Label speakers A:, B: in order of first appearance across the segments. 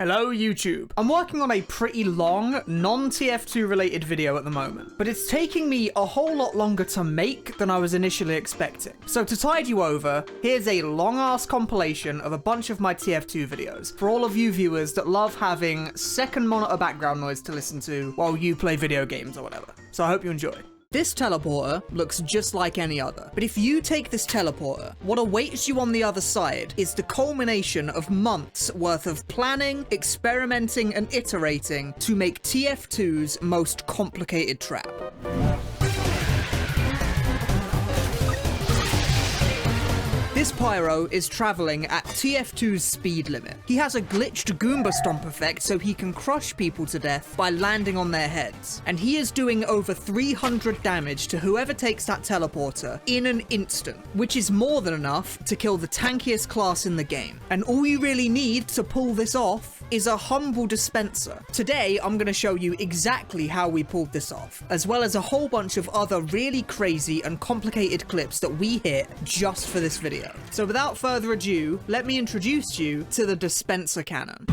A: Hello YouTube. I'm working on a pretty long, non-TF2 related video at the moment, but it's taking me a whole lot longer to make than I was initially expecting. So to tide you over, here's a long-ass compilation of a bunch of my TF2 videos for all of you viewers that love having second monitor background noise to listen to while you play video games or whatever. So I hope you enjoy. This teleporter looks just like any other, but if you take this teleporter, what awaits you on the other side is the culmination of months worth of planning, experimenting, and iterating to make TF2's most complicated trap. This pyro is traveling at TF2's speed limit. He has a glitched Goomba Stomp effect so he can crush people to death by landing on their heads. And he is doing over 300 damage to whoever takes that teleporter in an instant, which is more than enough to kill the tankiest class in the game. And all you really need to pull this off is a humble dispenser. Today, I'm going to show you exactly how we pulled this off, as well as a whole bunch of other really crazy and complicated clips that we hit just for this video. So without further ado, let me introduce you to the Dispenser Cannon.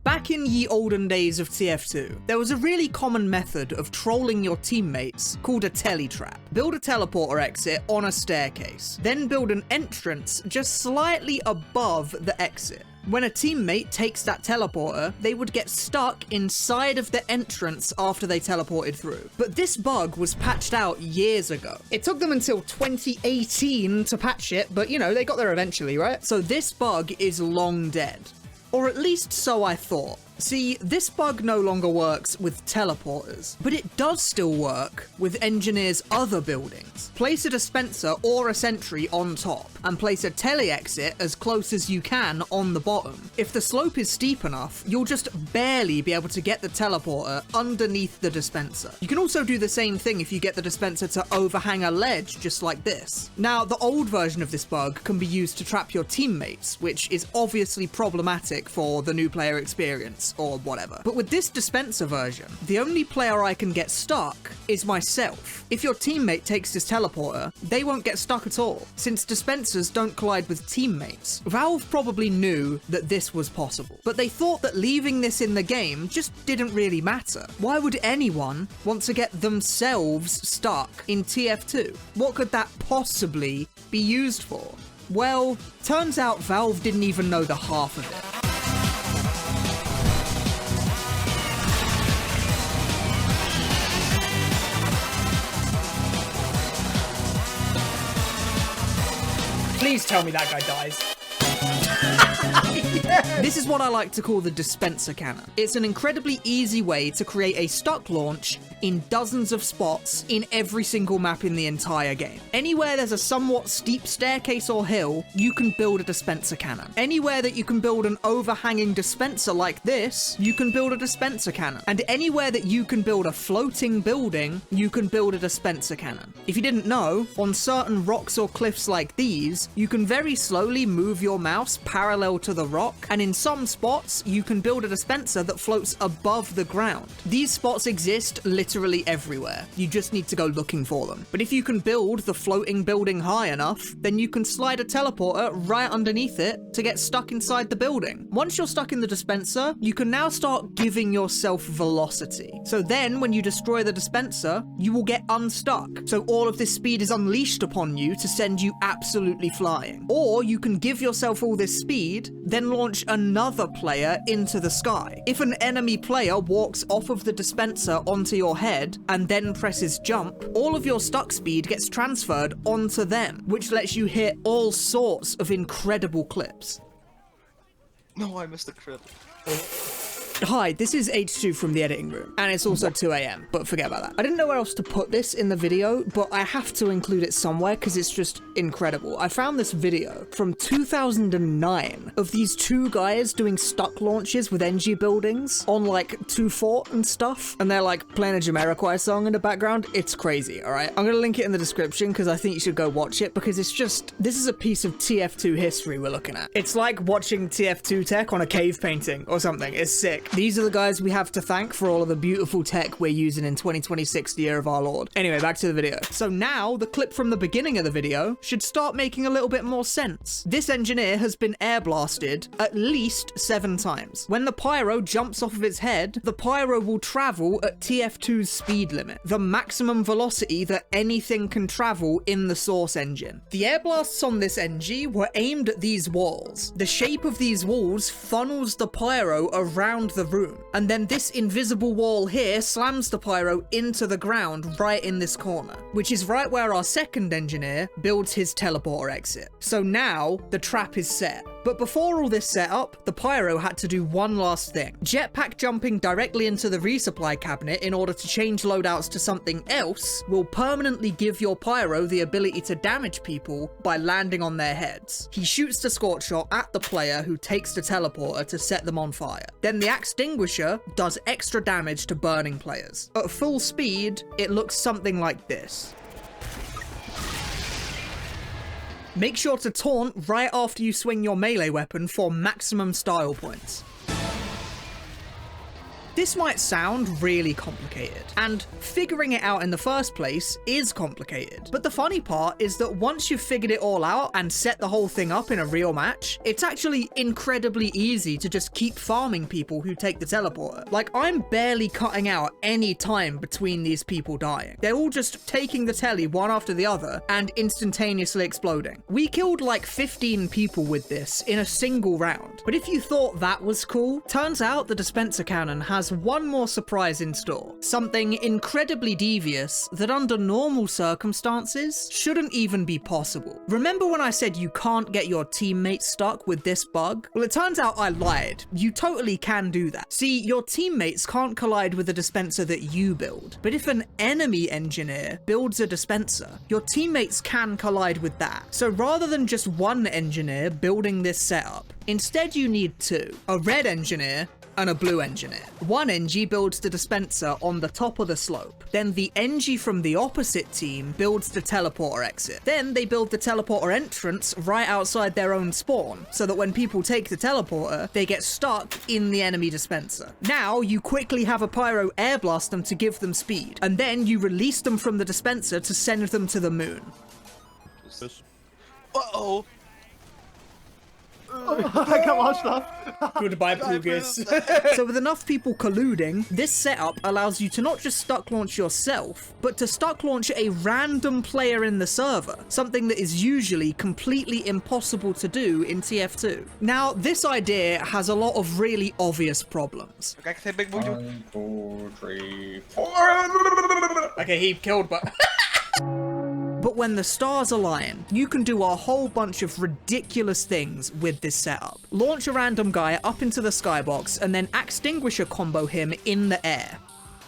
A: Back in ye olden days of TF2, there was a really common method of trolling your teammates called a teletrap. Build a teleporter exit on a staircase, then build an entrance just slightly above the exit. When a teammate takes that teleporter, they would get stuck inside of the entrance after they teleported through. But this bug was patched out years ago. It took them until 2018 to patch it, but you know, they got there eventually, right? So this bug is long dead. Or at least so I thought. See, this bug no longer works with teleporters, but it does still work with engineers' other buildings. Place a dispenser or a sentry on top, and place a tele-exit as close as you can on the bottom. If the slope is steep enough, you'll just barely be able to get the teleporter underneath the dispenser. You can also do the same thing if you get the dispenser to overhang a ledge just like this. Now, the old version of this bug can be used to trap your teammates, which is obviously problematic for the new player experience, or whatever. But with this dispenser version, the only player I can get stuck is myself. If your teammate takes this teleporter, they won't get stuck at all, since dispensers don't collide with teammates. Valve probably knew that this was possible, but they thought that leaving this in the game just didn't really matter. Why would anyone want to get themselves stuck in TF2? What could that possibly be used for? Well, turns out Valve didn't even know the half of it. Please tell me that guy dies. Yes. This is what I like to call the Dispenser Cannon. It's an incredibly easy way to create a stuck launch in dozens of spots in every single map in the entire game. Anywhere there's a somewhat steep staircase or hill, you can build a Dispenser Cannon. Anywhere that you can build an overhanging dispenser like this, you can build a Dispenser Cannon. And anywhere that you can build a floating building, you can build a Dispenser Cannon. If you didn't know, on certain rocks or cliffs like these, you can very slowly move your mouse parallel to the rock, and in some spots, you can build a dispenser that floats above the ground. These spots exist literally everywhere. You just need to go looking for them. But if you can build the floating building high enough, then you can slide a teleporter right underneath it to get stuck inside the building. Once you're stuck in the dispenser, you can now start giving yourself velocity. So then, when you destroy the dispenser, you will get unstuck. So all of this speed is unleashed upon you to send you absolutely flying. Or you can give yourself all this speed, then launch another player into the sky. If an enemy player walks off of the dispenser onto your head and then presses jump, all of your stuck speed gets transferred onto them, which lets you hit all sorts of incredible clips.
B: No, I missed the crit.
A: Hi, this is H2 from the editing room, and it's also 2 AM, but forget about that. I didn't know where else to put this in the video, but I have to include it somewhere because it's just incredible. I found this video from 2009 of these two guys doing stuck launches with NG buildings on like 2-Fort and stuff, and they're like playing a Jamiroquai song in the background. It's crazy, alright? I'm gonna link it in the description because I think you should go watch it because it's just, this is a piece of TF2 history we're looking at. It's like watching TF2 Tech on a cave painting or something. It's sick. These are the guys we have to thank for all of the beautiful tech we're using in 2026, the year of our Lord. Anyway, back to the video. So now, the clip from the beginning of the video should start making a little bit more sense. This engineer has been air blasted at least 7 times. When the pyro jumps off of his head, the pyro will travel at TF2's speed limit, the maximum velocity that anything can travel in the source engine. The air blasts on this NG were aimed at these walls. The shape of these walls funnels the pyro around the room, and then this invisible wall here slams the pyro into the ground right in this corner, which is right where our second engineer builds his teleporter exit. So now the trap is set. But before all this setup, the pyro had to do one last thing. Jetpack jumping directly into the resupply cabinet in order to change loadouts to something else will permanently give your pyro the ability to damage people by landing on their heads. He shoots the scorch shot at the player who takes the teleporter to set them on fire. Then the extinguisher does extra damage to burning players. At full speed, it looks something like this. Make sure to taunt right after you swing your melee weapon for maximum style points. This might sound really complicated, and figuring it out in the first place is complicated. But the funny part is that once you've figured it all out and set the whole thing up in a real match, it's actually incredibly easy to just keep farming people who take the teleporter. Like, I'm barely cutting out any time between these people dying. They're all just taking the telly one after the other and instantaneously exploding. We killed like 15 people with this in a single round. But if you thought that was cool, turns out the Dispenser Cannon has one more surprise in store. Something incredibly devious that under normal circumstances shouldn't even be possible. Remember when I said you can't get your teammates stuck with this bug? Well, it turns out I lied. You totally can do that. See, your teammates can't collide with a dispenser that you build, but if an enemy engineer builds a dispenser, your teammates can collide with that. So rather than just one engineer building this setup, instead you need 2. A red engineer and a blue engineer. One NG builds the dispenser on the top of the slope. Then the NG from the opposite team builds the teleporter exit. Then they build the teleporter entrance right outside their own spawn, so that when people take the teleporter, they get stuck in the enemy dispenser. Now you quickly have a pyro air blast them to give them speed, and then you release them from the dispenser to send them to the moon.
B: Uh-oh!
C: I got launched off.
A: Goodbye, Pootis. So with enough people colluding, this setup allows you to not just stuck launch yourself, but to stuck launch a random player in the server, something that is usually completely impossible to do in TF2. Now, this idea has a lot of really obvious problems.
C: 1, 2, 3, 4.
A: Okay, he killed, but... But when the stars align, you can do a whole bunch of ridiculous things with this setup. Launch a random guy up into the skybox and then extinguisher combo him in the air.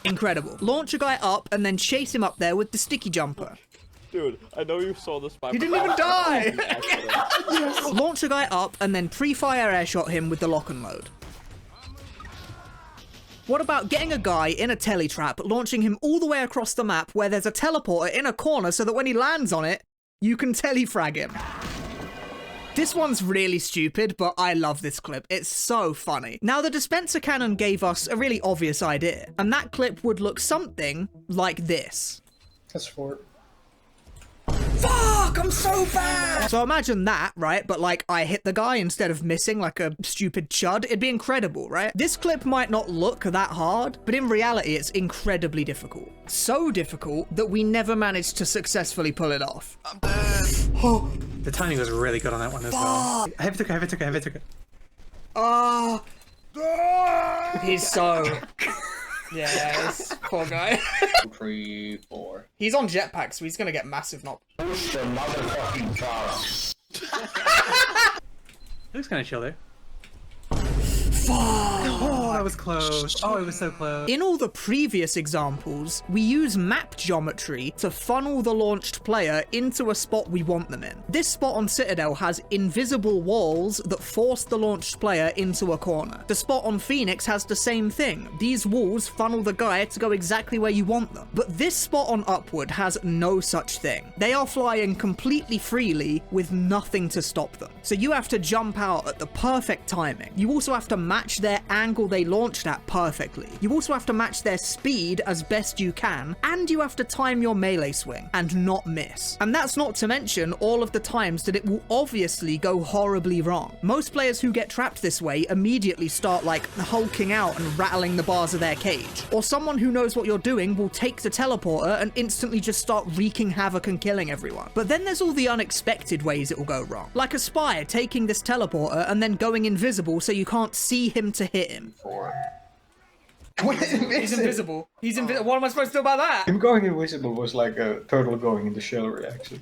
A: Incredible. Launch a guy up and then chase him up there with the sticky jumper.
D: Dude, I know you saw this by
A: You didn't even die! Yes. Launch a guy up and then pre-fire airshot him with the lock and load. What about getting a guy in a telly trap, launching him all the way across the map where there's a teleporter in a corner so that when he lands on it, you can telefrag him? This one's really stupid, but I love this clip. It's so funny. Now, the Dispenser Cannon gave us a really obvious idea, and that clip would look something like this.
C: That's 4.
A: Fuck, I'm so bad! So imagine that, right? But like, I hit the guy instead of missing like a stupid chud. It'd be incredible, right? This clip might not look that hard, but in reality, it's incredibly difficult. So difficult that we never managed to successfully pull it off.
B: I'm dead!
C: Oh, the timing was really good on that one as well. Heavy took it.
A: Oh! He's so... Yes, poor guy.
C: 2, 3, 4.
A: He's on jetpack, so he's gonna get massive knock.
E: Push the motherfucking car.
C: Looks kind of chill there.
A: Fuck!
C: Oh, that was close. Oh, it was so close.
A: In all the previous examples, we use map geometry to funnel the launched player into a spot we want them in. This spot on Citadel has invisible walls that force the launched player into a corner. The spot on Phoenix has the same thing. These walls funnel the guy to go exactly where you want them. But this spot on Upward has no such thing. They are flying completely freely with nothing to stop them. So you have to jump out at the perfect timing. You also have to match their angle they they launched at perfectly. You also have to match their speed as best you can, and you have to time your melee swing and not miss. And that's not to mention all of the times that it will obviously go horribly wrong. Most players who get trapped this way immediately start like hulking out and rattling the bars of their cage. Or someone who knows what you're doing will take the teleporter and instantly just start wreaking havoc and killing everyone. But then there's all the unexpected ways it will go wrong. Like a spy taking this teleporter and then going invisible so you can't see him to hit him. He's invisible. He's invisible. What am I supposed to do about that?
F: Him going invisible was like a turtle going in the shell reaction.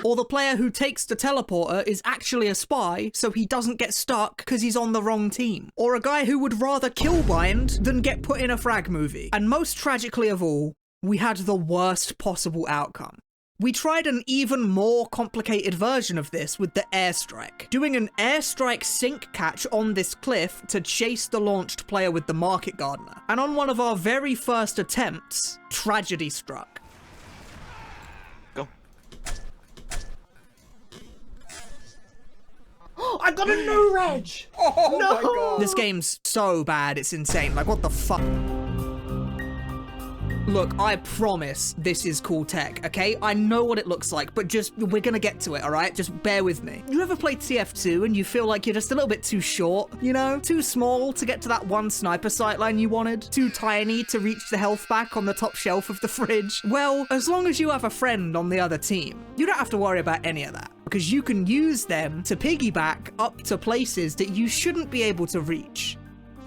A: Or the player who takes the teleporter is actually a spy, so he doesn't get stuck because he's on the wrong team. Or a guy who would rather kill bind than get put in a frag movie. And most tragically of all, we had the worst possible outcome. We tried an even more complicated version of this with the airstrike, doing an airstrike sink catch on this cliff to chase the launched player with the market gardener. And on one of our very first attempts, tragedy struck.
B: Go.
F: I got a no reg!
A: Oh
F: no!
A: My God. This game's so bad, it's insane. Like, what the fuck? Look, I promise this is cool tech, okay? I know what it looks like, but just, we're gonna get to it, all right? Just bear with me. You ever played TF2 and you feel like you're just a little bit too short, you know? Too small to get to that one sniper sightline you wanted? Too tiny to reach the health pack on the top shelf of the fridge? Well, as long as you have a friend on the other team, you don't have to worry about any of that, because you can use them to piggyback up to places that you shouldn't be able to reach.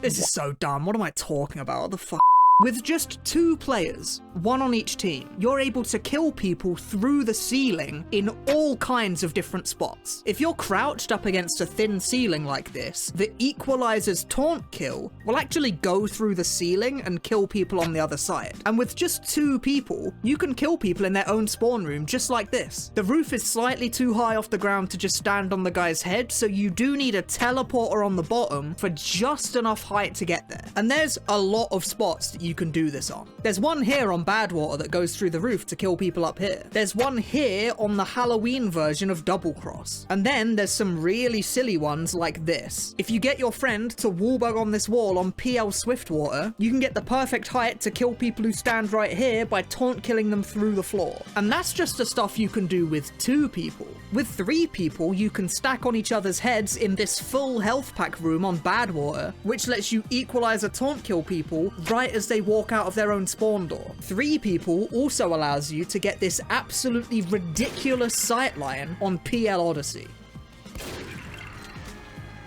A: This is so dumb. What am I talking about? What the fuck? With just 2 players, 1 on each team, you're able to kill people through the ceiling in all kinds of different spots. If you're crouched up against a thin ceiling like this, the Equalizer's taunt kill will actually go through the ceiling and kill people on the other side. And with just 2 people, you can kill people in their own spawn room just like this. The roof is slightly too high off the ground to just stand on the guy's head, so you do need a teleporter on the bottom for just enough height to get there. And there's a lot of spots that you can do this on. There's one here on Badwater that goes through the roof to kill people up here. There's one here on the Halloween version of Double Cross. And then there's some really silly ones like this. If you get your friend to wallbug on this wall on PL Swiftwater, you can get the perfect height to kill people who stand right here by taunt killing them through the floor. And that's just the stuff you can do with 2 people. With 3 people, you can stack on each other's heads in this full health pack room on Badwater, which lets you equalize a taunt kill people right as they walk out of their own spawn door. 3 people also allows you to get this absolutely ridiculous sightline on PL Odyssey.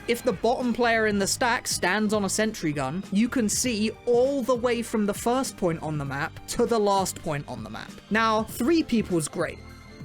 A: If the bottom player in the stack stands on a sentry gun, you can see all the way from the first point on the map to the last point on the map. Now, 3 people is great.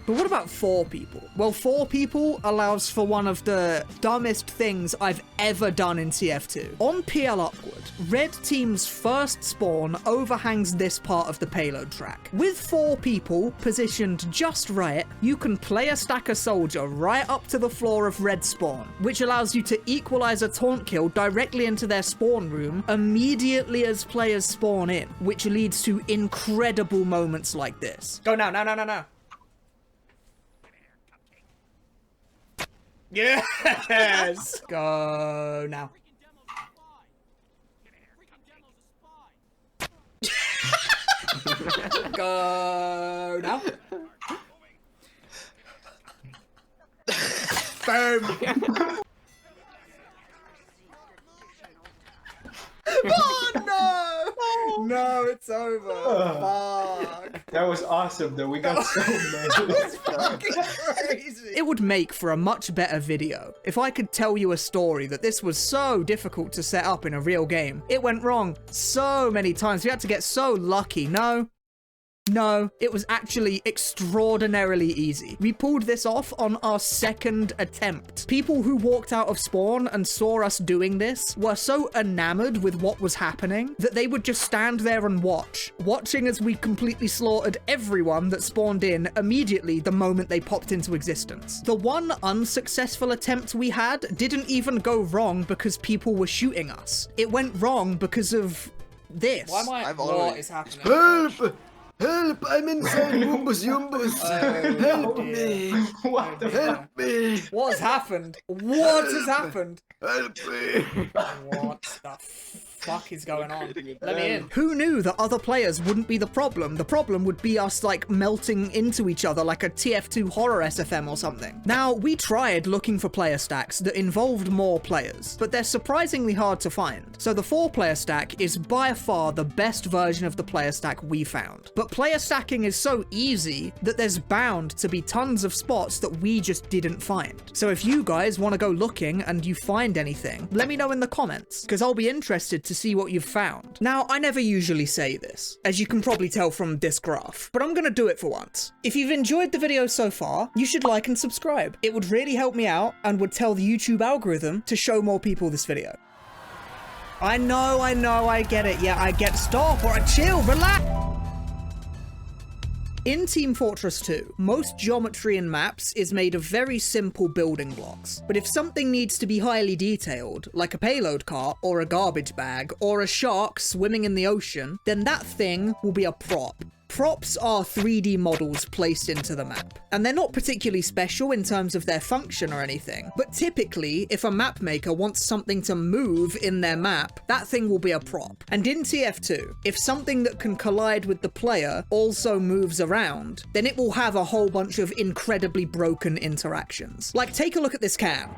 A: But what about 4 people? Well, 4 people allows for one of the dumbest things I've ever done in TF2. On PL Upward, red team's first spawn overhangs this part of the payload track. With 4 people positioned just right, you can play a stacker soldier right up to the floor of red spawn, which allows you to equalize a taunt kill directly into their spawn room immediately as players spawn in, which leads to incredible moments like this. Go now, now, now, now, now. Yes! Go now. Go now. Boom. Oh no! No, it's over. Fuck.
F: That was awesome though. We got so many.
A: It's fucking crazy. It would make for a much better video if I could tell you a story that this was so difficult to set up in a real game. It went wrong so many times. We had to get so lucky. No, it was actually extraordinarily easy. We pulled this off on our 2nd attempt. People who walked out of spawn and saw us doing this were so enamored with what was happening that they would just stand there and watching as we completely slaughtered everyone that spawned in immediately the moment they popped into existence. The one unsuccessful attempt we had didn't even go wrong because people were shooting us. It went wrong because of this.
B: What is happening?
F: Help!
G: Help! I'm inside Wumbus Yumbus! Help me!
F: What the fuck?
G: Help me!
A: What has happened? What has happened?
G: Help me!
A: What the fuck is going on? Let me in. Who knew that other players wouldn't be the problem? The problem would be us like melting into each other like a TF2 horror SFM or something. Now, we tried looking for player stacks that involved more players, but they're surprisingly hard to find. So the 4-player stack is by far the best version of the player stack we found. But player stacking is so easy that there's bound to be tons of spots that we just didn't find. So if you guys want to go looking and you find anything, let me know in the comments, because I'll be interested to see what you've found. Now, I never usually say this, as you can probably tell from this graph, but I'm gonna do it for once. If you've enjoyed the video so far, you should like and subscribe. It would really help me out and would tell the YouTube algorithm to show more people this video. I know, I get it. Yeah, I get stop or chill, relax. In Team Fortress 2, most geometry in maps is made of very simple building blocks. But if something needs to be highly detailed, like a payload cart or a garbage bag or a shark swimming in the ocean, then that thing will be a prop. Props are 3D models placed into the map, and they're not particularly special in terms of their function or anything, but typically, if a map maker wants something to move in their map, that thing will be a prop. And in TF2, if something that can collide with the player also moves around, then it will have a whole bunch of incredibly broken interactions. Like, take a look at this can.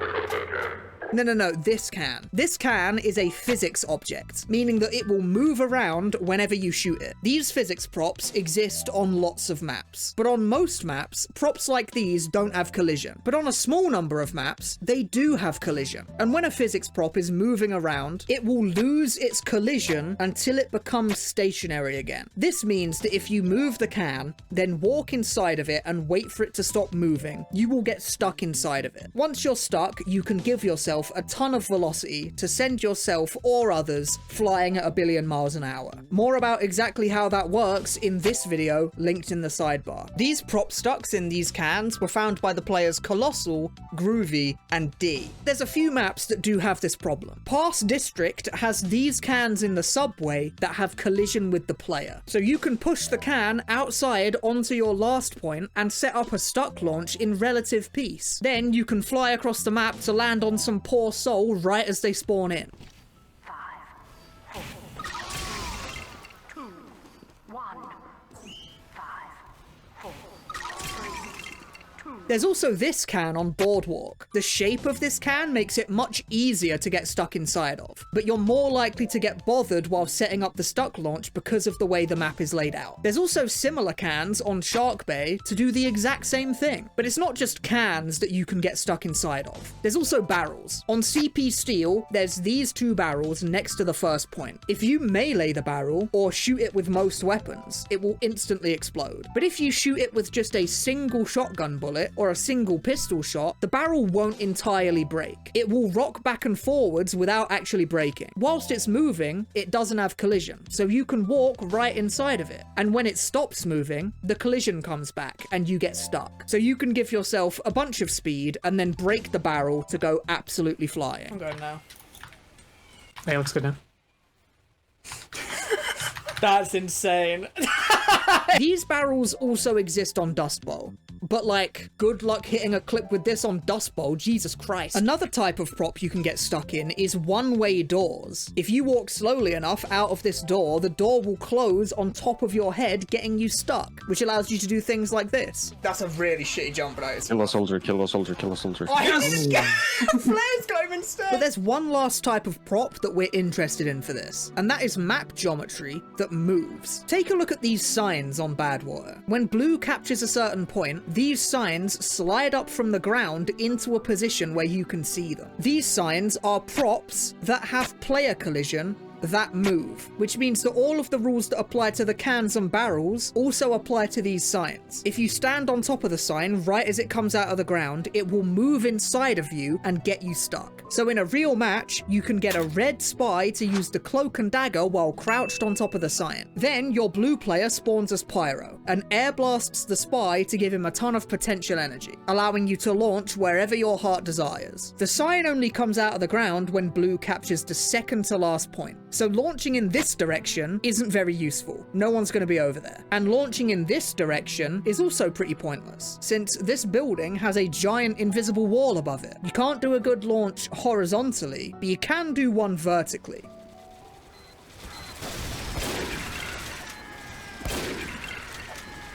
A: No, this can. This can is a physics object, meaning that it will move around whenever you shoot it. These physics props exist on lots of maps, but on most maps, props like these don't have collision. But on a small number of maps, they do have collision. And when a physics prop is moving around, it will lose its collision until it becomes stationary again. This means that if you move the can, then walk inside of it and wait for it to stop moving, you will get stuck inside of it. Once you're stuck, you can give yourself a ton of velocity to send yourself or others flying at 1 billion miles an hour. More about exactly how that works in this video, linked in the sidebar. These Propstucks in these cans were found by the players Colossal, Groovy, and D. There's a few maps that do have this problem. Pass District has these cans in the subway that have collision with the player. So you can push the can outside onto your last point and set up a stuck launch in relative peace. Then you can fly across the map to land on some poor soul right as they spawn in.
H: 5, 4, 2, 1, 5, 4, 3, 2.
A: There's also this can on Boardwalk. The shape of this can makes it much easier to get stuck inside of, but you're more likely to get bothered while setting up the stuck launch because of the way the map is laid out. There's also similar cans on Shark Bay to do the exact same thing, but it's not just cans that you can get stuck inside of. There's also barrels. On CP Steel, there's these 2 barrels next to the first point. If you melee the barrel or shoot it with most weapons, it will instantly explode. But if you shoot it with just a single shotgun bullet or a single pistol shot, the barrel won't entirely break. It will rock back and forwards without actually breaking. Whilst it's moving, it doesn't have collision, so you can walk right inside of it. And when it stops moving, the collision comes back and you get stuck. So you can give yourself a bunch of speed and then break the barrel to go absolutely flying. I'm going now.
C: Hey, looks good now.
A: That's insane. These barrels also exist on Dust Bowl. But like, good luck hitting a clip with this on Dust Bowl, Jesus Christ. Another type of prop you can get stuck in is one-way doors. If you walk slowly enough out of this door, the door will close on top of your head, getting you stuck, which allows you to do things like this. That's a really shitty jump, but
B: Kill a soldier, kill a soldier, kill a soldier.
A: I am scared. Flares got him instead. But there's one last type of prop that we're interested in for this, and that is map geometry that moves. Take a look at these signs on Badwater. When blue captures a certain point, these signs slide up from the ground into a position where you can see them. These signs are props that have player collision that move, which means that all of the rules that apply to the cans and barrels also apply to these signs. If you stand on top of the sign right as it comes out of the ground, it will move inside of you and get you stuck. So in a real match, you can get a red spy to use the cloak and dagger while crouched on top of the sign. Then your blue player spawns as Pyro and air blasts the spy to give him a ton of potential energy, allowing you to launch wherever your heart desires. The sign only comes out of the ground when blue captures the second to last point. So launching in this direction isn't very useful. No one's going to be over there. And launching in this direction is also pretty pointless, since this building has a giant invisible wall above it. You can't do a good launch horizontally, but you can do one vertically.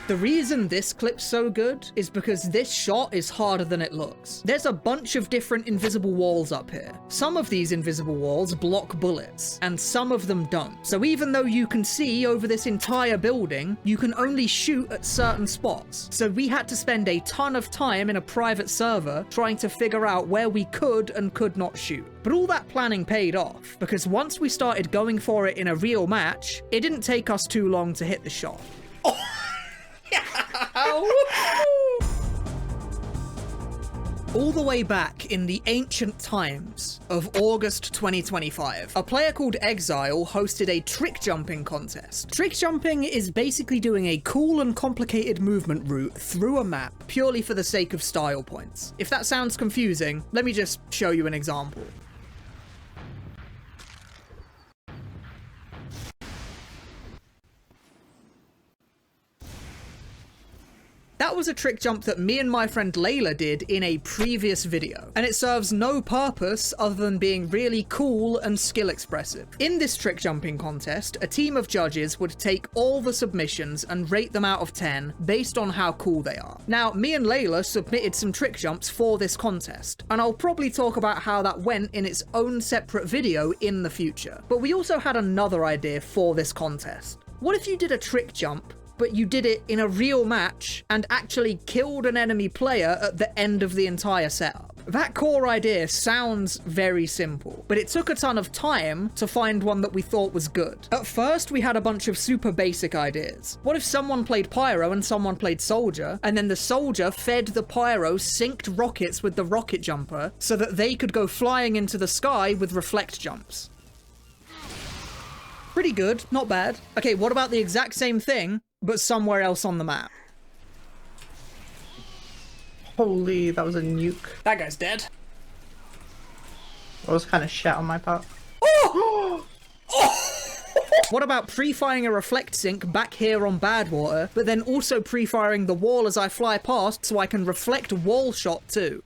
A: The reason this clip's so good is because this shot is harder than it looks. There's a bunch of different invisible walls up here. Some of these invisible walls block bullets, and some of them don't. So even though you can see over this entire building, you can only shoot at certain spots. So we had to spend a ton of time in a private server trying to figure out where we could and could not shoot. But all that planning paid off, because once we started going for it in a real match, it didn't take us too long to hit the shot. All the way back in the ancient times of August 2025, a player called Exile hosted a trick jumping contest. Trick jumping is basically doing a cool and complicated movement route through a map purely for the sake of style points. If that sounds confusing, let me just show you an example. That was a trick jump that me and my friend Layla did in a previous video, and it serves no purpose other than being really cool and skill expressive. In this trick jumping contest, a team of judges would take all the submissions and rate them out of 10 based on how cool they are. Now, me and Layla submitted some trick jumps for this contest, and I'll probably talk about how that went in its own separate video in the future. But we also had another idea for this contest. What if you did a trick jump, but you did it in a real match and actually killed an enemy player at the end of the entire setup? That core idea sounds very simple, but it took a ton of time to find one that we thought was good. At first, we had a bunch of super basic ideas. What if someone played Pyro and someone played Soldier, and then the Soldier fed the Pyro synced rockets with the rocket jumper so that they could go flying into the sky with reflect jumps? Pretty good, not bad. Okay, what about the exact same thing, but somewhere else on the map?
G: Holy, that was a nuke.
A: That guy's dead.
G: That was kind of shit on my part.
A: Oh! What about pre-firing a reflect sync back here on Badwater, but then also pre-firing the wall as I fly past so I can reflect wall shot too?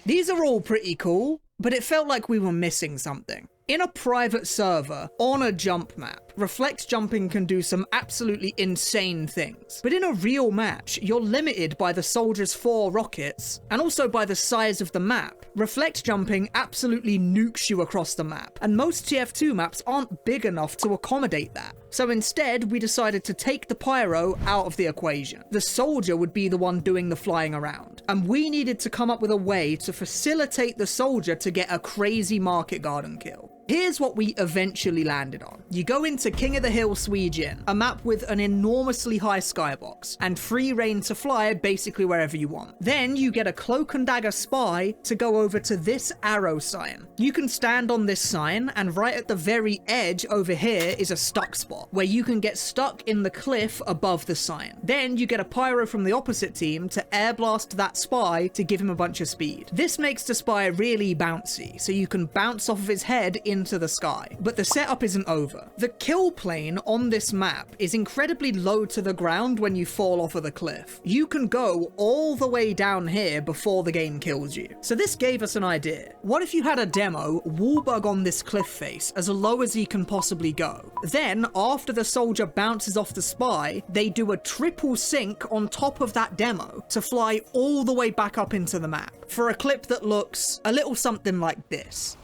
A: These are all pretty cool, but it felt like we were missing something. In a private server, on a jump map, reflect jumping can do some absolutely insane things. But in a real match, you're limited by the Soldier's 4 rockets, and also by the size of the map. Reflect jumping absolutely nukes you across the map, and most TF2 maps aren't big enough to accommodate that. So instead, we decided to take the Pyro out of the equation. The Soldier would be the one doing the flying around, and we needed to come up with a way to facilitate the Soldier to get a crazy market garden kill. Here's what we eventually landed on. You go into King of the Hill Suijin, a map with an enormously high skybox, and free reign to fly basically wherever you want. Then you get a cloak and dagger spy to go over to this arrow sign. You can stand on this sign, and right at the very edge over here is a stuck spot, where you can get stuck in the cliff above the sign. Then you get a Pyro from the opposite team to air blast that spy to give him a bunch of speed. This makes the spy really bouncy, so you can bounce off of his head into the sky. But the setup isn't over. The kill plane on this map is incredibly low to the ground when you fall off of the cliff. You can go all the way down here before the game kills you. So this gave us an idea. What if you had a demo wallbug on this cliff face as low as he can possibly go? Then, after the Soldier bounces off the spy, they do a triple sync on top of that demo to fly all the way back up into the map for a clip that looks a little something like this.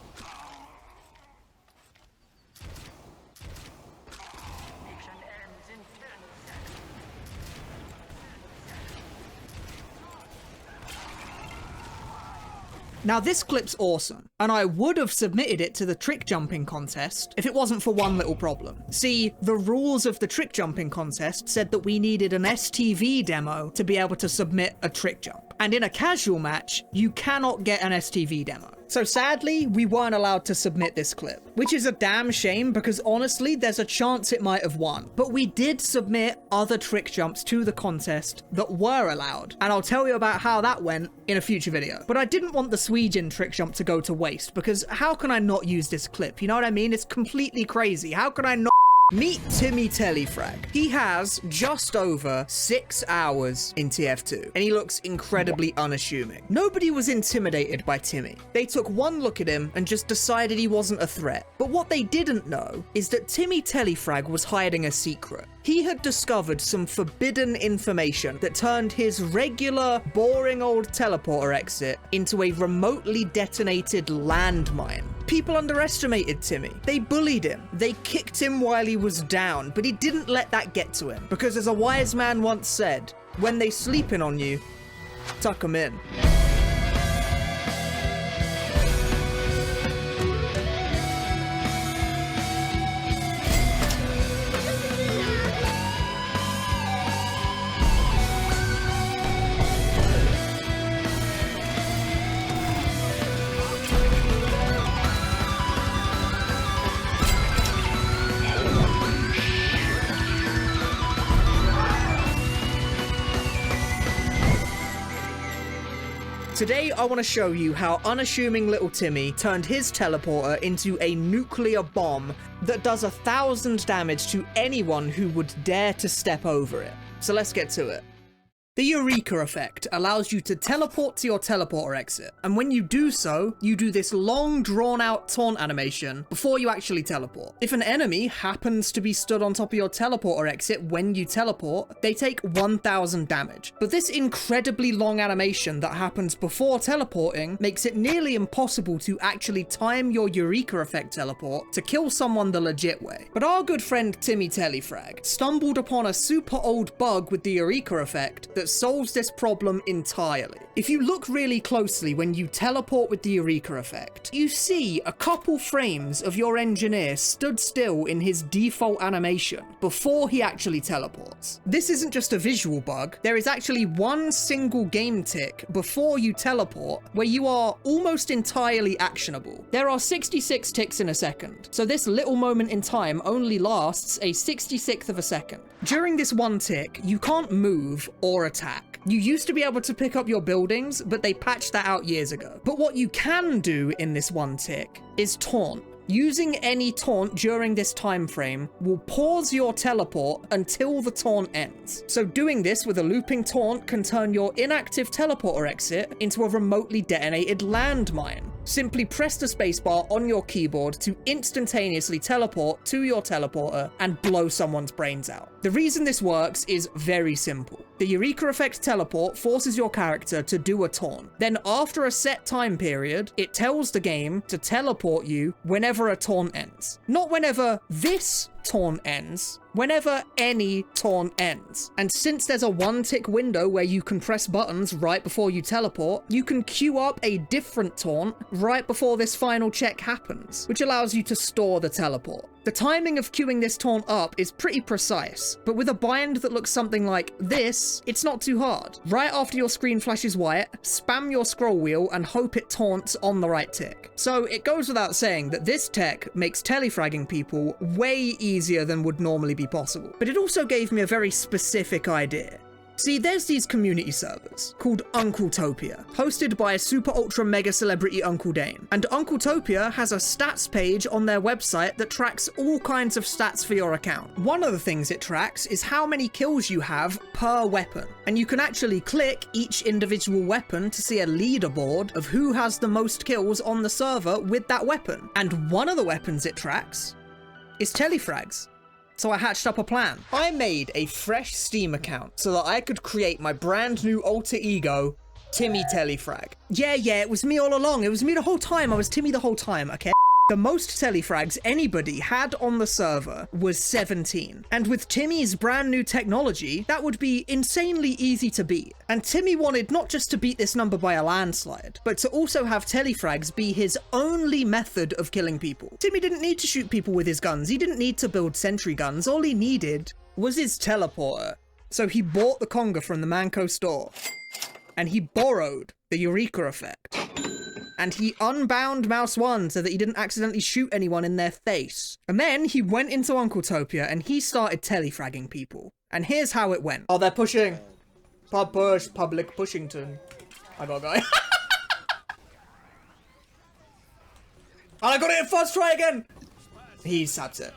A: Now this clip's awesome, and I would have submitted it to the trick jumping contest if it wasn't for one little problem. See, the rules of the trick jumping contest said that we needed an STV demo to be able to submit a trick jump. And in a casual match, you cannot get an STV demo. So sadly, we weren't allowed to submit this clip, which is a damn shame because honestly, there's a chance it might have won. But we did submit other trick jumps to the contest that were allowed, and I'll tell you about how that went in a future video. But I didn't want the Suijin Trickjump to go to waste because how can I not use this clip? You know what I mean? It's completely crazy. How can I not? Meet Timmy Telefrag. He has just over 6 hours in TF2, and he looks incredibly unassuming. Nobody was intimidated by Timmy. They took one look at him and just decided he wasn't a threat. But what they didn't know is that Timmy Telefrag was hiding a secret. He had discovered some forbidden information that turned his regular, boring old teleporter exit into a remotely detonated landmine. People underestimated Timmy. They bullied him. They kicked him while he was down, but he didn't let that get to him. Because as a wise man once said, when they sleeping on you, tuck them in. Today, I want to show you how unassuming little Timmy turned his teleporter into a nuclear bomb that does 1,000 damage to anyone who would dare to step over it. So let's get to it. The Eureka Effect allows you to teleport to your teleporter exit, and when you do so, you do this long drawn-out taunt animation before you actually teleport. If an enemy happens to be stood on top of your teleporter exit when you teleport, they take 1,000 damage. But this incredibly long animation that happens before teleporting makes it nearly impossible to actually time your Eureka Effect teleport to kill someone the legit way. But our good friend Timmy Telefrag stumbled upon a super old bug with the Eureka Effect that solves this problem entirely. If you look really closely when you teleport with the Eureka Effect, you see a couple frames of your engineer stood still in his default animation before he actually teleports. This isn't just a visual bug, there is actually one single game tick before you teleport where you are almost entirely actionable. There are 66 ticks in a second, so this little moment in time only lasts a 66th of a second. During this one tick, you can't move or attack. You used to be able to pick up your buildings, but they patched that out years ago. But what you can do in this one tick is taunt. Using any taunt during this time frame will pause your teleport until the taunt ends. So doing this with a looping taunt can turn your inactive teleporter exit into a remotely detonated landmine. Simply press the spacebar on your keyboard to instantaneously teleport to your teleporter and blow someone's brains out. The reason this works is very simple. The Eureka Effect teleport forces your character to do a taunt. Then after a set time period, it tells the game to teleport you whenever a taunt ends. Not whenever this taunt ends, whenever any taunt ends. And since there's a one tick window where you can press buttons right before you teleport, you can queue up a different taunt right before this final check happens, which allows you to store the teleport. The timing of queuing this taunt up is pretty precise, but with a bind that looks something like this, it's not too hard. Right after your screen flashes white, spam your scroll wheel and hope it taunts on the right tick. So it goes without saying that this tech makes telefragging people way easier than would normally be possible. But it also gave me a very specific idea. See, there's these community servers called Uncletopia, hosted by a super ultra mega celebrity Uncle Dane. And Uncletopia has a stats page on their website that tracks all kinds of stats for your account. One of the things it tracks is how many kills you have per weapon. And you can actually click each individual weapon to see a leaderboard of who has the most kills on the server with that weapon. And one of the weapons it tracks is Telefrags. So I hatched up a plan. I made a fresh Steam account so that I could create my brand new alter ego, Timmy Telefrag. Yeah, it was me all along. It was me the whole time. I was Timmy the whole time, okay? The most telefrags anybody had on the server was 17. And with Timmy's brand new technology, that would be insanely easy to beat. And Timmy wanted not just to beat this number by a landslide, but to also have telefrags be his only method of killing people. Timmy didn't need to shoot people with his guns. He didn't need to build sentry guns. All he needed was his teleporter. So he bought the conga from the Manco store. and he borrowed the Eureka Effect. And he unbound Mouse 1 so that he didn't accidentally shoot anyone in their face. And then he went into Uncletopia and he started telefragging people. And here's how it went. Oh, they're pushing. Public Pushington. I gotta go. And I got it in first try again. He saps it.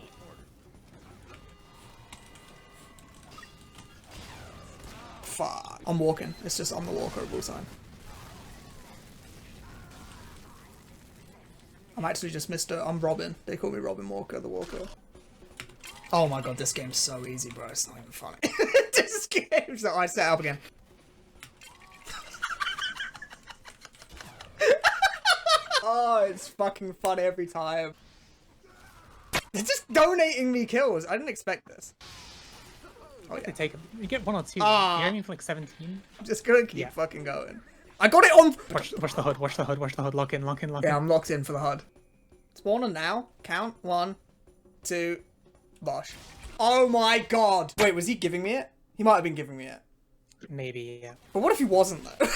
A: Fuck. I'm walking. It's just I'm the walker all the time. I'm actually just Mr. I'm Robin. They call me Robin Walker, the Walker. Oh my god, this game's so easy, bro. It's not even funny. This game's that I set up again. Oh, it's fucking fun every time. They're just donating me kills. I didn't expect this. Oh, yeah.
I: Take them. You get 1 or 2.
A: Ah.
I: You're aiming for like 17.
A: I'm just gonna keep fucking going. I got it on!
I: Watch the hood, watch the hood, watch the hood. Lock in, lock in, lock in.
A: Yeah, I'm locked in for the HUD. Spawner now. Count. 1, 2, bosh. Oh my god! Wait, was he giving me it? He might have been giving me it.
I: Maybe, yeah.
A: But what if he wasn't, though?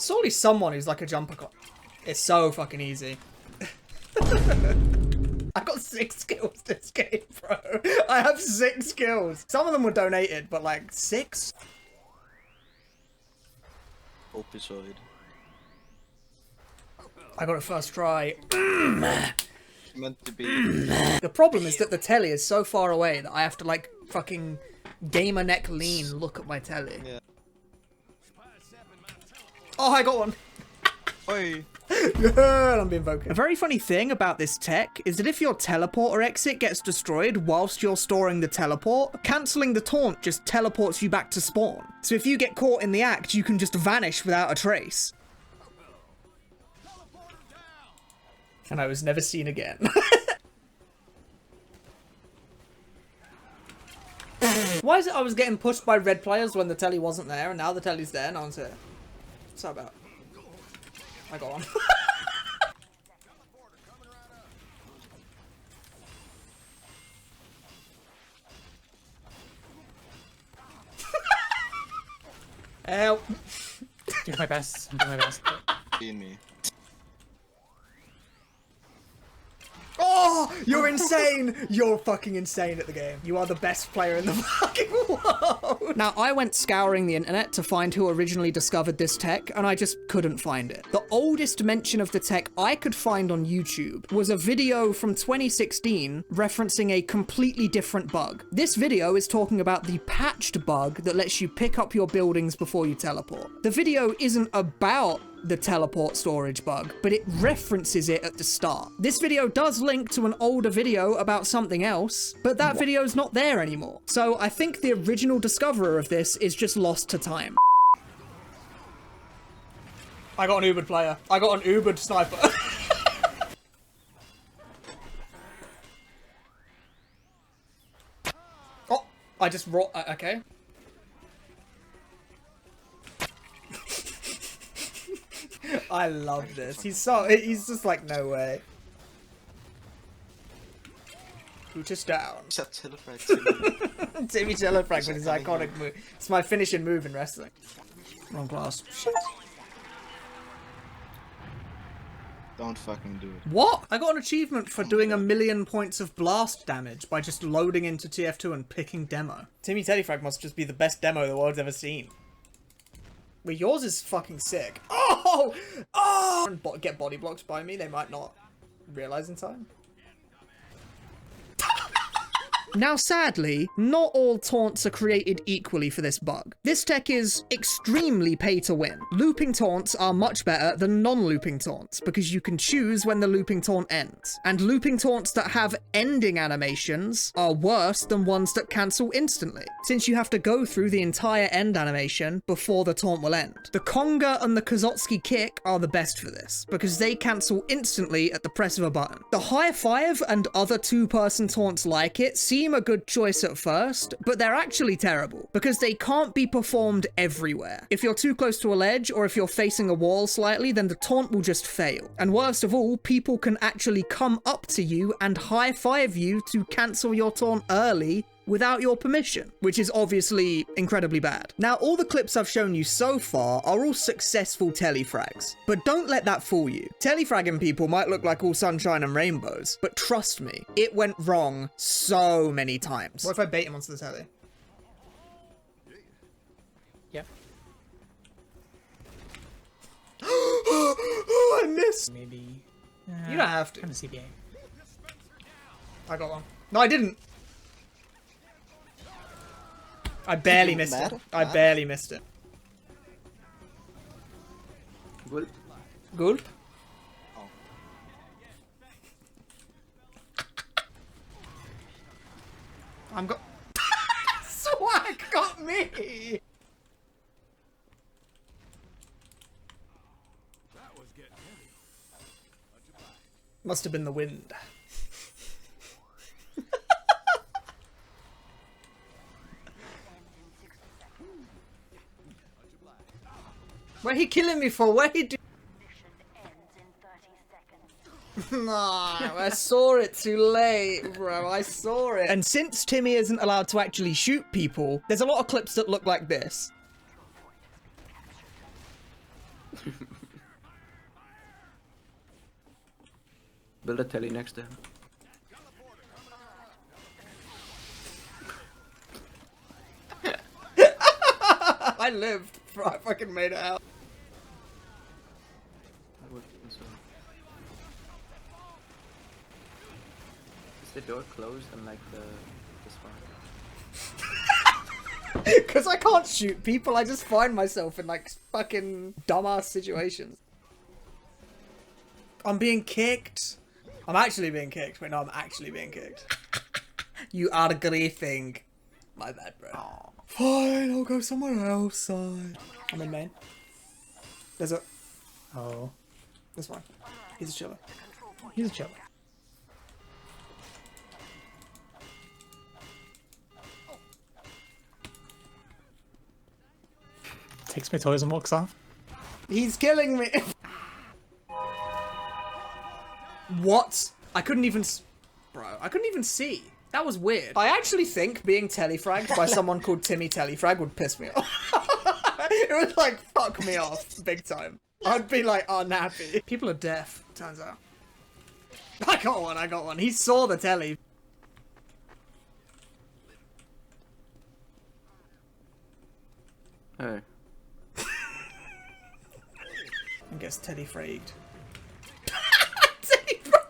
A: Surely someone who's like a jumper cop. It's so fucking easy. I got 6 skills this game, bro. I have 6 skills. Some of them were donated, but like 6?
B: Episode.
A: I got it first try.
B: Meant to be.
A: The problem is that the telly is so far away that I have to like fucking gamer neck lean look at my telly.
B: Yeah.
A: Oh, I got one.
B: Oi.
A: I'm being vocal. A very funny thing about this tech is that if your teleporter exit gets destroyed whilst you're storing the teleport, cancelling the taunt just teleports you back to spawn. So if you get caught in the act, you can just vanish without a trace. And I was never seen again. Why is it I was getting pushed by red players when the telly wasn't there, and now the telly's there, no one's here? What's that about? I got one. Help.
I: Do my best. I'm doing my best.
B: In me.
A: Oh, you're insane! You're fucking insane at the game. You are the best player in the fucking world. Now, I went scouring the internet to find who originally discovered this tech, and I just couldn't find it. The oldest mention of the tech I could find on YouTube was a video from 2016 referencing a completely different bug. This video is talking about the patched bug that lets you pick up your buildings before you teleport. The video isn't about the teleport storage bug, but it references it at the start. This video does link to an older video about something else, but that video's not there anymore. So I think the original discoverer of this is just lost to time. I got an Ubered player. I got an Ubered sniper. Oh, I just rolled. Okay. I love this. He's just like, no way. Pootis down.
B: Telefrag.
A: Timmy Telefrag with his iconic move. It's my finishing move in wrestling. Wrong class. Shit.
B: Don't fucking do it.
A: What? I got an achievement for doing 1,000,000 points of blast damage by just loading into TF2 and picking demo. Timmy Telefrag must just be the best demo the world's ever seen. Well, yours is fucking sick. Oh! Oh! Get body blocked by me, they might not realize in time. Now, sadly, not all taunts are created equally for this bug. This tech is extremely pay to win. Looping taunts are much better than non-looping taunts because you can choose when the looping taunt ends. And looping taunts that have ending animations are worse than ones that cancel instantly, since you have to go through the entire end animation before the taunt will end. The conga and the Kozotski kick are the best for this because they cancel instantly at the press of a button. The high five and other two-person taunts like it seem a good choice at first, but they're actually terrible because they can't be performed everywhere. If you're too close to a ledge or if you're facing a wall slightly, then the taunt will just fail. And worst of all, people can actually come up to you and high-five you to cancel your taunt early without your permission, which is obviously incredibly bad. Now, all the clips I've shown you so far are all successful telefrags, but don't let that fool you. Telefragging people might look like all sunshine and rainbows, but trust me, it went wrong so many times. What if I bait him onto the telly?
I: Yep.
A: Oh, I missed.
I: Maybe.
A: You don't have to.
I: I'm a CBA.
A: I got one. No, I didn't. I barely missed it. I barely missed it.
G: Gulp.
A: Gulp?
B: Oh.
A: I'm got. Swag got me! Must have been the wind. What he killing me for? What he do?
H: Mission ends in 30 seconds.
A: Nah, I saw it too late, bro. I saw it. And since Timmy isn't allowed to actually shoot people, there's a lot of clips that look like this.
G: Build a telly next to him.
A: I lived. Bro, I fucking made it out.
G: I would think so. Is the door closed and like this one?
A: Because I can't shoot people, I just find myself in like fucking dumbass situations. I'm being kicked. I'm actually being kicked. Wait, no, I'm actually being kicked. You are griefing. My bad, bro. Fine, I'll go somewhere else. I'm in main. There's a...
I: Oh.
A: This one. He's a chiller.
I: He's a chiller. Takes my toys and walks off.
A: He's killing me. What? I couldn't even... Bro, I couldn't even see. That was weird. I actually think being telefragged by someone called Timmy Telefrag would piss me off. It would like fuck me off big time. I'd be like unhappy. People are deaf, turns out. I got one, I got one. He saw the telly.
G: Hey.
A: I guess telefragged.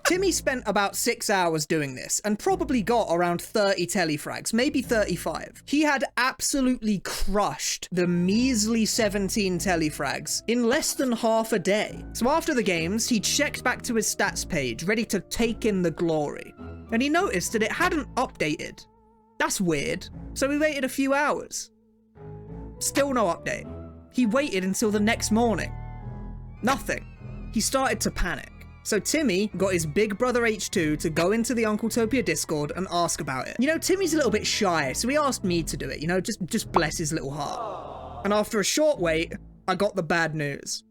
A: Timmy spent about 6 hours doing this and probably got around 30 telefrags, maybe 35. He had absolutely crushed the measly 17 telefrags in less than half a day. So after the games, he checked back to his stats page, ready to take in the glory. And he noticed that it hadn't updated. That's weird. So he waited a few hours. Still no update. He waited until the next morning. Nothing. He started to panic. So Timmy got his big brother H2 to go into the Uncletopia Discord and ask about it. You know, Timmy's a little bit shy, so he asked me to do it, you know, just bless his little heart. And after a short wait, I got the bad news.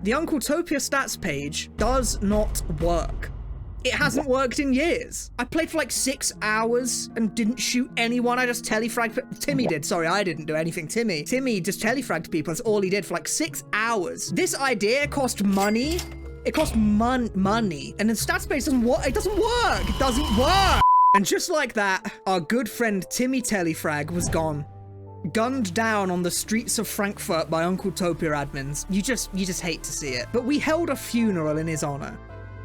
A: The Uncletopia stats page does not work. It hasn't worked in years. I played for like 6 hours and didn't shoot anyone. I just telefragged. Timmy did. Sorry, I didn't do anything. Timmy just telefragged people. That's all he did for like 6 hours. This idea cost money. It costs money, and the stats page doesn't work. It doesn't work. It doesn't work. And just like that, our good friend Timmy Telefrag was gone, gunned down on the streets of Frankfurt by Uncletopia admins. You just hate to see it. But we held a funeral in his honor.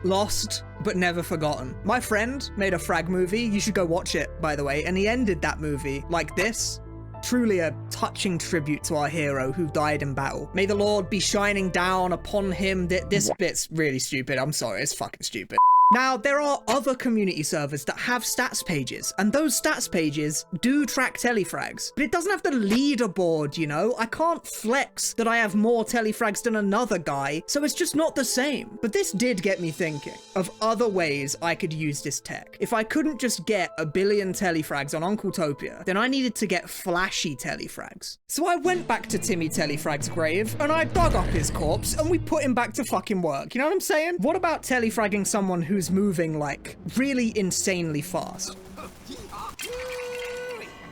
A: Lost, but never forgotten. My friend made a frag movie. You should go watch it, by the way. And he ended that movie like this. Truly a touching tribute to our hero who died in battle. May the Lord be shining down upon him. This bit's really stupid. I'm sorry, it's fucking stupid. Now, there are other community servers that have stats pages, and those stats pages do track telefrags, but it doesn't have the leaderboard, you know? I can't flex that I have more telefrags than another guy, so it's just not the same. But this did get me thinking of other ways I could use this tech. If I couldn't just get a billion telefrags on Uncletopia, then I needed to get flashy telefrags. So I went back to Timmy Telefrag's grave, and I dug up his corpse, and we put him back to fucking work. You know what I'm saying? What about telefragging someone who's moving like really insanely fast?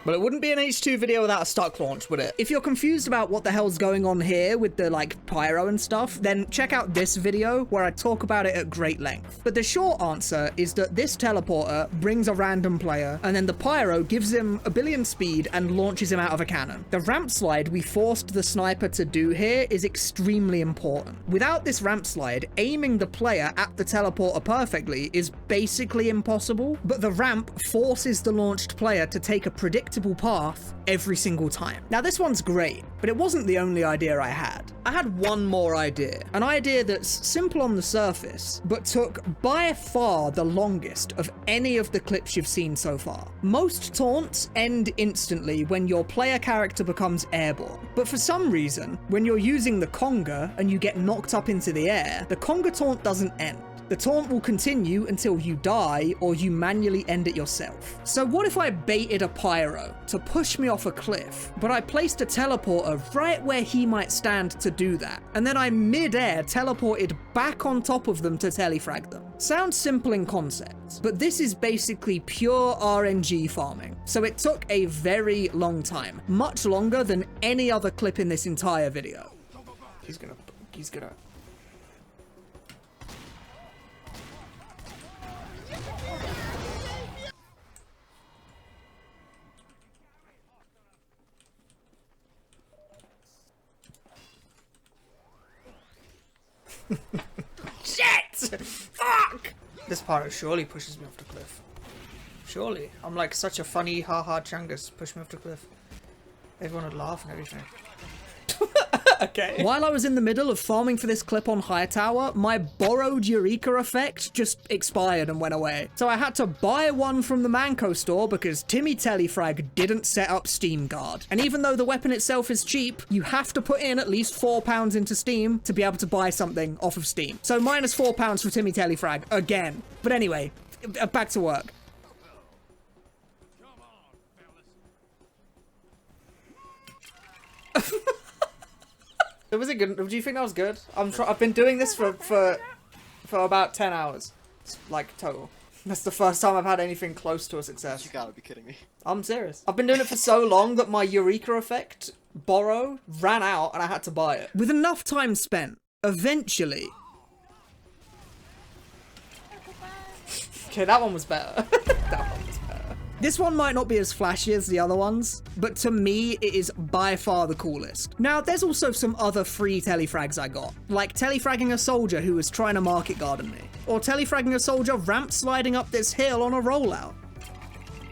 A: Well, it wouldn't be an H2 video without a stuck launch, would it? If you're confused about what the hell's going on here with the, like, pyro and stuff, then check out this video where I talk about it at great length. But the short answer is that this teleporter brings a random player, and then the pyro gives him a billion speed and launches him out of a cannon. The ramp slide we forced the sniper to do here is extremely important. Without this ramp slide, aiming the player at the teleporter perfectly is basically impossible, but the ramp forces the launched player to take a predictable path every single time. Now this one's great, but it wasn't the only idea I had. I had one more idea, an idea that's simple on the surface, but took by far the longest of any of the clips you've seen so far. Most taunts end instantly when your player character becomes airborne, but for some reason, when you're using the conga and you get knocked up into the air, the conga taunt doesn't end. The taunt will continue until you die or you manually end it yourself. So what if I baited a pyro to push me off a cliff, but I placed a teleporter right where he might stand to do that, and then I mid-air teleported back on top of them to telefrag them? Sounds simple in concept, but this is basically pure RNG farming. So it took a very long time, much longer than any other clip in this entire video. He's gonna... Shit! Fuck! This pyro surely pushes me off the cliff. Surely. I'm like such a funny haha changus. Push me off the cliff. Everyone would laugh and everything. Okay. While I was in the middle of farming for this clip on Hightower, my borrowed Eureka Effect just expired and went away. So I had to buy one from the Manco store because Timmy Telefrag didn't set up Steam Guard. And even though the weapon itself is cheap, you have to put in at least £4 into Steam to be able to buy something off of Steam. So minus £4 for Timmy Telefrag again. But anyway, back to work. Was it good? Do you think that was good? I've been doing this for about 10 hours, like total. That's the first time I've had anything close to a success.
B: You gotta be kidding me.
A: I'm serious. I've been doing it for so long that my Eureka Effect borrow ran out and I had to buy it. With enough time spent, eventually. Okay, that one was better. That one was better. This one might not be as flashy as the other ones, but to me, it is by far the coolest. Now, there's also some other free telefrags I got, like telefragging a soldier who was trying to market garden me, or telefragging a soldier ramp sliding up this hill on a rollout.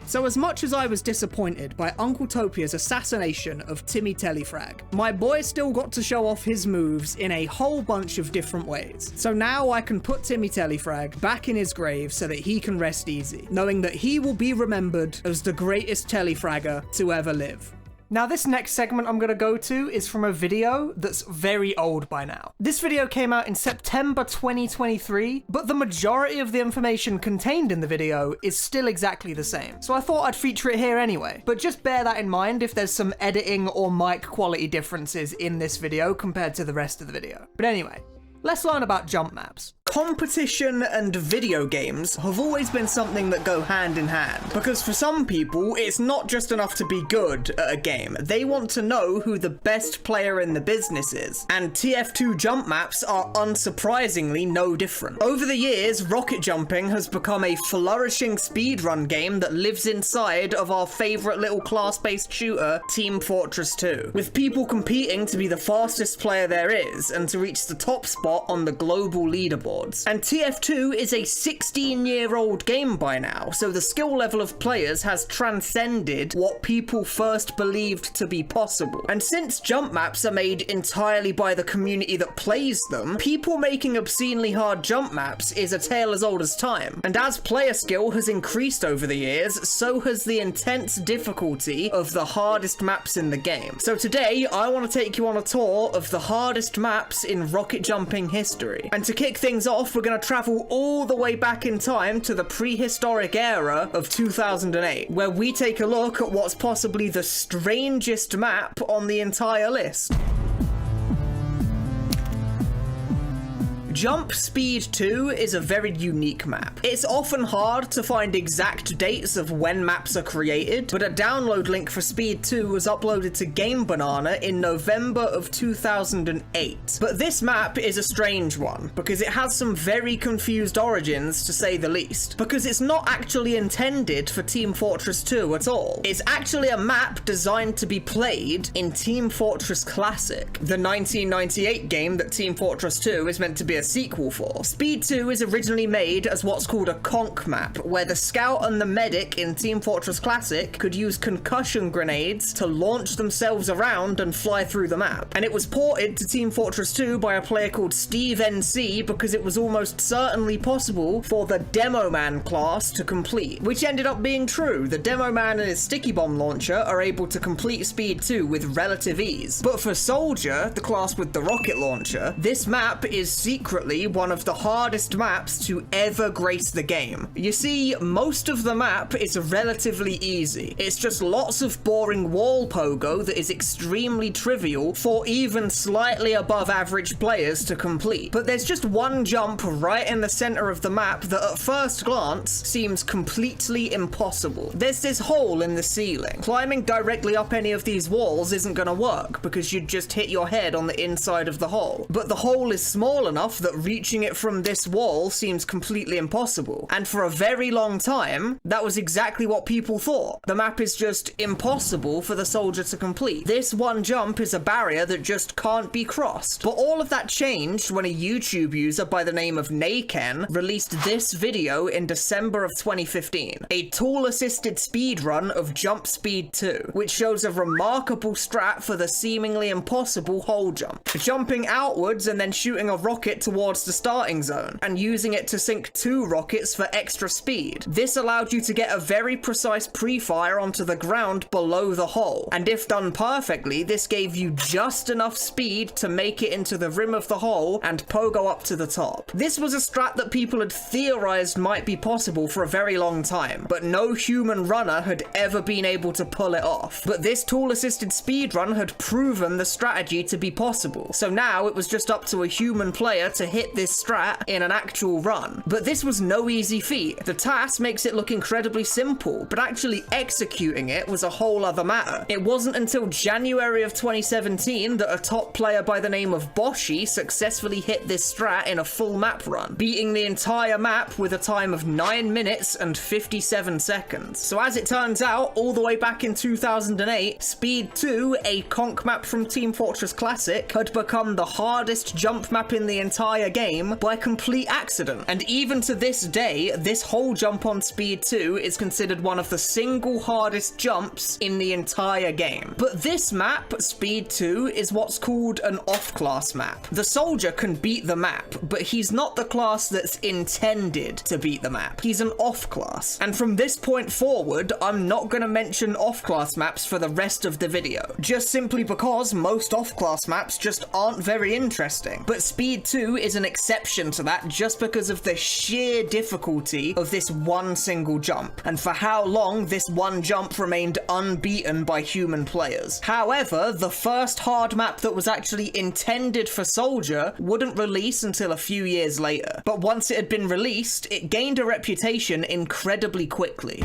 A: So as much as I was disappointed by Uncle Topia's assassination of Timmy Telefrag, my boy still got to show off his moves in a whole bunch of different ways. So now I can put Timmy Telefrag back in his grave so that he can rest easy, knowing that he will be remembered as the greatest telefragger to ever live. Now this next segment I'm gonna go to is from a video that's very old by now. This video came out in September 2023, but the majority of the information contained in the video is still exactly the same. So I thought I'd feature it here anyway, but just bear that in mind if there's some editing or mic quality differences in this video compared to the rest of the video. But anyway, let's learn about jump maps. Competition and video games have always been something that go hand in hand, because for some people, it's not just enough to be good at a game. They want to know who the best player in the business is, and TF2 jump maps are unsurprisingly no different. Over the years, rocket jumping has become a flourishing speedrun game that lives inside of our favorite little class-based shooter, Team Fortress 2, with people competing to be the fastest player there is and to reach the top spot on the global leaderboard. And TF2 is a 16-year-old game by now, so the skill level of players has transcended what people first believed to be possible. And since jump maps are made entirely by the community that plays them, people making obscenely hard jump maps is a tale as old as time. And as player skill has increased over the years, so has the intense difficulty of the hardest maps in the game. So today, I want to take you on a tour of the hardest maps in rocket jumping history. And to kick things off, we're going to travel all the way back in time to the prehistoric era of 2008, where we take a look at what's possibly the strangest map on the entire list. Jump Speed 2 is a very unique map. It's often hard to find exact dates of when maps are created, but a download link for Speed 2 was uploaded to Game Banana in November of 2008. But this map is a strange one, because it has some very confused origins, to say the least. Because it's not actually intended for Team Fortress 2 at all. It's actually a map designed to be played in Team Fortress Classic, the 1998 game that Team Fortress 2 is meant to be a sequel for. Speed 2 is originally made as what's called a conk map, where the scout and the medic in Team Fortress Classic could use concussion grenades to launch themselves around and fly through the map. And it was ported to Team Fortress 2 by a player called Steve NC because it was almost certainly possible for the Demo Man class to complete, which ended up being true. The Demo Man and his sticky bomb launcher are able to complete Speed 2 with relative ease. But for Soldier, the class with the rocket launcher, this map is secretly one of the hardest maps to ever grace the game. You see, most of the map is relatively easy. It's just lots of boring wall pogo that is extremely trivial for even slightly above average players to complete. But there's just one jump right in the center of the map that at first glance seems completely impossible. There's this hole in the ceiling. Climbing directly up any of these walls isn't gonna work because you'd just hit your head on the inside of the hole. But the hole is small enough that reaching it from this wall seems completely impossible. And for a very long time, that was exactly what people thought. The map is just impossible for the soldier to complete. This one jump is a barrier that just can't be crossed. But all of that changed when a YouTube user by the name of Naken released this video in December of 2015. A tool-assisted speedrun of Jump Speed 2, which shows a remarkable strat for the seemingly impossible hole jump. Jumping outwards and then shooting a rocket towards the starting zone, and using it to sink 2 rockets for extra speed. This allowed you to get a very precise pre-fire onto the ground below the hole, and if done perfectly, this gave you just enough speed to make it into the rim of the hole and pogo up to the top. This was a strat that people had theorized might be possible for a very long time, but no human runner had ever been able to pull it off. But this tool-assisted speedrun had proven the strategy to be possible, so now it was just up to a human player to hit this strat in an actual run. But this was no easy feat. The task makes it look incredibly simple, but actually executing it was a whole other matter. It wasn't until January of 2017 that a top player by the name of Boshi successfully hit this strat in a full map run, beating the entire map with a time of 9 minutes and 57 seconds. So as it turns out, all the way back in 2008, Speed 2, a conk map from Team Fortress Classic, had become the hardest jump map in the entire game by complete accident. And even to this day, this whole jump on Speed 2 is considered one of the single hardest jumps in the entire game. But this map, Speed 2, is what's called an off-class map. The soldier can beat the map, but he's not the class that's intended to beat the map. He's an off-class. And from this point forward, I'm not gonna mention off-class maps for the rest of the video, just simply because most off-class maps just aren't very interesting. But Speed 2 is an exception to that just because of the sheer difficulty of this one single jump, and for how long this one jump remained unbeaten by human players. However, the first hard map that was actually intended for Soldier wouldn't release until a few years later. But once it had been released, it gained a reputation incredibly quickly.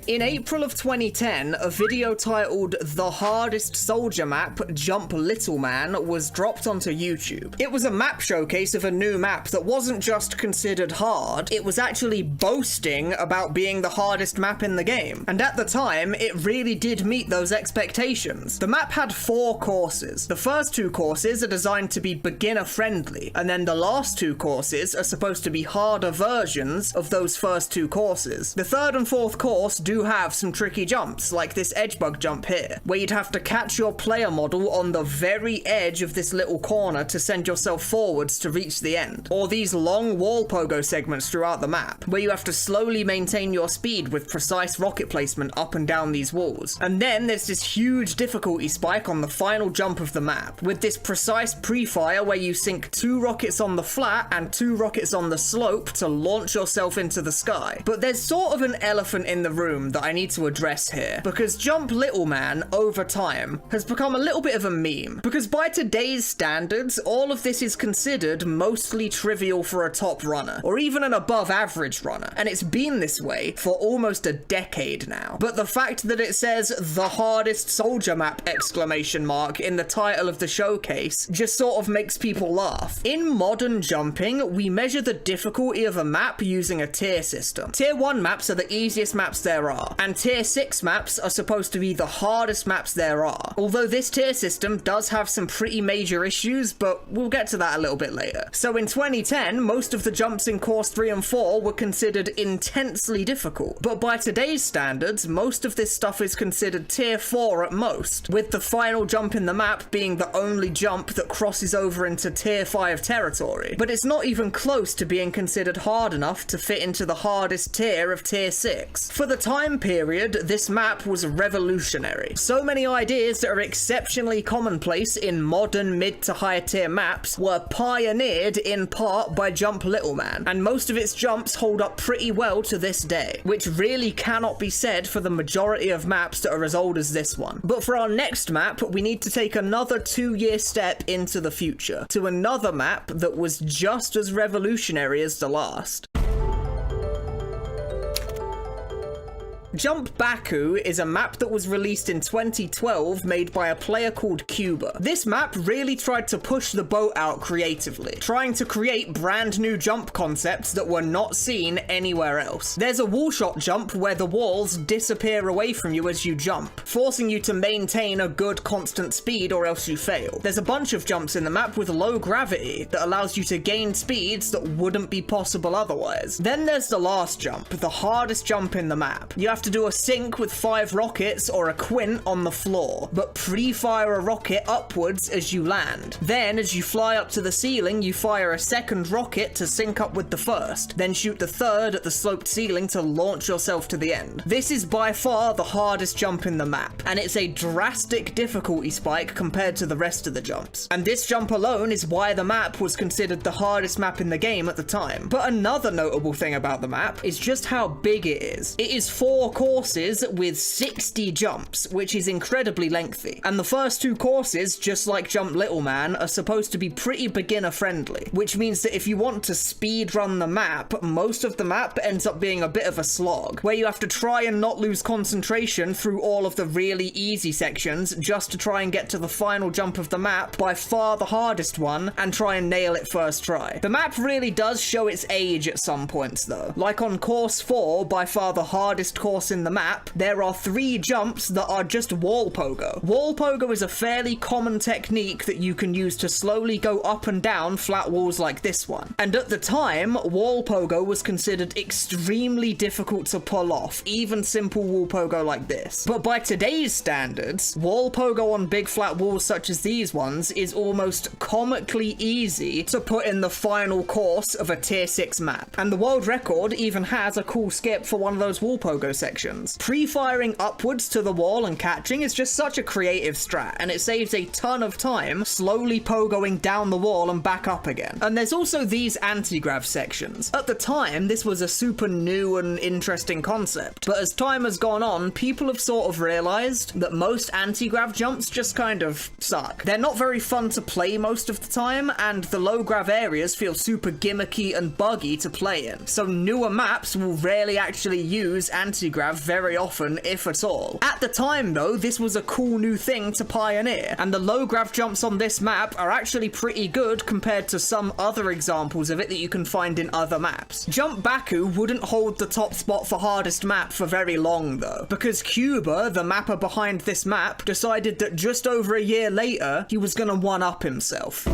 A: In April of 2010, a video titled "The Hardest Soldier Map, Jump Little Man" was dropped onto YouTube. It was a map showcase of a new map that wasn't just considered hard, it was actually boasting about being the hardest map in the game. And at the time, it really did meet those expectations. The map had 4 courses. The first 2 courses are designed to be beginner friendly, and then the last 2 courses are supposed to be harder versions of those first 2 courses. The third and fourth course do have some tricky jumps, like this edge bug jump here, where you'd have to catch your player model on the very edge of this little corner to send yourself forwards to reach the end. Or these long wall pogo segments throughout the map, where you have to slowly maintain your speed with precise rocket placement up and down these walls. And then there's this huge difficulty spike on the final jump of the map, with this precise pre-fire where you sink 2 rockets on the flat and 2 rockets on the slope to launch yourself into the sky. But there's sort of an elephant in the room problem that I need to address here, because Jump Little Man, over time, has become a little bit of a meme, because by today's standards, all of this is considered mostly trivial for a top runner, or even an above average runner, and it's been this way for almost a decade now. But the fact that it says the hardest soldier map exclamation mark in the title of the showcase just sort of makes people laugh. In modern jumping, we measure the difficulty of a map using a tier system. Tier 1 maps are the easiest maps there are, and tier 6 maps are supposed to be the hardest maps there are. Although this tier system does have some pretty major issues, but we'll get to that a little bit later. So in 2010, most of the jumps in course 3 and 4 were considered intensely difficult, but by today's standards, most of this stuff is considered tier 4 at most, with the final jump in the map being the only jump that crosses over into tier 5 territory. But it's not even close to being considered hard enough to fit into the hardest tier of tier 6. For the time period, this map was revolutionary. So many ideas that are exceptionally commonplace in modern mid to higher tier maps were pioneered in part by Jump Little Man, and most of its jumps hold up pretty well to this day, which really cannot be said for the majority of maps that are as old as this one. But for our next map, we need to take another 2-year step into the future, to another map that was just as revolutionary as the last. Jump Baku is a map that was released in 2012 made by a player called Cuba. This map really tried to push the boat out creatively, trying to create brand new jump concepts that were not seen anywhere else. There's a wall shot jump where the walls disappear away from you as you jump, forcing you to maintain a good constant speed or else you fail. There's a bunch of jumps in the map with low gravity that allows you to gain speeds that wouldn't be possible otherwise. Then there's the last jump, the hardest jump in the map. You have to do a sync with 5 rockets or a quint on the floor, but pre-fire a rocket upwards as you land. Then, as you fly up to the ceiling, you fire a second rocket to sync up with the first, then shoot the third at the sloped ceiling to launch yourself to the end. This is by far the hardest jump in the map, and it's a drastic difficulty spike compared to the rest of the jumps. And this jump alone is why the map was considered the hardest map in the game at the time. But another notable thing about the map is just how big it is. It is 4 courses with 60 jumps, which is incredibly lengthy. And the first 2 courses, just like Jump Little Man, are supposed to be pretty beginner friendly, which means that if you want to speed run the map, most of the map ends up being a bit of a slog, where you have to try and not lose concentration through all of the really easy sections just to try and get to the final jump of the map, by far the hardest one, and try and nail it first try. The map really does show its age at some points though. Like on course 4, by far the hardest course in the map, there are 3 jumps that are just wall pogo. Wall pogo is a fairly common technique that you can use to slowly go up and down flat walls like this one. And at the time, wall pogo was considered extremely difficult to pull off, even simple wall pogo like this. But by today's standards, wall pogo on big flat walls such as these ones is almost comically easy to put in the final course of a tier 6 map. And the world record even has a cool skip for one of those wall pogo sections. Pre-firing upwards to the wall and catching is just such a creative strat, and it saves a ton of time slowly pogoing down the wall and back up again. And there's also these anti-grav sections. At the time, this was a super new and interesting concept, but as time has gone on, people have sort of realized that most anti-grav jumps just kind of suck. They're not very fun to play most of the time, and the low grav areas feel super gimmicky and buggy to play in. So newer maps will rarely actually use anti-grav very often, if at all. At the time though, this was a cool new thing to pioneer, and the low grav jumps on this map are actually pretty good compared to some other examples of it that you can find in other maps. Jump Baku wouldn't hold the top spot for hardest map for very long though, because Cuba, the mapper behind this map, decided that just over a year later, he was gonna one-up himself.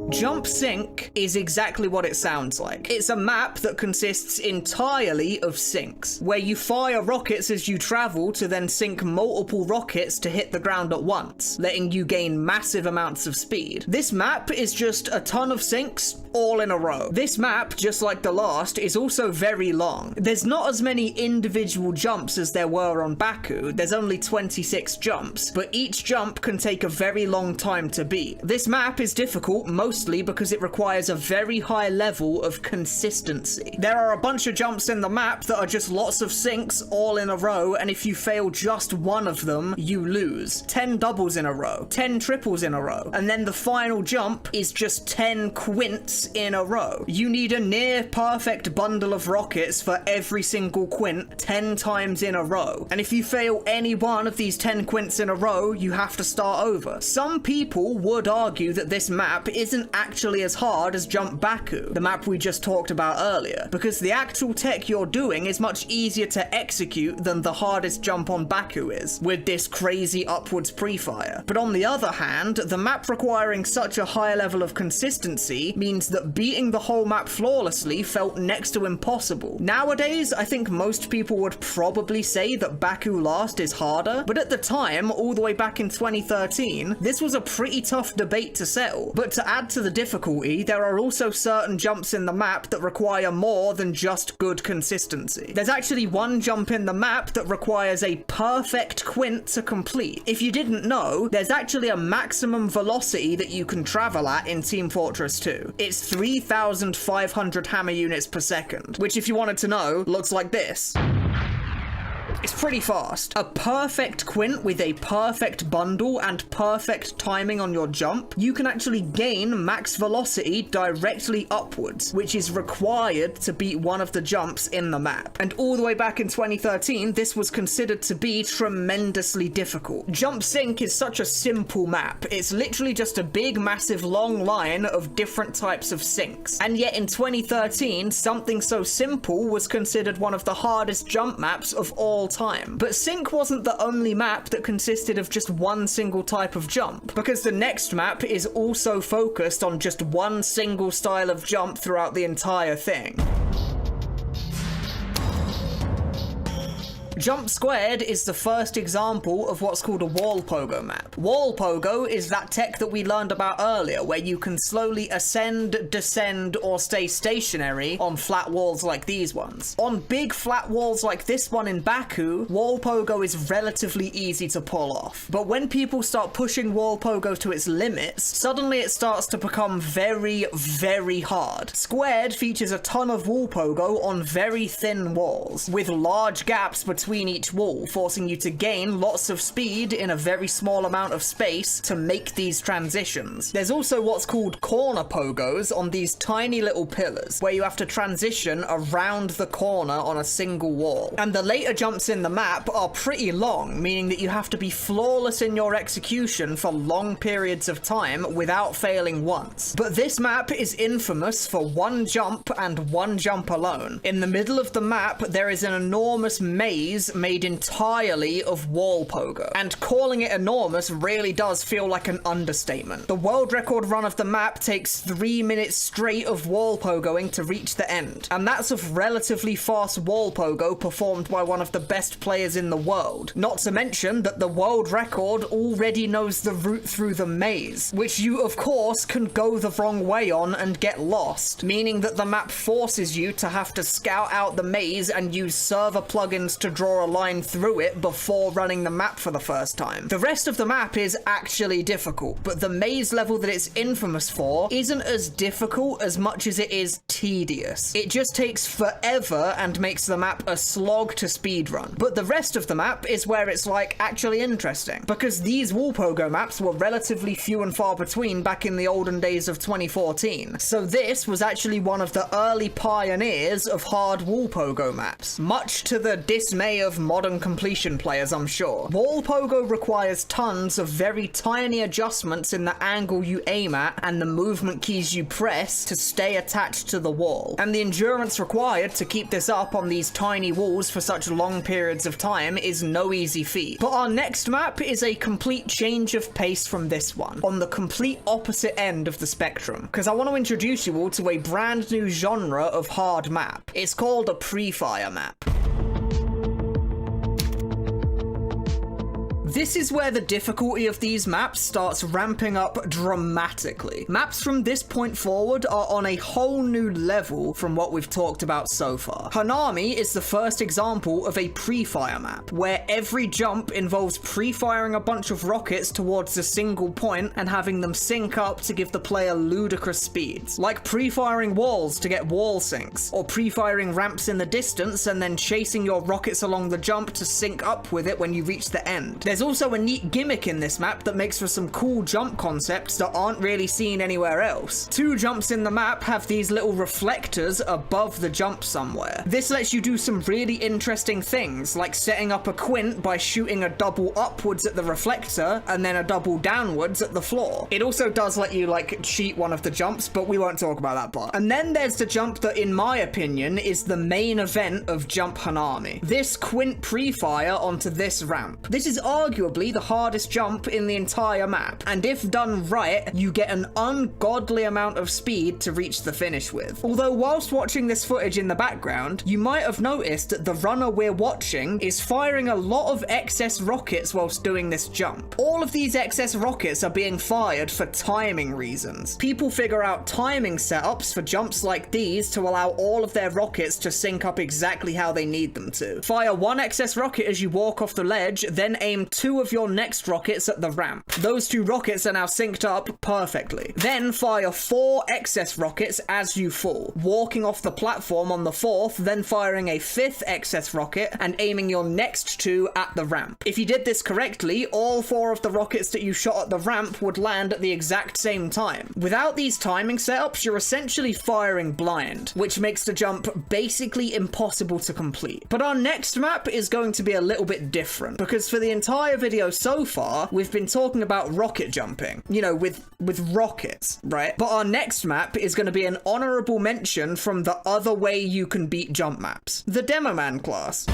A: Jump Sync is exactly what it sounds like. It's a map that consists entirely of sinks, where you fire rockets as you travel to then sink multiple rockets to hit the ground at once, letting you gain massive amounts of speed. This map is just a ton of sinks all in a row. This map, just like the last, is also very long. There's not as many individual jumps as there were on Baku. There's only 26 jumps, but each jump can take a very long time to beat. This map is difficult most mostly because it requires a very high level of consistency. There are a bunch of jumps in the map that are just lots of sinks all in a row, and if you fail just one of them, you lose. 10 doubles in a row, 10 triples in a row, and then the final jump is just 10 quints in a row. You need a near perfect bundle of rockets for every single quint 10 times in a row, and if you fail any one of these 10 quints in a row, you have to start over. Some people would argue that this map isn't actually as hard as Jump Baku, the map we just talked about earlier, because the actual tech you're doing is much easier to execute than the hardest jump on Baku is, with this crazy upwards pre-fire. But on the other hand, the map requiring such a high level of consistency means that beating the whole map flawlessly felt next to impossible. Nowadays, I think most people would probably say that Baku Last is harder, but at the time, all the way back in 2013, this was a pretty tough debate to settle. But to add to the difficulty, there are also certain jumps in the map that require more than just good consistency. There's actually one jump in the map that requires a perfect quint to complete. If you didn't know, there's actually a maximum velocity that you can travel at in Team Fortress 2. It's 3,500 hammer units per second, which, if you wanted to know, looks like this. It's pretty fast. A perfect quint with a perfect bundle and perfect timing on your jump, you can actually gain max velocity directly upwards, which is required to beat one of the jumps in the map. And all the way back in 2013, this was considered to be tremendously difficult. Jump Sync is such a simple map. It's literally just a big, massive, long line of different types of sinks. And yet in 2013, something so simple was considered one of the hardest jump maps of all time. But Sync wasn't the only map that consisted of just one single type of jump, because the next map is also focused on just one single style of jump throughout the entire thing. Jump Squared is the first example of what's called a wall pogo map. Wall pogo is that tech that we learned about earlier, where you can slowly ascend, descend, or stay stationary on flat walls like these ones. On big flat walls like this one in Baku, wall pogo is relatively easy to pull off. But when people start pushing wall pogo to its limits, suddenly it starts to become very, very hard. Squared features a ton of wall pogo on very thin walls, with large gaps between each wall, forcing you to gain lots of speed in a very small amount of space to make these transitions. There's also what's called corner pogos on these tiny little pillars, where you have to transition around the corner on a single wall. And the later jumps in the map are pretty long, meaning that you have to be flawless in your execution for long periods of time without failing once. But this map is infamous for one jump and one jump alone. In the middle of the map, there is an enormous maze made entirely of wall pogo, and calling it enormous really does feel like an understatement. The world record run of the map takes 3 minutes straight of wall pogoing to reach the end, and that's of relatively fast wall pogo performed by one of the best players in the world. Not to mention that the world record already knows the route through the maze, which you of course can go the wrong way on and get lost, meaning that the map forces you to have to scout out the maze and use server plugins to draw a line through it before running the map for the first time. The rest of the map is actually difficult, but the maze level that it's infamous for isn't as difficult as much as it is tedious. It just takes forever and makes the map a slog to speedrun. But the rest of the map is where it's like actually interesting, because these wall pogo maps were relatively few and far between back in the olden days of 2014. So this was actually one of the early pioneers of hard wall pogo maps, much to the dismay of modern completion players, I'm sure. Wall pogo requires tons of very tiny adjustments in the angle you aim at and the movement keys you press to stay attached to the wall. And the endurance required to keep this up on these tiny walls for such long periods of time is no easy feat. But our next map is a complete change of pace from this one, on the complete opposite end of the spectrum, because I want to introduce you all to a brand new genre of hard map. It's called a pre-fire map. This is where the difficulty of these maps starts ramping up dramatically. Maps from this point forward are on a whole new level from what we've talked about so far. Hanami is the first example of a pre-fire map, where every jump involves pre-firing a bunch of rockets towards a single point and having them sync up to give the player ludicrous speeds, like pre-firing walls to get wall syncs, or pre-firing ramps in the distance and then chasing your rockets along the jump to sync up with it when you reach the end. There's also a neat gimmick in this map that makes for some cool jump concepts that aren't really seen anywhere else. 2 jumps in the map have these little reflectors above the jump somewhere. This lets you do some really interesting things, like setting up a quint by shooting a double upwards at the reflector and then a double downwards at the floor. It also does let you like cheat one of the jumps, but we won't talk about that part. And then there's the jump that, in my opinion, is the main event of Jump Hanami. This quint pre-fire onto this ramp. This is arguably the hardest jump in the entire map, and if done right, you get an ungodly amount of speed to reach the finish with. Although whilst watching this footage in the background, you might have noticed that the runner we're watching is firing a lot of excess rockets whilst doing this jump. All of these excess rockets are being fired for timing reasons. People figure out timing setups for jumps like these to allow all of their rockets to sync up exactly how they need them to. Fire 1 excess rocket as you walk off the ledge, then aim 2 of your next rockets at the ramp. Those 2 rockets are now synced up perfectly. Then fire 4 excess rockets as you fall, walking off the platform on the 4th, then firing a 5th excess rocket and aiming your next 2 at the ramp. If you did this correctly, all 4 of the rockets that you shot at the ramp would land at the exact same time. Without these timing setups, you're essentially firing blind, which makes the jump basically impossible to complete. But our next map is going to be a little bit different, because for the entire video so far, we've been talking about rocket jumping, you know, with rockets, right? But our next map is going to be an honorable mention from the other way you can beat jump maps, the Demo Man class.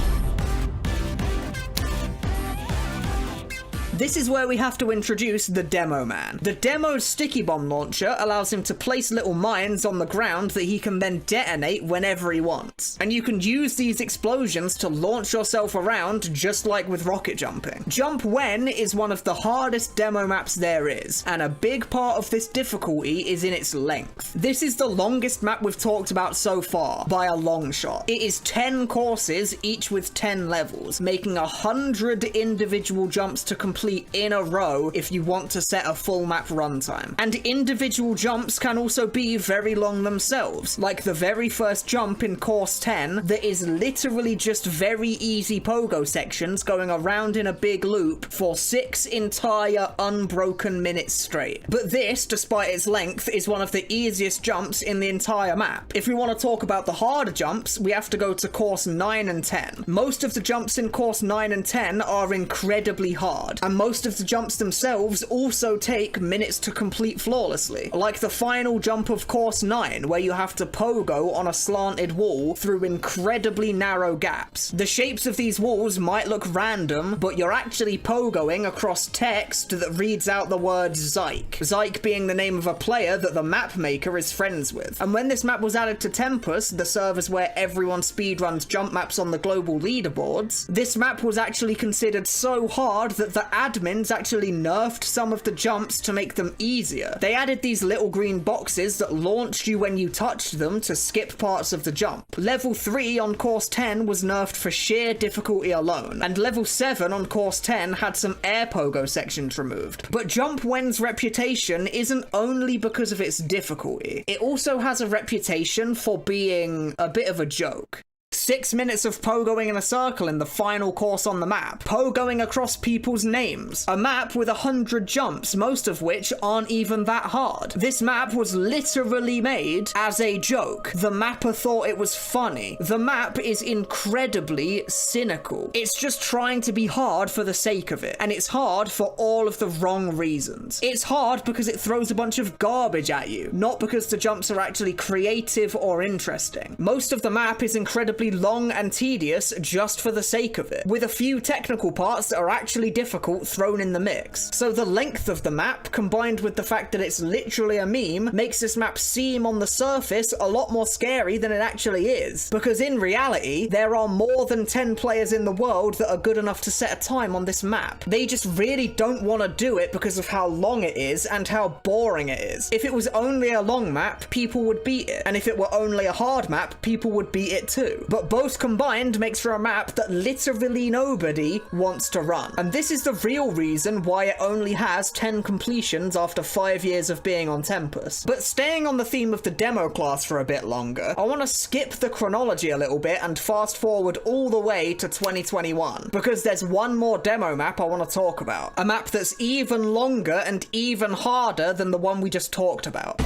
A: This is where we have to introduce the Demo Man. The Demo's sticky bomb launcher allows him to place little mines on the ground that he can then detonate whenever he wants. And you can use these explosions to launch yourself around just like with rocket jumping. Jump When is one of the hardest demo maps there is, and a big part of this difficulty is in its length. This is the longest map we've talked about so far, by a long shot. It is 10 courses, each with 10 levels, making 100 individual jumps to complete in a row if you want to set a full map runtime. And individual jumps can also be very long themselves, like the very first jump in course 10 that is literally just very easy pogo sections going around in a big loop for 6 entire unbroken minutes straight. But this, despite its length, is one of the easiest jumps in the entire map. If we want to talk about the harder jumps, we have to go to course 9 and 10. Most of the jumps in course 9 and 10 are incredibly hard, and most of the jumps themselves also take minutes to complete flawlessly, like the final jump of course 9, where you have to pogo on a slanted wall through incredibly narrow gaps. The shapes of these walls might look random, but you're actually pogoing across text that reads out the word Zyke. Zyke being the name of a player that the map maker is friends with. And when this map was added to Tempus, the servers where everyone speedruns jump maps on the global leaderboards, this map was actually considered so hard that the admins actually nerfed some of the jumps to make them easier. They added these little green boxes that launched you when you touched them to skip parts of the jump. Level 3 on course 10 was nerfed for sheer difficulty alone, and level 7 on course 10 had some air pogo sections removed. But Jump When's reputation isn't only because of its difficulty, it also has a reputation for being a bit of a joke. 6 minutes of pogoing in a circle in the final course on the map, pogoing across people's names, a map with 100 jumps, most of which aren't even that hard. This map was literally made as a joke. The mapper thought it was funny. The map is incredibly cynical. It's just trying to be hard for the sake of it, and it's hard for all of the wrong reasons. It's hard because it throws a bunch of garbage at you, not because the jumps are actually creative or interesting. Most of the map is incredibly incredibly long and tedious just for the sake of it, with a few technical parts that are actually difficult thrown in the mix. So the length of the map, combined with the fact that it's literally a meme, makes this map seem on the surface a lot more scary than it actually is. Because in reality, there are more than 10 players in the world that are good enough to set a time on this map. They just really don't want to do it because of how long it is and how boring it is. If it was only a long map, people would beat it. And if it were only a hard map, people would beat it too. But both combined makes for a map that literally nobody wants to run. And this is the real reason why it only has 10 completions after 5 years of being on Tempest. But staying on the theme of the demo class for a bit longer, I want to skip the chronology a little bit and fast forward all the way to 2021, because there's one more demo map I want to talk about. A map that's even longer and even harder than the one we just talked about.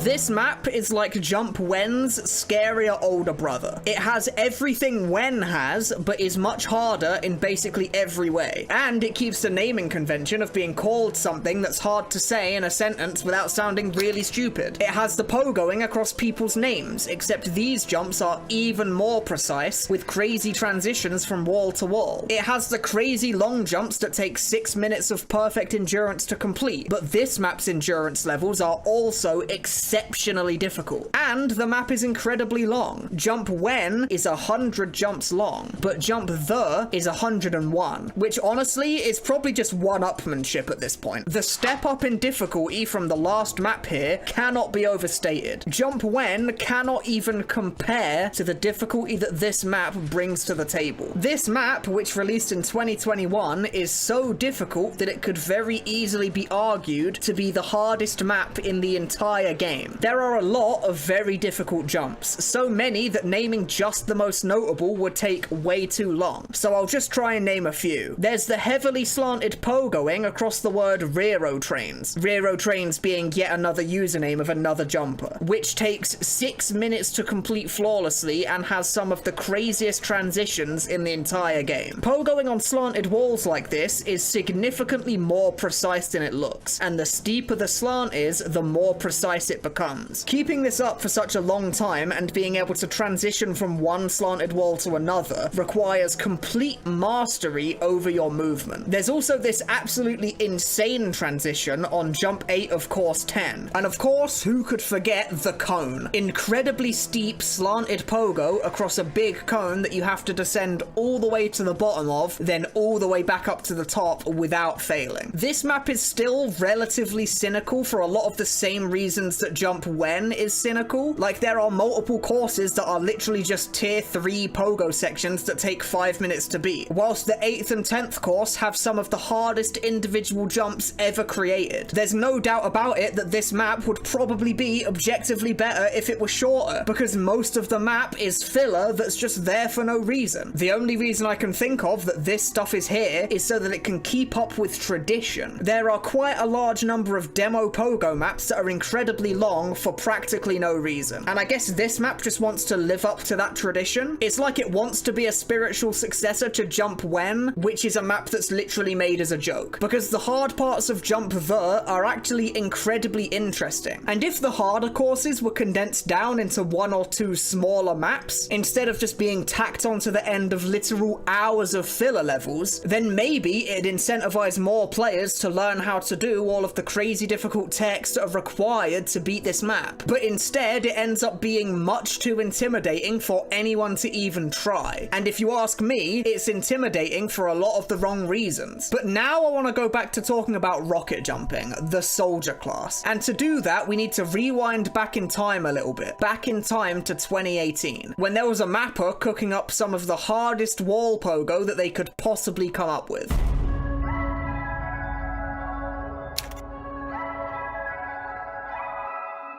A: This map is like Jump Wen's scarier older brother. It has everything Wen has, but is much harder in basically every way. And it keeps the naming convention of being called something that's hard to say in a sentence without sounding really stupid. It has the pogoing across people's names, except these jumps are even more precise, with crazy transitions from wall to wall. It has the crazy long jumps that take 6 minutes of perfect endurance to complete, but this map's endurance levels are also exceptionally difficult. And the map is incredibly long. Jump Wen is 100 jumps long, but Jump The is 101, which honestly is probably just one-upmanship at this point. The step up in difficulty from the last map here cannot be overstated. Jump Wen cannot even compare to the difficulty that this map brings to the table. This map, which released in 2021, is so difficult that it could very easily be argued to be the hardest map in the entire game. There are a lot of very difficult jumps, so many that naming just the most notable would take way too long, so I'll just try and name a few. There's the heavily slanted pogoing across the word Rero Trains. Rero Trains being yet another username of another jumper, which takes 6 minutes to complete flawlessly and has some of the craziest transitions in the entire game. Pogoing on slanted walls like this is significantly more precise than it looks, and the steeper the slant is, the more precise it becomes. Keeping this up for such a long time and being able to transition from one slanted wall to another requires complete mastery over your movement. There's also this absolutely insane transition on Jump 8 of Course 10. And of course, who could forget the cone? Incredibly steep slanted pogo across a big cone that you have to descend all the way to the bottom of, then all the way back up to the top without failing. This map is still relatively cynical for a lot of the same reasons that Jump Wen is cynical. Like, there are multiple courses that are literally just tier 3 pogo sections that take 5 minutes to beat, whilst the 8th and 10th course have some of the hardest individual jumps ever created. There's no doubt about it that this map would probably be objectively better if it was shorter, because most of the map is filler that's just there for no reason. The only reason I can think of that this stuff is here is so that it can keep up with tradition. There are quite a large number of demo pogo maps that are incredibly long for practically no reason, and I guess this map just wants to live up to that tradition. It's like it wants to be a spiritual successor to Jump Wen, which is a map that's literally made as a joke, because the hard parts of Jump The are actually incredibly interesting, and if the harder courses were condensed down into 1 or 2 smaller maps, instead of just being tacked onto the end of literal hours of filler levels, then maybe it'd incentivize more players to learn how to do all of the crazy difficult techs that are required to beat this map. But instead, it ends up being much too intimidating for anyone to even try. And if you ask me, it's intimidating for a lot of the wrong reasons. But now I want to go back to talking about rocket jumping, the soldier class. And to do that, we need to rewind back in time a little bit. Back in time to 2018, when there was a mapper cooking up some of the hardest wall pogo that they could possibly come up with.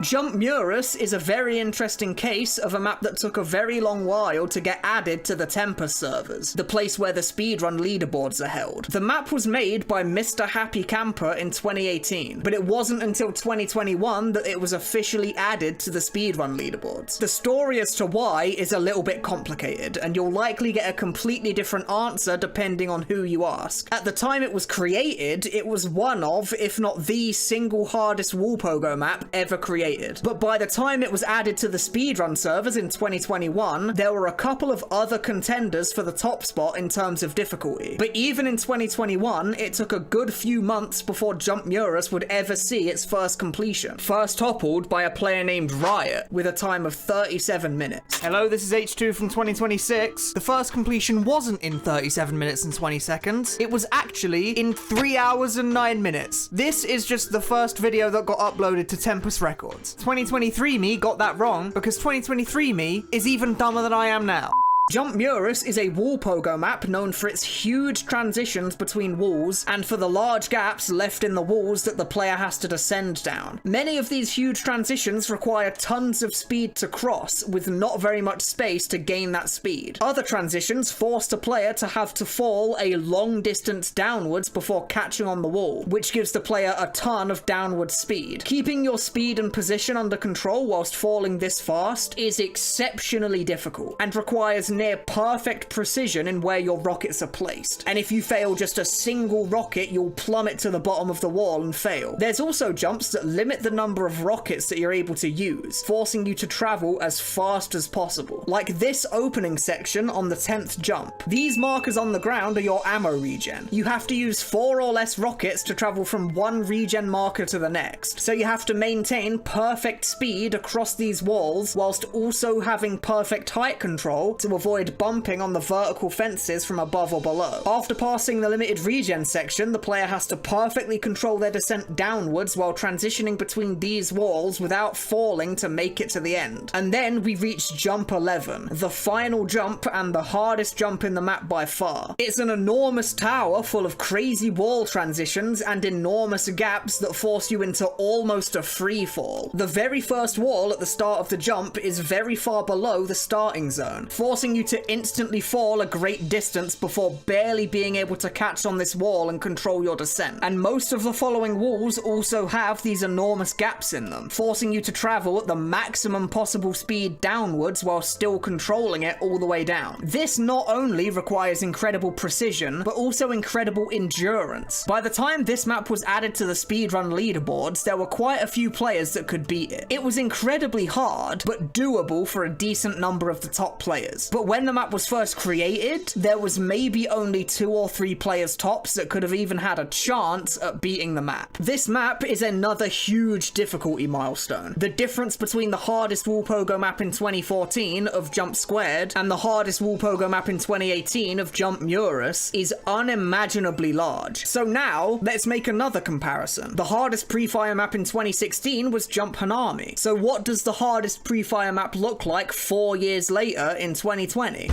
A: Jump Murus is a very interesting case of a map that took a very long while to get added to the Tempest servers, the place where the speedrun leaderboards are held. The map was made by Mr. Happy Camper in 2018, but it wasn't until 2021 that it was officially added to the speedrun leaderboards. The story as to why is a little bit complicated, and you'll likely get a completely different answer depending on who you ask. At the time it was created, it was one of, if not the single hardest wall pogo map ever created. But by the time it was added to the speedrun servers in 2021, there were a couple of other contenders for the top spot in terms of difficulty. But even in 2021, it took a good few months before Jump Murus would ever see its first completion, first toppled by a player named Riot with a time of 37 minutes. Hello, this is H2 from 2026. The first completion wasn't in 37 minutes and 20 seconds. It was actually in 3 hours and 9 minutes. This is just the first video that got uploaded to Tempest Records. 2023 me got that wrong because 2023 me is even dumber than I am now. Jump Murus is a wall pogo map known for its huge transitions between walls and for the large gaps left in the walls that the player has to descend down. Many of these huge transitions require tons of speed to cross, with not very much space to gain that speed. Other transitions force a player to have to fall a long distance downwards before catching on the wall, which gives the player a ton of downward speed. Keeping your speed and position under control whilst falling this fast is exceptionally difficult and requires near perfect precision in where your rockets are placed. And if you fail just a single rocket, you'll plummet to the bottom of the wall and fail. There's also jumps that limit the number of rockets that you're able to use, forcing you to travel as fast as possible. Like this opening section on the 10th jump. These markers on the ground are your ammo regen. You have to use 4 or less rockets to travel from one regen marker to the next. So you have to maintain perfect speed across these walls whilst also having perfect height control to avoid bumping on the vertical fences from above or below. After passing the limited regen section, the player has to perfectly control their descent downwards while transitioning between these walls without falling to make it to the end. And then we reach jump 11, the final jump and the hardest jump in the map by far. It's an enormous tower full of crazy wall transitions and enormous gaps that force you into almost a free fall. The very first wall at the start of the jump is very far below the starting zone, forcing you to instantly fall a great distance before barely being able to catch on this wall and control your descent. And most of the following walls also have these enormous gaps in them, forcing you to travel at the maximum possible speed downwards while still controlling it all the way down. This not only requires incredible precision, but also incredible endurance. By the time this map was added to the speedrun leaderboards, there were quite a few players that could beat it. It was incredibly hard, but doable for a decent number of the top players. But when the map was first created, there was maybe only 2 or 3 players tops that could have even had a chance at beating the map. This map is another huge difficulty milestone. The difference between the hardest wall pogo map in 2014 of Jump Squared and the hardest wall pogo map in 2018 of Jump Murus is unimaginably large. So now, let's make another comparison. The hardest pre-fire map in 2016 was Jump Hanami. So what does the hardest pre-fire map look like 4 years later in 2020?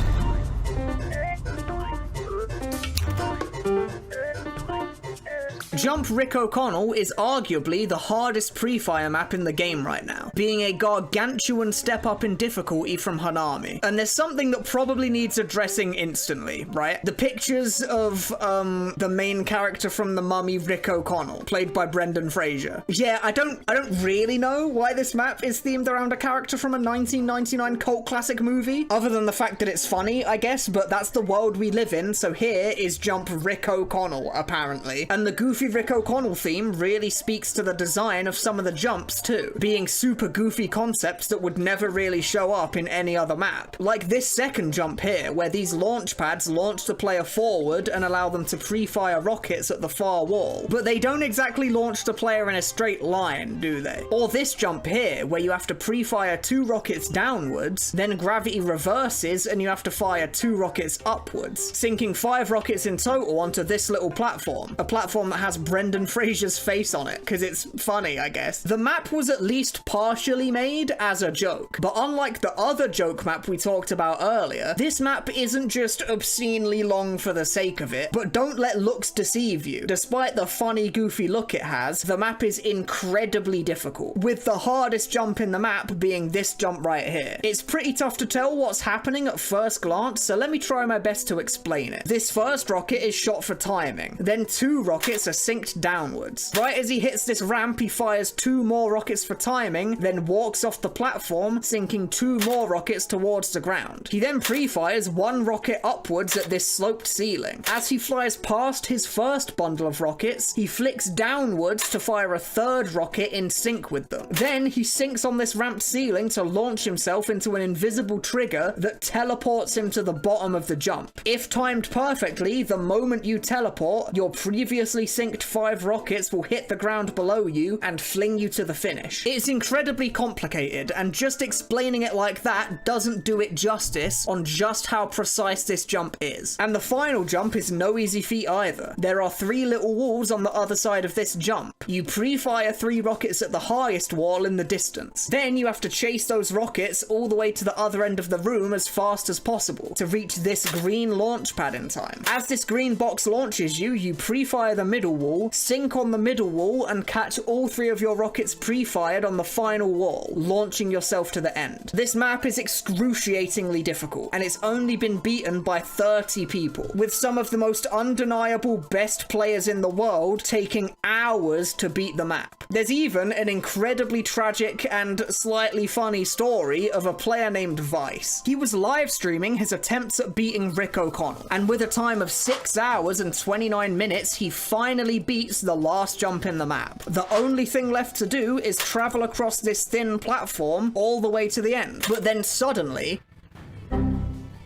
A: Jump Rick O'Connell is arguably the hardest pre-fire map in the game right now, being a gargantuan step up in difficulty from Hanami. And there's something that probably needs addressing instantly, right? The pictures of the main character from The Mummy, Rick O'Connell, played by Brendan Fraser. Yeah, I don't really know why this map is themed around a character from a 1999 cult classic movie, other than the fact that it's funny, I guess, but that's the world we live in, so here is Jump Rick O'Connell, apparently. And the goofy Rick O'Connell theme really speaks to the design of some of the jumps too, being super goofy concepts that would never really show up in any other map. Like this second jump here, where these launch pads launch the player forward and allow them to pre-fire rockets at the far wall. But they don't exactly launch the player in a straight line, do they? Or this jump here, where you have to pre-fire 2 rockets downwards, then gravity reverses and you have to fire 2 rockets upwards, sinking 5 rockets in total onto this little platform, a platform that has has Brendan Fraser's face on it, because it's funny, I guess. The map was at least partially made as a joke, but unlike the other joke map we talked about earlier, this map isn't just obscenely long for the sake of it, but don't let looks deceive you. Despite the funny, goofy look it has, the map is incredibly difficult, with the hardest jump in the map being this jump right here. It's pretty tough to tell what's happening at first glance, so let me try my best to explain it. This first rocket is shot for timing, then 2 rockets are synced downwards. Right as he hits this ramp, he fires 2 more rockets for timing, then walks off the platform, sinking 2 more rockets towards the ground. He then pre-fires 1 rocket upwards at this sloped ceiling. As he flies past his first bundle of rockets, he flicks downwards to fire a 3rd rocket in sync with them. Then he sinks on this ramped ceiling to launch himself into an invisible trigger that teleports him to the bottom of the jump. If timed perfectly, the moment you teleport, your previously synced 5 rockets will hit the ground below you and fling you to the finish. It's incredibly complicated, and just explaining it like that doesn't do it justice on just how precise this jump is. And the final jump is no easy feat either. There are 3 little walls on the other side of this jump. You pre-fire 3 rockets at the highest wall in the distance. Then you have to chase those rockets all the way to the other end of the room as fast as possible to reach this green launch pad in time. As this green box launches you, you pre-fire the middle wall, sync on the middle wall, and catch all 3 of your rockets pre-fired on the final wall, launching yourself to the end. This map is excruciatingly difficult, and it's only been beaten by 30 people, with some of the most undeniable best players in the world taking hours to beat the map. There's even an incredibly tragic and slightly funny story of a player named Vice. He was live streaming his attempts at beating Rick O'Connell, and with a time of 6 hours and 29 minutes, he finally beats the last jump in the map. The only thing left to do is travel across this thin platform all the way to the end. But then suddenly...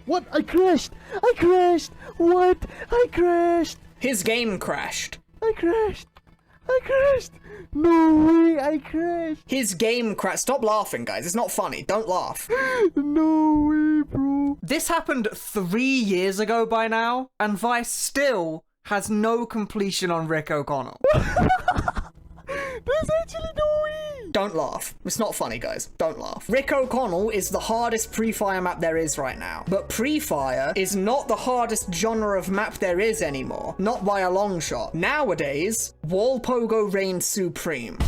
J: What? I crashed! I crashed! What? I crashed!
A: His game crashed.
J: I crashed! I crashed! No way, I crashed!
A: His game crashed. Stop laughing, guys. It's not funny. Don't laugh.
J: No way, bro.
A: This happened 3 years ago by now, and Vice still has no completion on Rick O'Connell.
J: There's actually no way!
A: Don't laugh. It's not funny, guys. Don't laugh. Rick O'Connell is the hardest pre-fire map there is right now. But pre-fire is not the hardest genre of map there is anymore. Not by a long shot. Nowadays, wall pogo reigns supreme.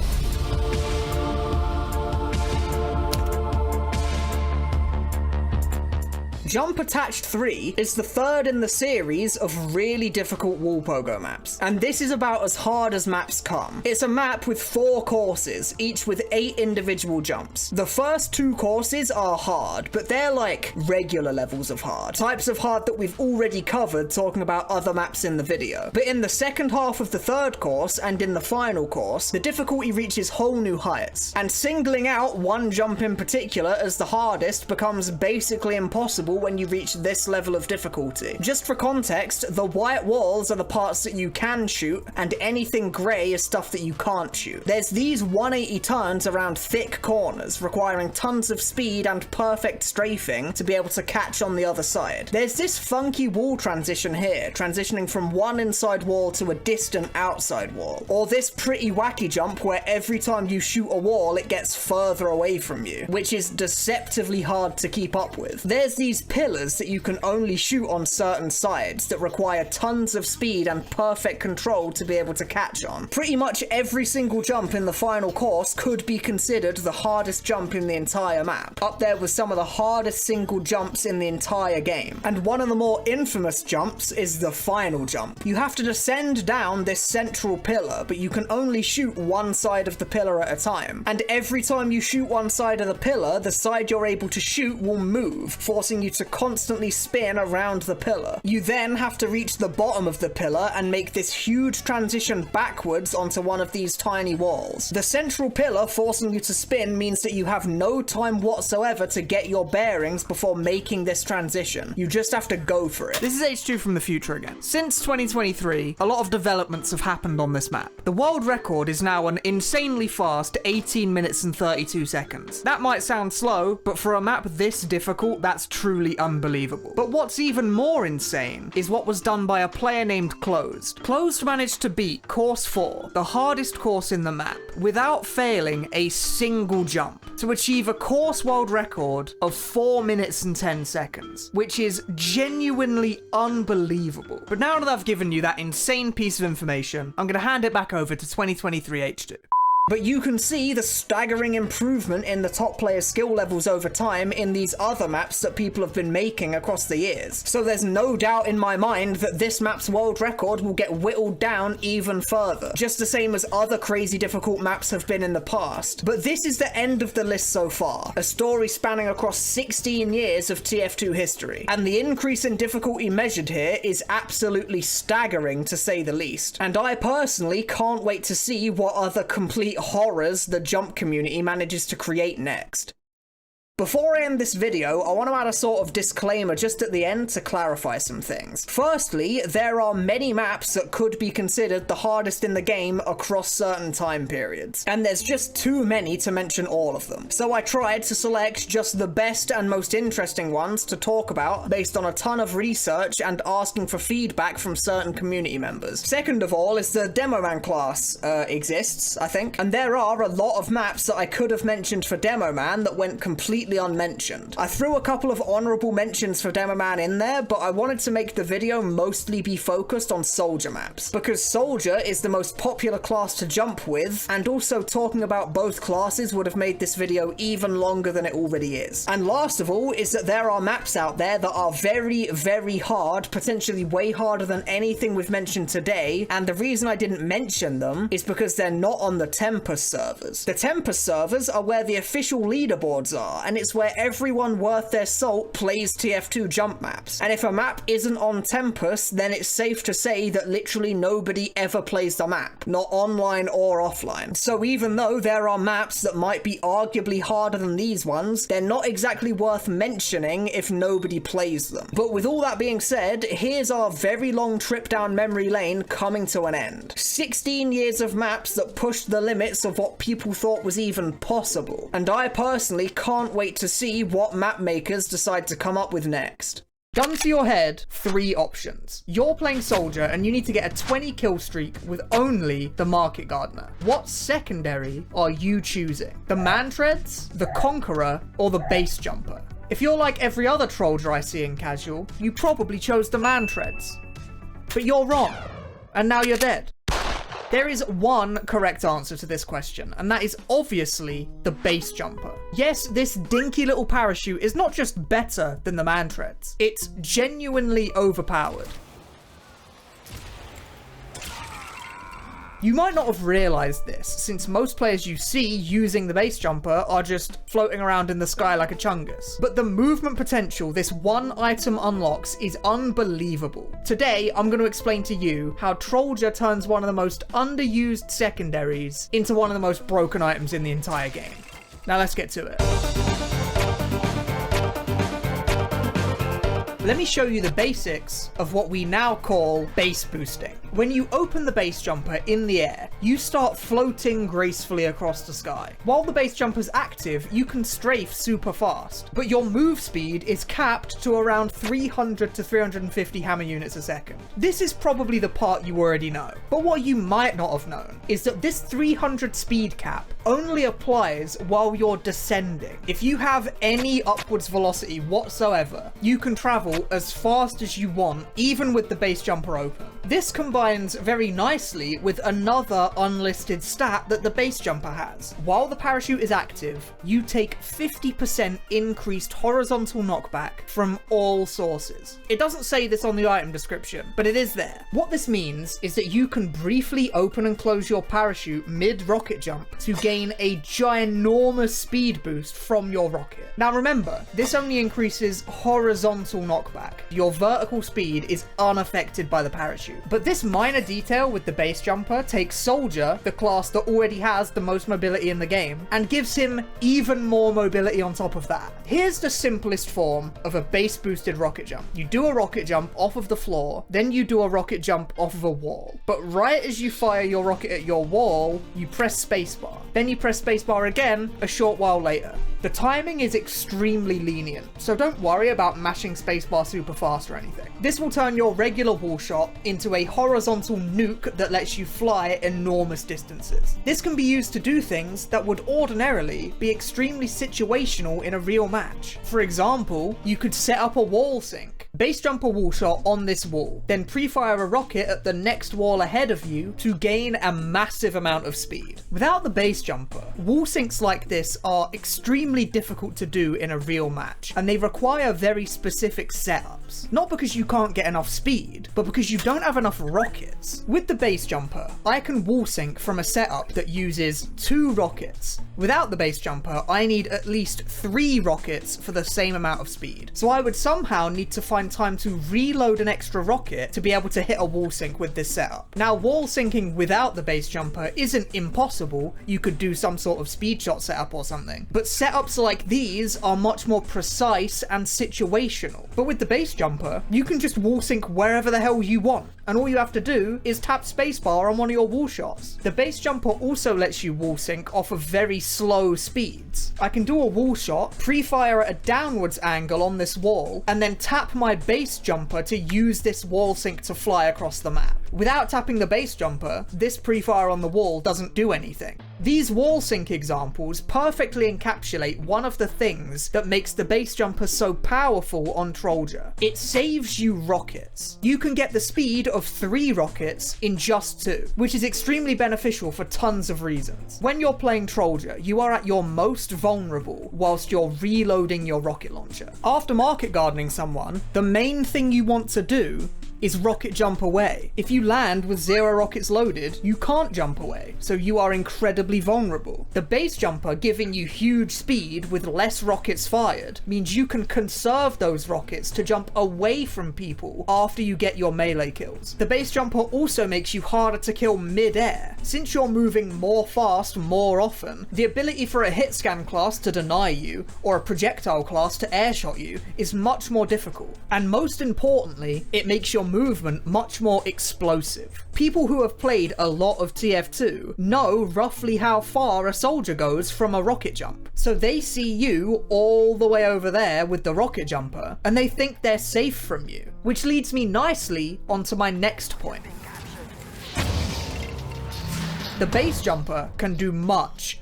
A: Jump Attached 3 is the 3rd in the series of really difficult wall pogo maps, and this is about as hard as maps come. It's a map with 4 courses, each with 8 individual jumps. The first 2 courses are hard, but they're like regular levels of hard, types of hard that we've already covered talking about other maps in the video. But in the second half of the 3rd course, and in the final course, the difficulty reaches whole new heights, and singling out one jump in particular as the hardest becomes basically impossible when you reach this level of difficulty. Just for context, the white walls are the parts that you can shoot, and anything grey is stuff that you can't shoot. There's these 180 turns around thick corners, requiring tons of speed and perfect strafing to be able to catch on the other side. There's this funky wall transition here, transitioning from one inside wall to a distant outside wall. Or this pretty wacky jump where every time you shoot a wall, it gets further away from you, which is deceptively hard to keep up with. There's these pillars that you can only shoot on certain sides that require tons of speed and perfect control to be able to catch on. Pretty much every single jump in the final course could be considered the hardest jump in the entire map, up there with some of the hardest single jumps in the entire game. And one of the more infamous jumps is the final jump. You have to descend down this central pillar, but you can only shoot one side of the pillar at a time. And every time you shoot one side of the pillar, the side you're able to shoot will move, forcing you to constantly spin around the pillar. You then have to reach the bottom of the pillar and make this huge transition backwards onto one of these tiny walls. The central pillar forcing you to spin means that you have no time whatsoever to get your bearings before making this transition. You just have to go for it. This is H2 from the future again. Since 2023, a lot of developments have happened on this map. The world record is now an insanely fast 18 minutes and 32 seconds. That might sound slow, but for a map this difficult, that's truly truly unbelievable. But what's even more insane is what was done by a player named Closed. Closed managed to beat Course 4, the hardest course in the map, without failing a single jump, to achieve a course world record of 4 minutes and 10 seconds, which is genuinely unbelievable. But now that I've given you that insane piece of information, I'm going to hand it back over to 2023 H2. But you can see the staggering improvement in the top players' skill levels over time in these other maps that people have been making across the years. So there's no doubt in my mind that this map's world record will get whittled down even further, just the same as other crazy difficult maps have been in the past. But this is the end of the list so far, a story spanning across 16 years of TF2 history. And the increase in difficulty measured here is absolutely staggering, to say the least. And I personally can't wait to see what other complete horrors the jump community manages to create next. Before I end this video, I want to add a sort of disclaimer just at the end to clarify some things. Firstly, there are many maps that could be considered the hardest in the game across certain time periods, and there's just too many to mention all of them. So I tried to select just the best and most interesting ones to talk about based on a ton of research and asking for feedback from certain community members. Second of all is the Demoman class exists, I think, and there are a lot of maps that I could have mentioned for Demoman that went completely unmentioned. I threw a couple of honorable mentions for Demoman in there, but I wanted to make the video mostly be focused on Soldier maps, because Soldier is the most popular class to jump with, and also talking about both classes would have made this video even longer than it already is. And last of all is that there are maps out there that are very, very hard, potentially way harder than anything we've mentioned today, and the reason I didn't mention them is because they're not on the Tempest servers. The Tempest servers are where the official leaderboards are, and it's where everyone worth their salt plays TF2 jump maps. And if a map isn't on Tempest, then it's safe to say that literally nobody ever plays the map, not online or offline. So even though there are maps that might be arguably harder than these ones, they're not exactly worth mentioning if nobody plays them. But with all that being said, here's our very long trip down memory lane coming to an end. 16 years of maps that pushed the limits of what people thought was even possible. And I personally can't wait to see what map makers decide to come up with next. Gun to your head, 3 options. You're playing Soldier and you need to get a 20 kill streak with only the Market Gardener. What secondary are you choosing? The Man-Treads, the Conqueror, or the Base Jumper? If you're like every other Trollger I see in casual, you probably chose the Man-Treads. But you're wrong, and now you're dead. There is one correct answer to this question, and that is obviously the Base Jumper. Yes, this dinky little parachute is not just better than the Man-Treads, it's genuinely overpowered. You might not have realized this, since most players you see using the Base Jumper are just floating around in the sky like a chungus. But the movement potential this one item unlocks is unbelievable. Today, I'm going to explain to you how Trollger turns one of the most underused secondaries into one of the most broken items in the entire game. Now let's get to it. Let me show you the basics of what we now call base boosting. When you open the base jumper in the air, you start floating gracefully across the sky. While the base jumper's active, you can strafe super fast, but your move speed is capped to around 300 to 350 hammer units a second. This is probably the part you already know, but what you might not have known is that this 300 speed cap only applies while you're descending. If you have any upwards velocity whatsoever, you can travel as fast as you want, even with the base jumper open. This combines very nicely with another unlisted stat that the base jumper has. While the parachute is active, you take 50% increased horizontal knockback from all sources. It doesn't say this on the item description, but it is there. What this means is that you can briefly open and close your parachute mid-rocket jump to gain a ginormous speed boost from your rocket. Now remember, this only increases horizontal knockback. Your vertical speed is unaffected by the parachute. parachute. But this minor detail with the base jumper takes Soldier, the class that already has the most mobility in the game, and gives him even more mobility on top of that. Here's the simplest form of a base boosted rocket jump. You do a rocket jump off of the floor, then you do a rocket jump off of a wall. But right as you fire your rocket at your wall, you press spacebar. Then you press spacebar again a short while later. The timing is extremely lenient, so don't worry about mashing spacebar super fast or anything. This will turn your regular wall shot into a horizontal nuke that lets you fly enormous distances. This can be used to do things that would ordinarily be extremely situational in a real match. For example, you could set up a wall sync. Base jump a wall shot on this wall, then pre-fire a rocket at the next wall ahead of you to gain a massive amount of speed. Without the base jumper, wall syncs like this are extremely difficult to do in a real match, and they require very specific setups. Not because you can't get enough speed, but because you don't have enough rockets. With the base jumper, I can wall sync from a setup that uses 2 rockets. Without the base jumper, I need at least 3 rockets for the same amount of speed. So I would somehow need to find time to reload an extra rocket to be able to hit a wall sync with this setup. Now, wall syncing without the base jumper isn't impossible. You could do some sort of speed shot setup or something, but setups like these are much more precise and situational. But with the base jumper, you can just wall sync wherever the hell you want, and all you have to do is tap spacebar on one of your wall shots. The base jumper also lets you wall sync off of very slow speeds. I can do a wall shot, pre-fire at a downwards angle on this wall, and then tap my base jumper to use this wall sync to fly across the map. Without tapping the base jumper, this pre-fire on the wall doesn't do anything. These wall sync examples perfectly encapsulate one of the things that makes the base jumper so powerful on Trollja. It saves you rockets. You can get the speed of 3 rockets in just 2, which is extremely beneficial for tons of reasons. When you're playing Trollja, you are at your most vulnerable whilst you're reloading your rocket launcher. After market gardening someone, the main thing you want to do is rocket jump away. If you land with 0 rockets loaded, you can't jump away, so you are incredibly vulnerable. The base jumper giving you huge speed with less rockets fired means you can conserve those rockets to jump away from people after you get your melee kills. The base jumper also makes you harder to kill mid-air. Since you're moving more fast more often, the ability for a hit scan class to deny you, or a projectile class to airshot you, is much more difficult. And most importantly, it makes your movement much more explosive. People who have played a lot of TF2 know roughly how far a soldier goes from a rocket jump. So they see you all the way over there with the rocket jumper, and they think they're safe from you. Which leads me nicely onto my next point. The base jumper can do much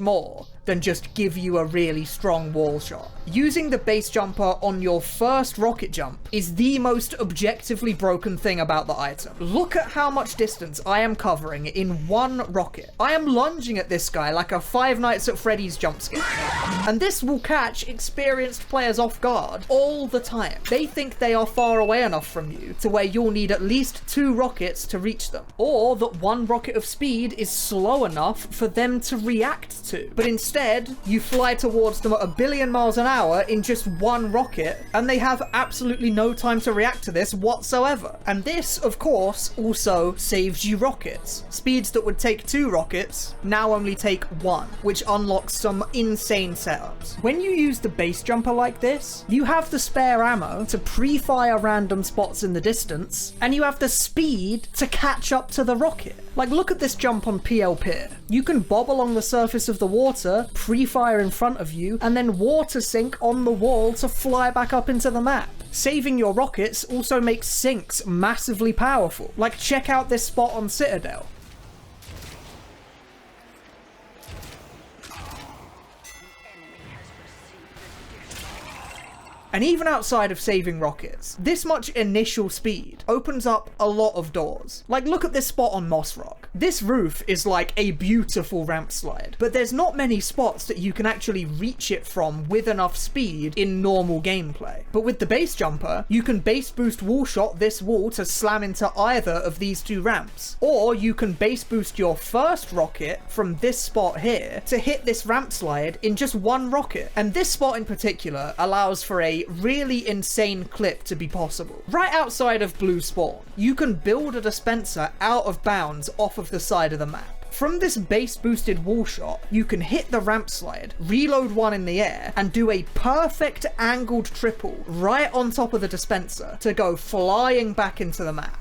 A: more than just give you a really strong wall shot. Using the base jumper on your first rocket jump is the most objectively broken thing about the item. Look at how much distance I am covering in one rocket. I am lunging at this guy like a Five Nights at Freddy's jump scare. And this will catch experienced players off guard all the time. They think they are far away enough from you to where you'll need at least 2 rockets to reach them, or that 1 rocket of speed is slow enough for them to react to. But instead, you fly towards them at 1 billion miles an hour in just 1 rocket, and they have absolutely no time to react to this whatsoever. And this, of course, also saves you rockets. Speeds that would take 2 rockets now only take 1, which unlocks some insane setups. When you use the base jumper like this, you have the spare ammo to pre-fire random spots in the distance, and you have the speed to catch up to the rocket. Like, look at this jump on PL Pier. You can bob along the surface of the water, pre-fire in front of you, and then water sink on the wall to fly back up into the map. Saving your rockets also makes sinks massively powerful. Like, check out this spot on Citadel. And even outside of saving rockets, this much initial speed opens up a lot of doors. Like, look at this spot on Moss Rock. This roof is like a beautiful ramp slide, but there's not many spots that you can actually reach it from with enough speed in normal gameplay. But with the base jumper, you can base boost wall shot this wall to slam into either of these 2 ramps. Or you can base boost your first rocket from this spot here to hit this ramp slide in just 1 rocket. And this spot in particular allows for a a really insane clip to be possible. Right outside of blue spawn, you can build a dispenser out of bounds off of the side of the map. From this base boosted wall shot, you can hit the ramp slide, reload one in the air, and do a perfect angled triple right on top of the dispenser to go flying back into the map.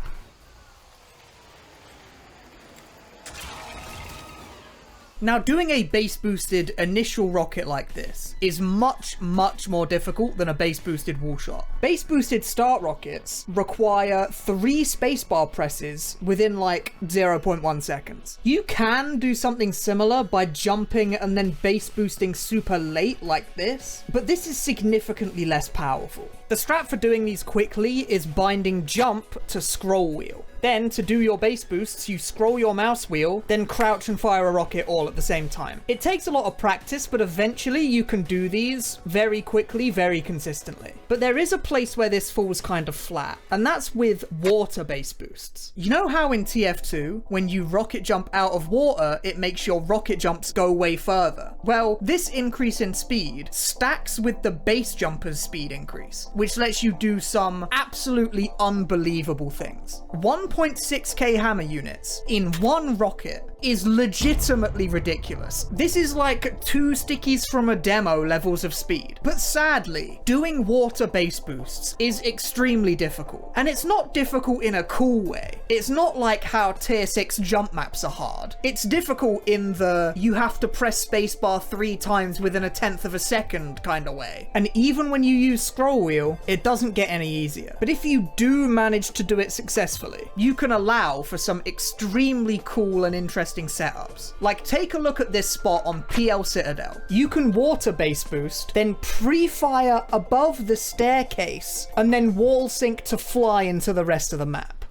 A: Now, doing a base boosted initial rocket like this is much more difficult than a base boosted wall shot. Base boosted start rockets require 3 spacebar presses within like 0.1 seconds. You can do something similar by jumping and then base boosting super late like this, but this is significantly less powerful. The strat for doing these quickly is binding jump to scroll wheel. Then, to do your base boosts, you scroll your mouse wheel, then crouch and fire a rocket all at the same time. It takes a lot of practice, but eventually you can do these very quickly, very consistently. But there is a place where this falls kind of flat, and that's with water base boosts. You know how in TF2, when you rocket jump out of water, it makes your rocket jumps go way further? Well, this increase in speed stacks with the base jumper's speed increase, which lets you do some absolutely unbelievable things. 1.6k hammer units in one rocket is legitimately ridiculous. This is like 2 stickies from a demo levels of speed. But sadly, doing water base boosts is extremely difficult. And it's not difficult in a cool way. It's not like how tier 6 jump maps are hard. It's difficult in the you have to press spacebar 3 times within 1/10 of a second kind of way. And even when you use scroll wheel, it doesn't get any easier. But if you do manage to do it successfully, you can allow for some extremely cool and interesting setups. Like, take a look at this spot on PL Citadel. You can water base boost, then pre-fire above the staircase, and then wall sync to fly into the rest of the map.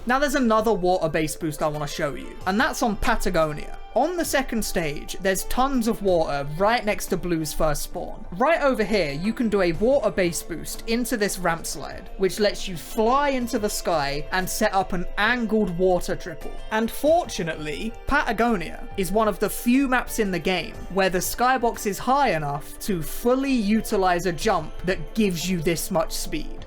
A: Now there's another water base boost I want to show you, and that's on Patagonia. On the second stage, there's tons of water right next to Blue's first spawn. Right over here, you can do a water base boost into this ramp slide, which lets you fly into the sky and set up an angled water triple. And fortunately, Patagonia is one of the few maps in the game where the skybox is high enough to fully utilize a jump that gives you this much speed.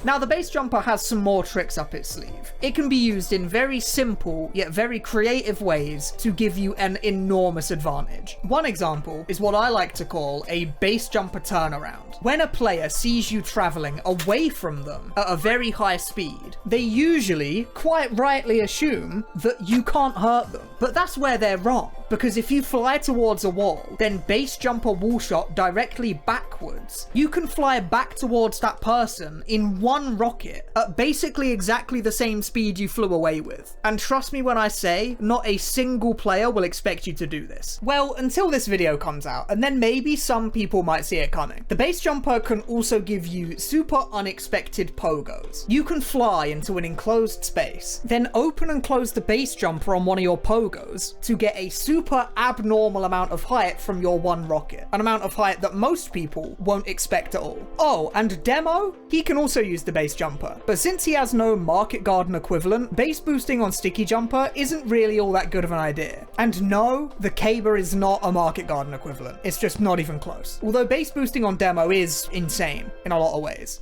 A: Now, the base jumper has some more tricks up its sleeve. It can be used in very simple yet very creative ways to give you an enormous advantage. One example is what I like to call a base jumper turnaround. When a player sees you traveling away from them at a very high speed, they usually quite rightly assume that you can't hurt them. But that's where they're wrong, because if you fly towards a wall, then base jumper wall shot directly backwards, you can fly back towards that person in one rocket at basically exactly the same speed you flew away with. And trust me when I say, not a single player will expect you to do this. Well, until this video comes out, and then maybe some people might see it coming. The base jumper can also give you super unexpected pogos. You can fly into an enclosed space, then open and close the base jumper on one of your pogos to get a super abnormal amount of height from your one rocket. An amount of height that most people won't expect at all. Oh, and Demo, he can also use the base jumper, but since he has no market garden equivalent, base boosting on sticky jumper isn't really all that good of an idea. And no, the Caber is not a market garden equivalent. It's just not even close. Although base boosting on Demo is insane in a lot of ways.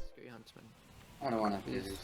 G: I don't want to do this.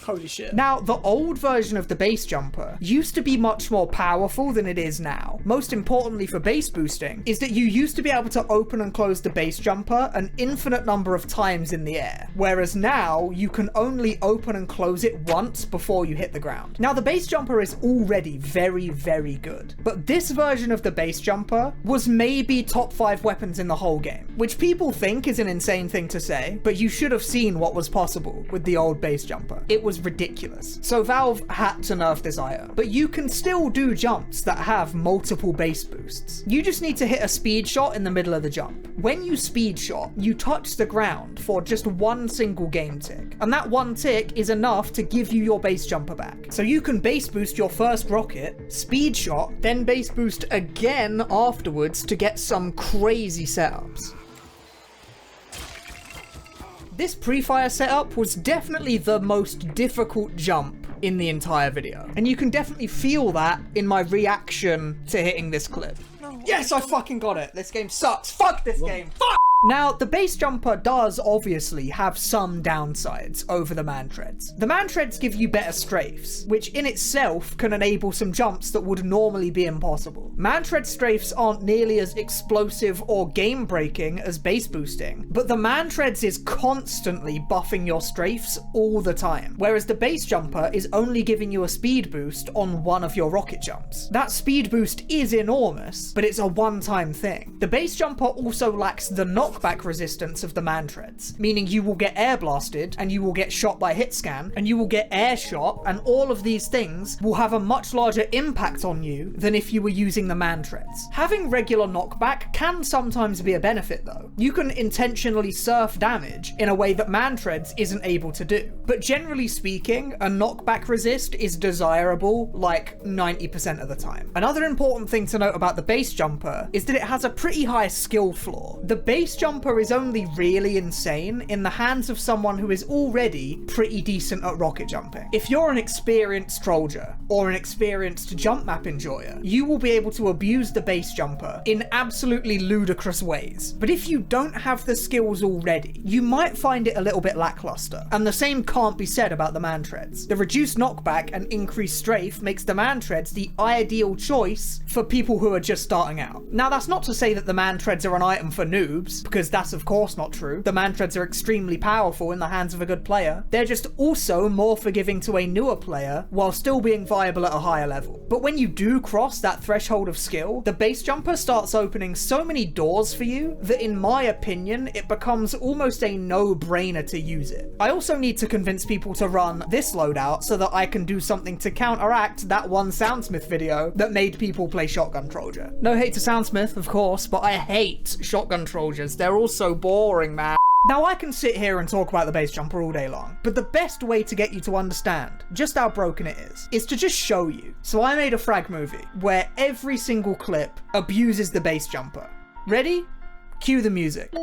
A: Holy shit. Now, the old version of the base jumper used to be much more powerful than it is now. Most importantly for base boosting is that you used to be able to open and close the base jumper an infinite number of times in the air, whereas now you can only open and close it once before you hit the ground. Now, the base jumper is already very, very good, but this version of the base jumper was maybe top 5 weapons in the whole game, which people think is an insane thing to say, but you should have seen what was possible with the old base jumper. It was ridiculous. So Valve had to nerf this item, but you can still do jumps that have multiple base boosts. You just need to hit a speed shot in the middle of the jump. When you speed shot, you touch the ground for just one single game tick, and that one tick is enough to give you your base jumper back. So you can base boost your first rocket, speed shot, then base boost again afterwards to get some crazy setups. This pre-fire setup was definitely the most difficult jump in the entire video. And you can definitely feel that in my reaction to hitting this clip. Yes, I fucking got it. This game sucks. Fuck this game. Fuck! Now, the base jumper does obviously have some downsides over the man treads. The man treads give you better strafes, which in itself can enable some jumps that would normally be impossible. Man tread strafes aren't nearly as explosive or game breaking as base boosting, but the man treads is constantly buffing your strafes all the time, whereas the base jumper is only giving you a speed boost on one of your rocket jumps. That speed boost is enormous, but it's a one-time thing. The base jumper also lacks the knockback resistance of the man treads, meaning you will get air blasted and you will get shot by hit scan and you will get air shot, and all of these things will have a much larger impact on you than if you were using the man treads. Having regular knockback can sometimes be a benefit though. You can intentionally surf damage in a way that man treads isn't able to do. But generally speaking, a knockback resist is desirable like 90% of the time. Another important thing to note about the base jumper is that it has a pretty high skill floor. The base jumper is only really insane in the hands of someone who is already pretty decent at rocket jumping. If you're an experienced troller or an experienced jump map enjoyer, you will be able to abuse the base jumper in absolutely ludicrous ways. But if you don't have the skills already, you might find it a little bit lackluster. And the same can't be said about the man treads. The reduced knockback and increased strafe makes the man treads the ideal choice for people who are just starting out. Now, that's not to say that the man treads are an item for noobs, because that's of course not true. The man treads are extremely powerful in the hands of a good player. They're just also more forgiving to a newer player while still being viable at a higher level. But when you do cross that threshold of skill, the base jumper starts opening so many doors for you that in my opinion, it becomes almost a no-brainer to use it. I also need to convince people to run this loadout so that I can do something to counteract that one Soundsmith video that made people play Shotgun Troller. No hate to Soundsmith, of course, but I hate Shotgun Trollers. They're all so boring, man. Now, I can sit here and talk about the base jumper all day long, but the best way to get you to understand just how broken it is to just show you. So I made a frag movie where every single clip abuses the base jumper. Ready? Cue the music.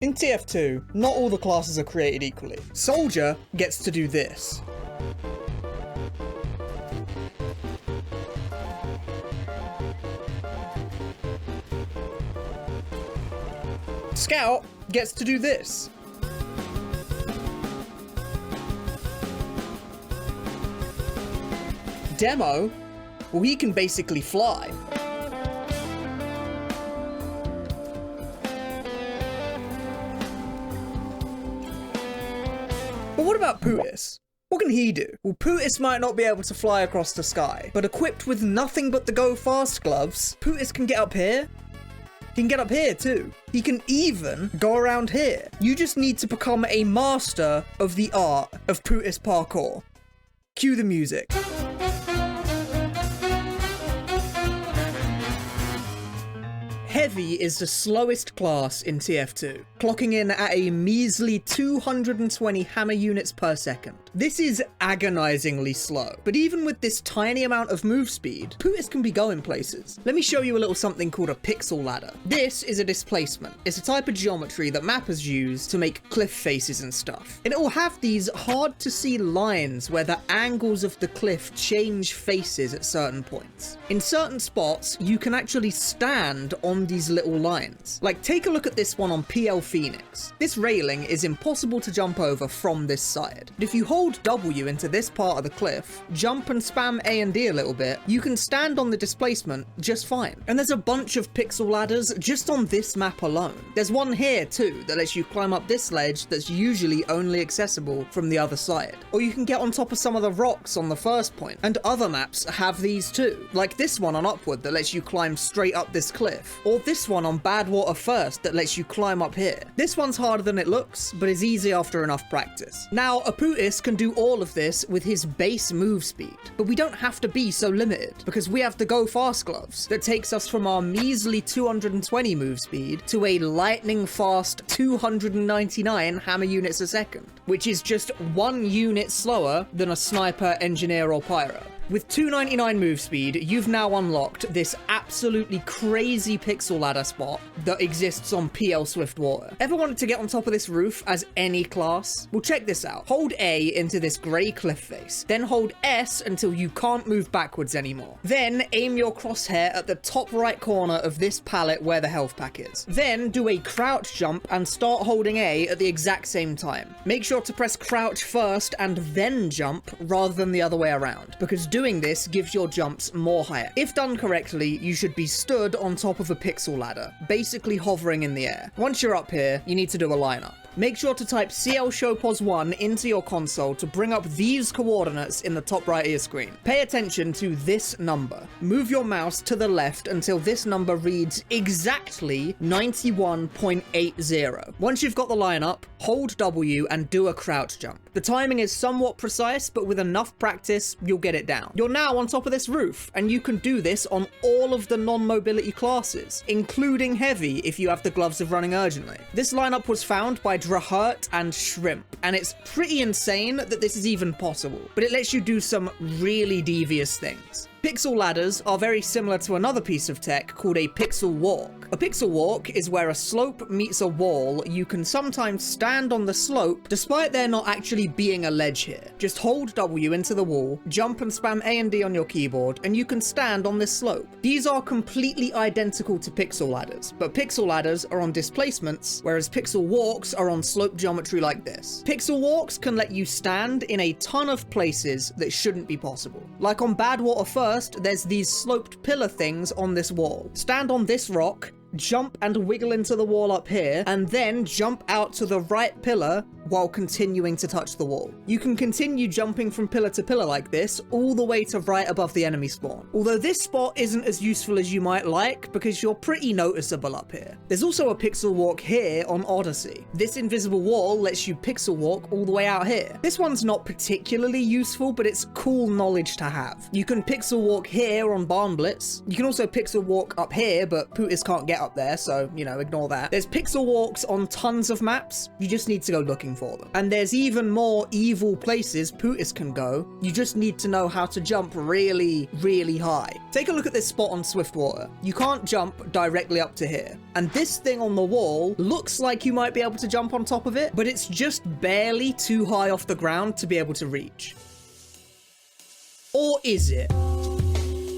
A: In TF2, not all the classes are created equally. Soldier gets to do this. Scout gets to do this. Demo, well, he can basically fly. But what about Pootis? What can he do? Well, Pootis might not be able to fly across the sky, but equipped with nothing but the Go Fast gloves, Pootis can get up here. He can get up here too. He can even go around here. You just need to become a master of the art of Pootis parkour. Cue the music. Heavy is the slowest class in TF2, clocking in at a measly 220 hammer units per second. This is agonizingly slow, but even with this tiny amount of move speed, Pootis can be going places. Let me show you a little something called a pixel ladder. This is a displacement. It's a type of geometry that mappers use to make cliff faces and stuff. And it will have these hard to see lines where the angles of the cliff change faces at certain points. In certain spots, you can actually stand on these little lines. Like, take a look at this one on PL Phoenix. This railing is impossible to jump over from this side. But if you hold W into this part of the cliff, jump and spam A and D a little bit, you can stand on the displacement just fine. And there's a bunch of pixel ladders just on this map alone. There's one here too that lets you climb up this ledge that's usually only accessible from the other side. Or you can get on top of some of the rocks on the first point. And other maps have these too. Like this one on Upward that lets you climb straight up this cliff. Or this one on Badwater First that lets you climb up here. This one's harder than it looks, but is easy after enough practice. Now, a Pootis can do all of this with his base move speed, but we don't have to be so limited, because we have the Go Fast gloves that takes us from our measly 220 move speed to a lightning fast 299 hammer units a second, which is just 1 unit slower than a sniper, engineer, or pyro. With 299 move speed, you've now unlocked this absolutely crazy pixel ladder spot that exists on PL Swiftwater. Ever wanted to get on top of this roof as any class? Well, check this out. Hold A into this grey cliff face, then hold S until you can't move backwards anymore. Then aim your crosshair at the top right corner of this pallet where the health pack is. Then do a crouch jump and start holding A at the exact same time. Make sure to press crouch first and then jump rather than the other way around, because doing this gives your jumps more higher. If done correctly, you should be stood on top of a pixel ladder, basically hovering in the air. Once you're up here, you need to do a lineup. Make sure to type CL Showpause 1 into your console to bring up these coordinates in the top right of your screen. Pay attention to this number. Move your mouse to the left until this number reads exactly 91.80. Once you've got the lineup, hold W and do a crouch jump. The timing is somewhat precise, but with enough practice, you'll get it down. You're now on top of this roof, and you can do this on all of the non-mobility classes, including Heavy if you have the gloves of running urgently. This lineup was found by Drahert and Shrimp, and it's pretty insane that this is even possible, but it lets you do some really devious things. Pixel ladders are very similar to another piece of tech called a pixel walk. A pixel walk is where a slope meets a wall. You can sometimes stand on the slope despite there not actually being a ledge here. Just hold W into the wall, jump and spam A and D on your keyboard, and you can stand on this slope. These are completely identical to pixel ladders, but pixel ladders are on displacements, whereas pixel walks are on slope geometry like this. Pixel walks can let you stand in a ton of places that shouldn't be possible. Like on Badwater First, there's these sloped pillar things on this wall. Stand on this rock, jump and wiggle into the wall up here, and then jump out to the right pillar while continuing to touch the wall. You can continue jumping from pillar to pillar like this all the way to right above the enemy spawn. Although this spot isn't as useful as you might like because you're pretty noticeable up here. There's also a pixel walk here on Odyssey. This invisible wall lets you pixel walk all the way out here. This one's not particularly useful, but it's cool knowledge to have. You can pixel walk here on Barn Blitz. You can also pixel walk up here, but Pootis can't get up there, so, you know, ignore that. There's pixel walks on tons of maps. You just need to go looking for them. And there's even more evil places Pootis can go. You just need to know how to jump really, really high. Take a look at this spot on Swiftwater. You can't jump directly up to here. And this thing on the wall looks like you might be able to jump on top of it, but it's just barely too high off the ground to be able to reach. Or is it?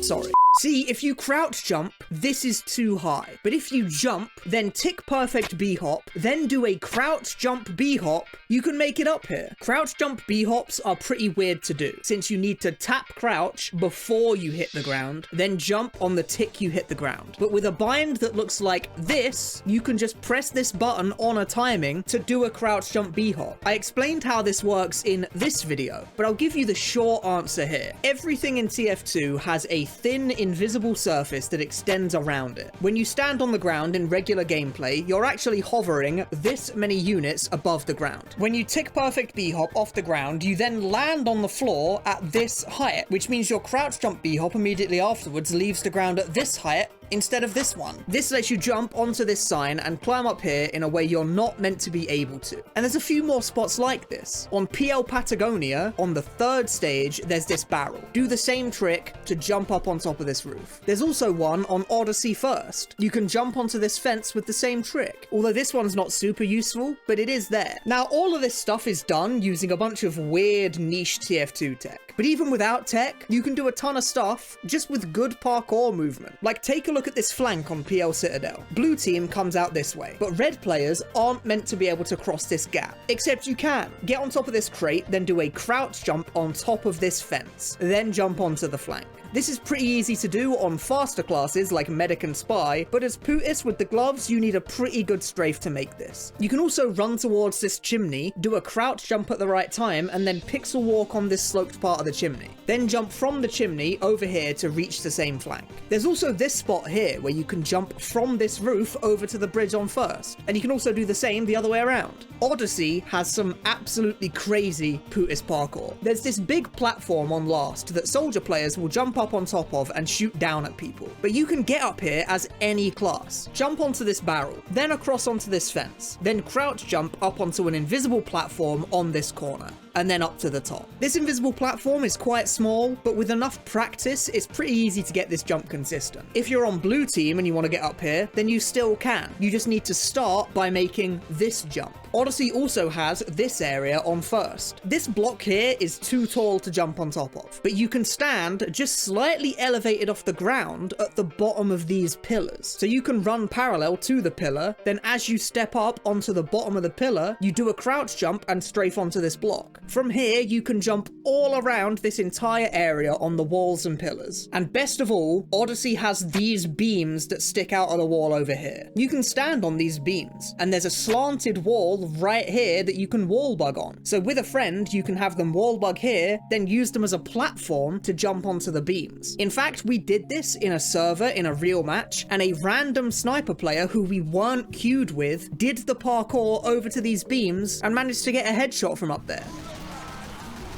A: Sorry. See, if you crouch jump, this is too high. But if you jump, then tick perfect B-hop, then do a crouch jump B-hop, you can make it up here. Crouch jump B-hops are pretty weird to do, since you need to tap crouch before you hit the ground, then jump on the tick you hit the ground. But with a bind that looks like this, you can just press this button on a timing to do a crouch jump B-hop. I explained how this works in this video, but I'll give you the short answer here. Everything in TF2 has a thin, invisible surface that extends around it. When you stand on the ground in regular gameplay, you're actually hovering this many units above the ground. When you tick perfect B-hop off the ground, you then land on the floor at this height, which means your crouch jump B-hop immediately afterwards leaves the ground at this height instead of this one. This lets you jump onto this sign and climb up here in a way you're not meant to be able to. And there's a few more spots like this. On PL Patagonia, on the 3rd stage, there's this barrel. Do the same trick to jump up on top of this roof. There's also one on Odyssey 1st. You can jump onto this fence with the same trick. Although this one's not super useful, but it is there. Now, all of this stuff is done using a bunch of weird niche TF2 tech. But even without tech, you can do a ton of stuff just with good parkour movement. Like, take a look at this flank on PL Citadel. Blue team comes out this way, but red players aren't meant to be able to cross this gap. Except you can. Get on top of this crate, then do a crouch jump on top of this fence, then jump onto the flank. This is pretty easy to do on faster classes like Medic and Spy, but as Pootis with the gloves, you need a pretty good strafe to make this. You can also run towards this chimney, do a crouch jump at the right time, and then pixel walk on this sloped part of the chimney. Then jump from the chimney over here to reach the same flank. There's also this spot here where you can jump from this roof over to the bridge on 1st, and you can also do the same the other way around. Odyssey has some absolutely crazy Pootis parkour. There's this big platform on last that soldier players will jump up on top of and shoot down at people. But you can get up here as any class. Jump onto this barrel, then across onto this fence, then crouch jump up onto an invisible platform on this corner, and then up to the top. This invisible platform is quite small, but with enough practice, it's pretty easy to get this jump consistent. If you're on blue team and you want to get up here, then you still can. You just need to start by making this jump. Odyssey also has this area on 1st. This block here is too tall to jump on top of, but you can stand just slightly elevated off the ground at the bottom of these pillars. So you can run parallel to the pillar, then as you step up onto the bottom of the pillar, you do a crouch jump and strafe onto this block. From here, you can jump all around this entire area on the walls and pillars. And best of all, Odyssey has these beams that stick out of the wall over here. You can stand on these beams, and there's a slanted wall right here that you can wall bug on. So with a friend, you can have them wall bug here, then use them as a platform to jump onto the beams. In fact, we did this in a server in a real match, and a random sniper player who we weren't queued with did the parkour over to these beams and managed to get a headshot from up there.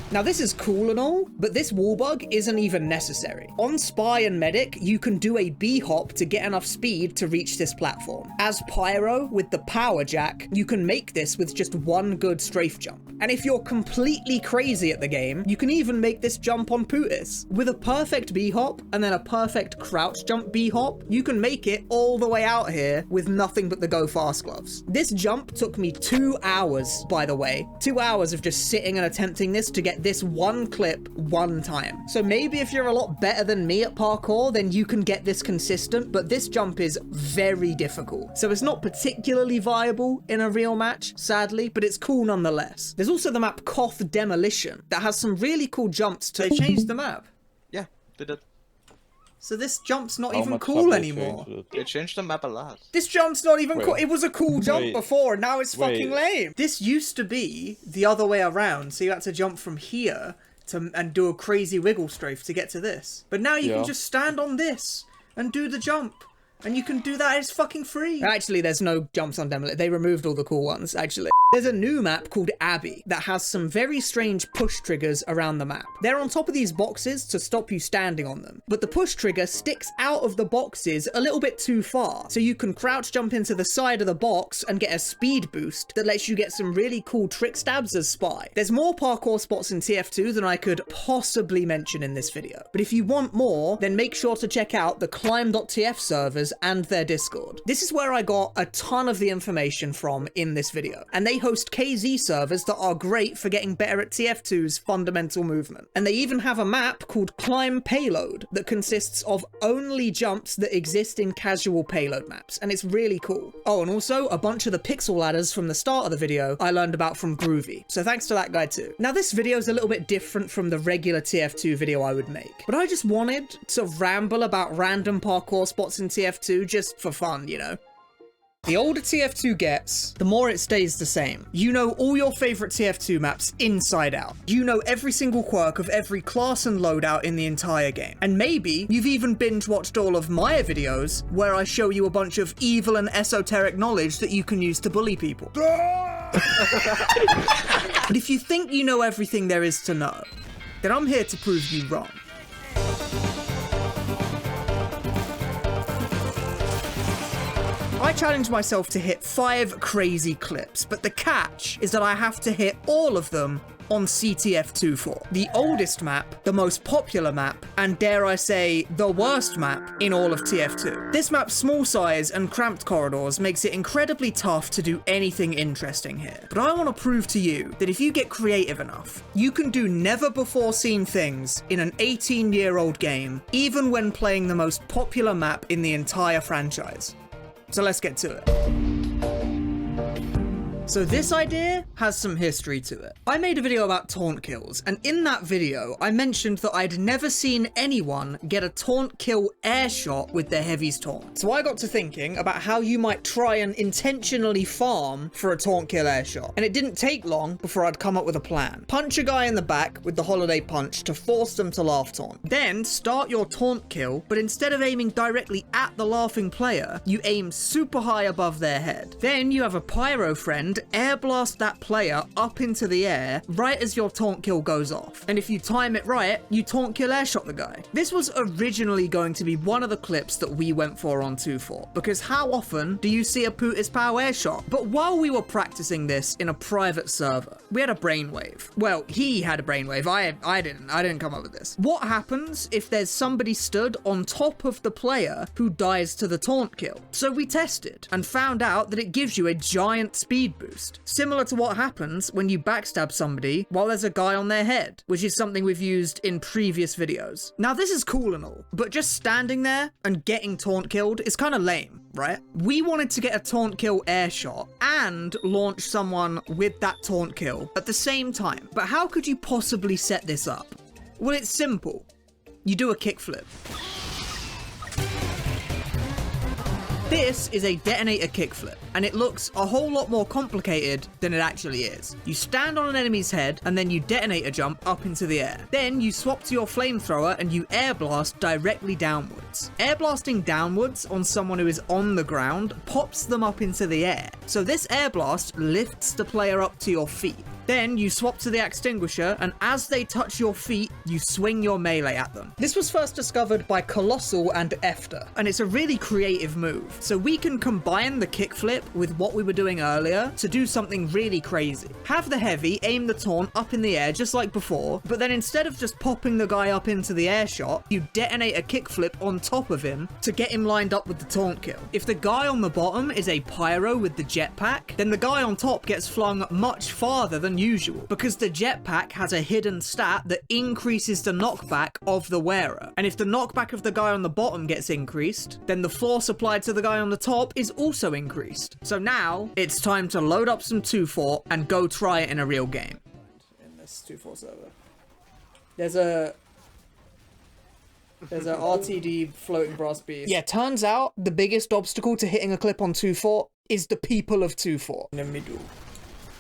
A: Now this is cool and all, but this wall bug isn't even necessary. On Spy and Medic, you can do a B-hop to get enough speed to reach this platform. As Pyro, with the power jack, you can make this with just one good strafe jump. And if you're completely crazy at the game, you can even make this jump on Pootis. With a perfect B-hop, and then a perfect crouch jump B-hop, you can make it all the way out here with nothing but the Go Fast gloves. This jump took me 2 hours, by the way. 2 hours of just sitting and attempting this to get this one clip one time. So maybe if you're a lot better than me at parkour, then you can get this consistent, but this jump is very difficult. So it's not particularly viable in a real match, sadly, but it's cool nonetheless. There's also the map Koth Demolition that has some really cool jumps to... They changed the map.
B: Yeah, they did.
A: So this jump's not even cool anymore.
B: They changed the map a lot.
A: This jump's not even cool. It was a cool jump before, and now it's fucking lame. This used to be the other way around, so you had to jump from here and do a crazy wiggle strafe to get to this. But now you can just stand on this and do the jump. And you can do that, it's fucking free. Actually, there's no jumps on Demolition. They removed all the cool ones, actually. There's a new map called Abbey that has some very strange push triggers around the map. They're on top of these boxes to stop you standing on them, but the push trigger sticks out of the boxes a little bit too far, so you can crouch jump into the side of the box and get a speed boost that lets you get some really cool trick stabs as Spy. There's more parkour spots in TF2 than I could possibly mention in this video, but if you want more, then make sure to check out the climb.tf servers and their Discord. This is where I got a ton of the information from in this video, and they host KZ servers that are great for getting better at TF2's fundamental movement. And they even have a map called Climb Payload that consists of only jumps that exist in casual payload maps, and it's really cool. Oh, and also a bunch of the pixel ladders from the start of the video I learned about from Groovy, so thanks to that guy too. Now this video is a little bit different from the regular TF2 video I would make, but I just wanted to ramble about random parkour spots in TF2 just for fun, you know? The older TF2 gets, the more it stays the same. You know all your favorite TF2 maps inside out. You know every single quirk of every class and loadout in the entire game. And maybe you've even binge watched all of my videos where I show you a bunch of evil and esoteric knowledge that you can use to bully people. But if you think you know everything there is to know, then I'm here to prove you wrong. I challenged myself to hit 5 crazy clips, but the catch is that I have to hit all of them on CTF24, the oldest map, the most popular map, and dare I say, the worst map in all of TF2. This map's small size and cramped corridors makes it incredibly tough to do anything interesting here. But I want to prove to you that if you get creative enough, you can do never before seen things in an 18-year-old game, even when playing the most popular map in the entire franchise. So let's get to it. So this idea has some history to it. I made a video about taunt kills, and in that video, I mentioned that I'd never seen anyone get a taunt kill airshot with their heavies taunt. So I got to thinking about how you might try and intentionally farm for a taunt kill airshot. And it didn't take long before I'd come up with a plan. Punch a guy in the back with the holiday punch to force them to laugh taunt. Then start your taunt kill, but instead of aiming directly at the laughing player, you aim super high above their head. Then you have a pyro friend air blast that player up into the air right as your taunt kill goes off. And if you time it right, you taunt kill airshot the guy. This was originally going to be one of the clips that we went for on 2-4, because how often do you see a Pootis Pow Airshot? But while we were practicing this in a private server, we had a brainwave. Well, he had a brainwave. I didn't come up with this. What happens if there's somebody stood on top of the player who dies to the taunt kill? So we tested and found out that it gives you a giant speed boost. Similar to what happens when you backstab somebody while there's a guy on their head, which is something we've used in previous videos. Now this is cool and all, but just standing there and getting taunt killed is kind of lame, right? We wanted to get a taunt kill airshot and launch someone with that taunt kill at the same time. But how could you possibly set this up? Well, it's simple. You do a kickflip. This is a detonator kickflip, and it looks a whole lot more complicated than it actually is. You stand on an enemy's head, and then you detonator jump up into the air. Then you swap to your flamethrower, and you air blast directly downwards. Air blasting downwards on someone who is on the ground pops them up into the air. So this air blast lifts the player up to your feet. Then you swap to the extinguisher, and as they touch your feet, you swing your melee at them. This was first discovered by Colossal and Efter, and it's a really creative move. So we can combine the kickflip with what we were doing earlier to do something really crazy. Have the heavy aim the taunt up in the air just like before, but then instead of just popping the guy up into the air shot, you detonate a kickflip on top of him to get him lined up with the taunt kill. If the guy on the bottom is a pyro with the jetpack, then the guy on top gets flung much farther than usual, because the jetpack has a hidden stat that increases the knockback of the wearer. And if the knockback of the guy on the bottom gets increased, then the force applied to the guy on the top is also increased. So now it's time to load up some 2-4 and go try it in a real game. In this 2-4 server, there's a RTD floating brass beast. Yeah, turns out the biggest obstacle to hitting a clip on 2-4 is the people of 2-4 in the middle.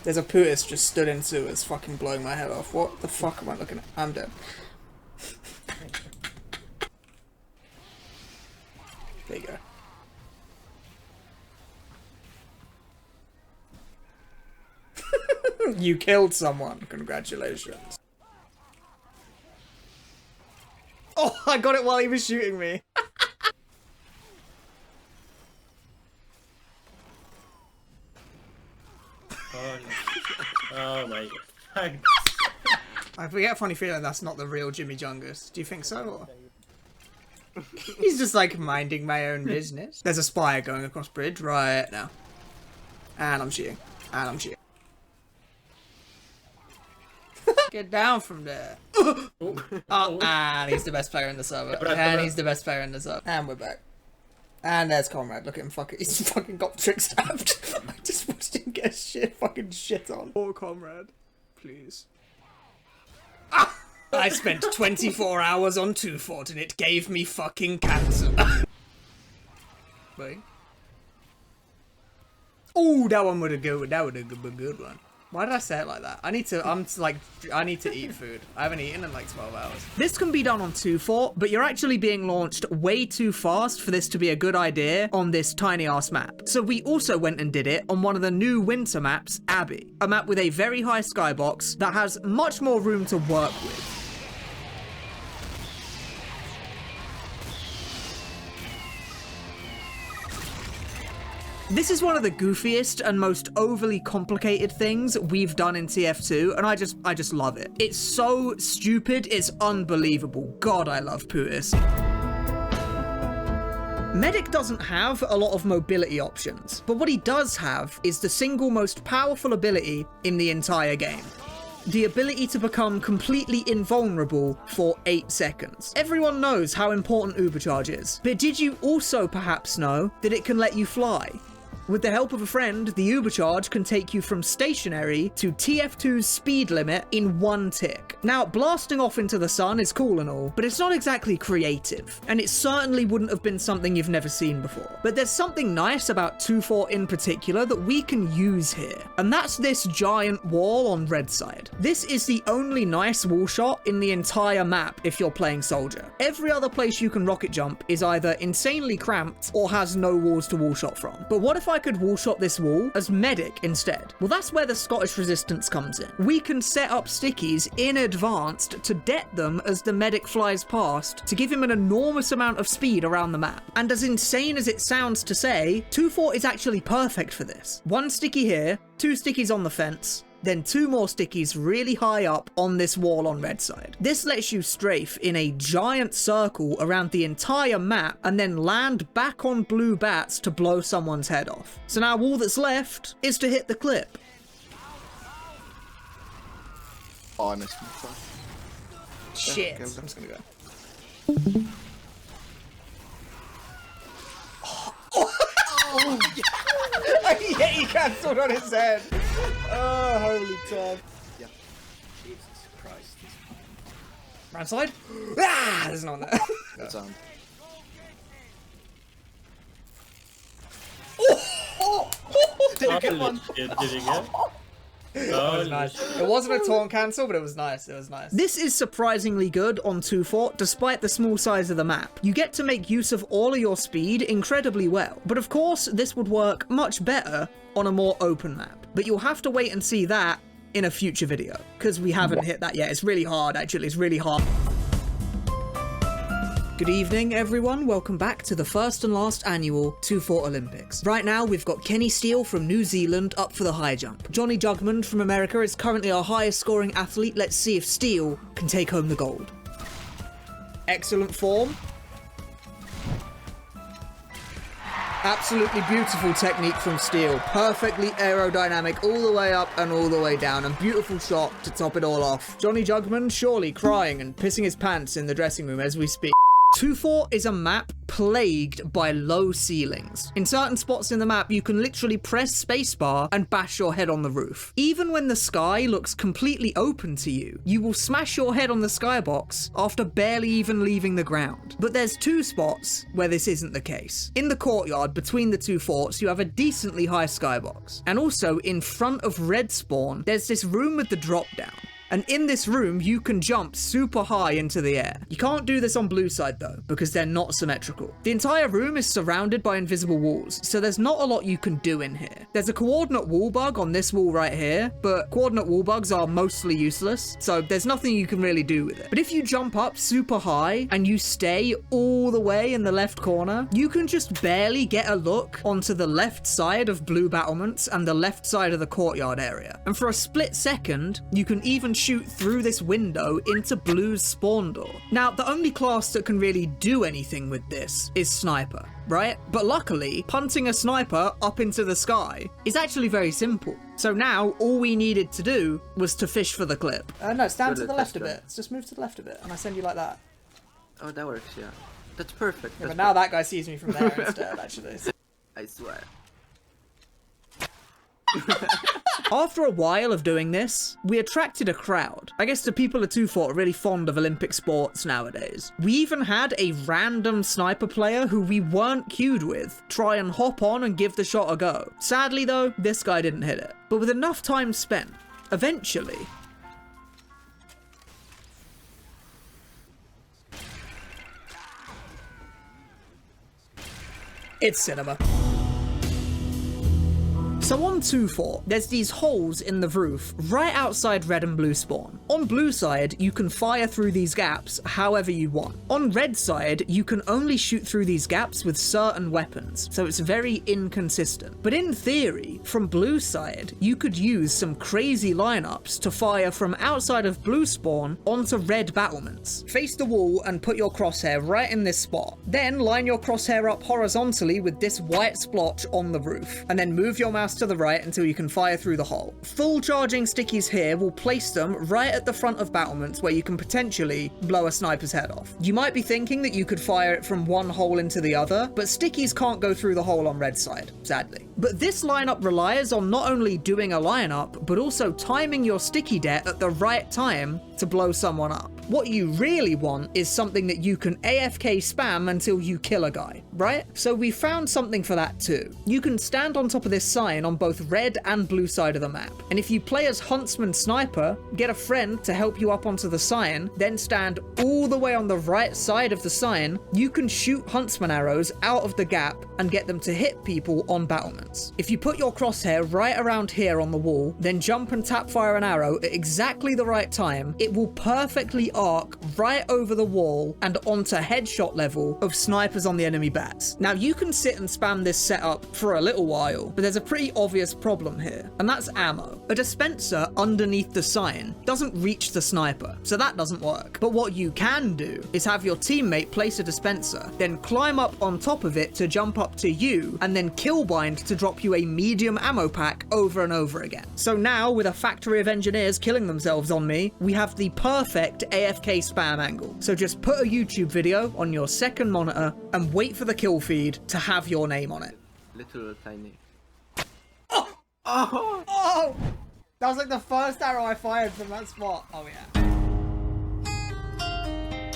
A: There's a Pootis just stood in sewers, fucking blowing my head off. What the fuck am I looking at? I'm dead. There you go. You killed someone. Congratulations. Oh, I got it while he was shooting me.
C: Oh my god.
A: I get a funny feeling that's not the real Jimmy Jungus. Do you think so? Or? He's just like minding my own business. There's a spire going across bridge right now. And I'm shooting. And I'm shooting. Get down from there. Oh, and he's the best player in the server. And he's the best player in the server. And we're back. And there's Comrade. Look at him fucking. He's fucking got trick stabbed. I just watched him get fucking shit on. Poor Comrade. Please. Ah! I spent 24 hours on 2 Fort and it gave me fucking cancer. Wait. Oh, that one would have good. That would have been a good one. Why did I say it like that? I need to eat food. I haven't eaten in like 12 hours. This can be done on 2 Fort, but you're actually being launched way too fast for this to be a good idea on this tiny ass map. So we also went and did it on one of the new winter maps, Abbey. A map with a very high skybox that has much more room to work with. This is one of the goofiest and most overly complicated things we've done in TF2, and I just love it. It's so stupid, it's unbelievable. God, I love Pootis. Medic doesn't have a lot of mobility options, but what he does have is the single most powerful ability in the entire game. The ability to become completely invulnerable for 8 seconds. Everyone knows how important Ubercharge is, but did you also perhaps know that it can let you fly? With the help of a friend, the Ubercharge can take you from stationary to TF2's speed limit in 1 tick. Now, blasting off into the sun is cool and all, but it's not exactly creative, and it certainly wouldn't have been something you've never seen before. But there's something nice about 2 Fort in particular that we can use here, and that's this giant wall on red side. This is the only nice wall shot in the entire map if you're playing Soldier. Every other place you can rocket jump is either insanely cramped or has no walls to wall shot from. But what if I could wall shot this wall as Medic instead? Well, that's where the Scottish resistance comes in. We can set up stickies in advance to det them as the Medic flies past to give him an enormous amount of speed around the map. And as insane as it sounds to say, 2 Fort is actually perfect for this. 1 sticky here, 2 stickies on the fence, then 2 more stickies really high up on this wall on red side. This lets you strafe in a giant circle around the entire map and then land back on blue bats to blow someone's head off. So now all that's left is to hit the clip.
B: Oh, I missed my shot.
A: Shit.
B: Okay,
A: I'm just gonna go. Oh, yeah, he cancelled on his head. Oh, holy Tom.
B: Yeah.
A: Jesus Christ. Round side? Ah, there's no one there.
B: Good sound. Did you get one?
C: Did you get?
A: That was nice. It wasn't a taunt cancel, but it was nice. It was nice. This is surprisingly good on 2 Fort, despite the small size of the map. You get to make use of all of your speed incredibly well. But of course, this would work much better on a more open map. But you'll have to wait and see that in a future video, because we haven't hit that yet. It's really hard, actually. It's really hard. Good evening, everyone. Welcome back to the first and last annual 2 Fort Olympics. Right now, we've got Kenny Steele from New Zealand up for the high jump. Johnny Jugmund from America is currently our highest scoring athlete. Let's see if Steele can take home the gold. Excellent form. Absolutely beautiful technique from Steele. Perfectly aerodynamic all the way up and all the way down. And beautiful shot to top it all off. Johnny Jugmund surely crying and pissing his pants in the dressing room as we speak. 2 Fort is a map plagued by low ceilings. In certain spots in the map, you can literally press spacebar and bash your head on the roof. Even when the sky looks completely open to you, you will smash your head on the skybox after barely even leaving the ground. But there's 2 spots where this isn't the case. In the courtyard between the 2 forts, you have a decently high skybox. And also in front of red spawn, there's this room with the drop down. And in this room, you can jump super high into the air. You can't do this on blue side though, because they're not symmetrical. The entire room is surrounded by invisible walls, so there's not a lot you can do in here. There's a coordinate wall bug on this wall right here, but coordinate wall bugs are mostly useless, so there's nothing you can really do with it. But if you jump up super high and you stay all the way in the left corner, you can just barely get a look onto the left side of blue battlements and the left side of the courtyard area. And for a split second, you can even shoot through this window into blue's spawn door. Now, the only class that can really do anything with this is Sniper, right? But luckily, punting a sniper up into the sky is actually very simple. So now, all we needed to do was to fish for the clip. No, stand to the left a bit. Let's just move to the left a bit, and I send you like that.
G: Oh, that works, yeah. That's perfect.
A: Yeah, but now that guy sees me from there instead, actually.
G: I swear.
A: After a while of doing this, we attracted a crowd. I guess the people of 2-Fort are really fond of Olympic sports nowadays. We even had a random sniper player who we weren't queued with try and hop on and give the shot a go. Sadly though, this guy didn't hit it. But with enough time spent, eventually... It's cinema. So on 2-Fort, there's these holes in the roof right outside red and blue spawn. On blue side, you can fire through these gaps however you want. On red side, you can only shoot through these gaps with certain weapons, so it's very inconsistent. But in theory, from blue side, you could use some crazy lineups to fire from outside of blue spawn onto red battlements. Face the wall and put your crosshair right in this spot. Then line your crosshair up horizontally with this white splotch on the roof, and then move your mouse to the right until you can fire through the hole. Full charging stickies here will place them right at the front of battlements where you can potentially blow a sniper's head off. You might be thinking that you could fire it from one hole into the other, but stickies can't go through the hole on red side, sadly. But this lineup relies on not only doing a lineup, but also timing your sticky det at the right time to blow someone up. What you really want is something that you can AFK spam until you kill a guy, right? So we found something for that too. You can stand on top of this sign on both red and blue side of the map. And if you play as Huntsman Sniper, get a friend to help you up onto the sign, then stand all the way on the right side of the sign, you can shoot Huntsman arrows out of the gap and get them to hit people on battlements. If you put your crosshair right around here on the wall, then jump and tap fire an arrow at exactly the right time, it will perfectly arc right over the wall and onto headshot level of snipers on the enemy bats. Now you can sit and spam this setup for a little while, but there's a pretty obvious problem here, and that's ammo. A dispenser underneath the sign doesn't reach the sniper, so that doesn't work. But what you can do is have your teammate place a dispenser, then climb up on top of it to jump up to you, and then kill bind to drop you a medium ammo pack over and over again. So now, with a factory of engineers killing themselves on me, we have the perfect AFK spam angle. So just put a YouTube video on your second monitor and wait for the kill feed to have your name on it.
G: Little tiny.
A: Oh! Oh! Oh! That was like the first arrow I fired from that spot. Oh yeah.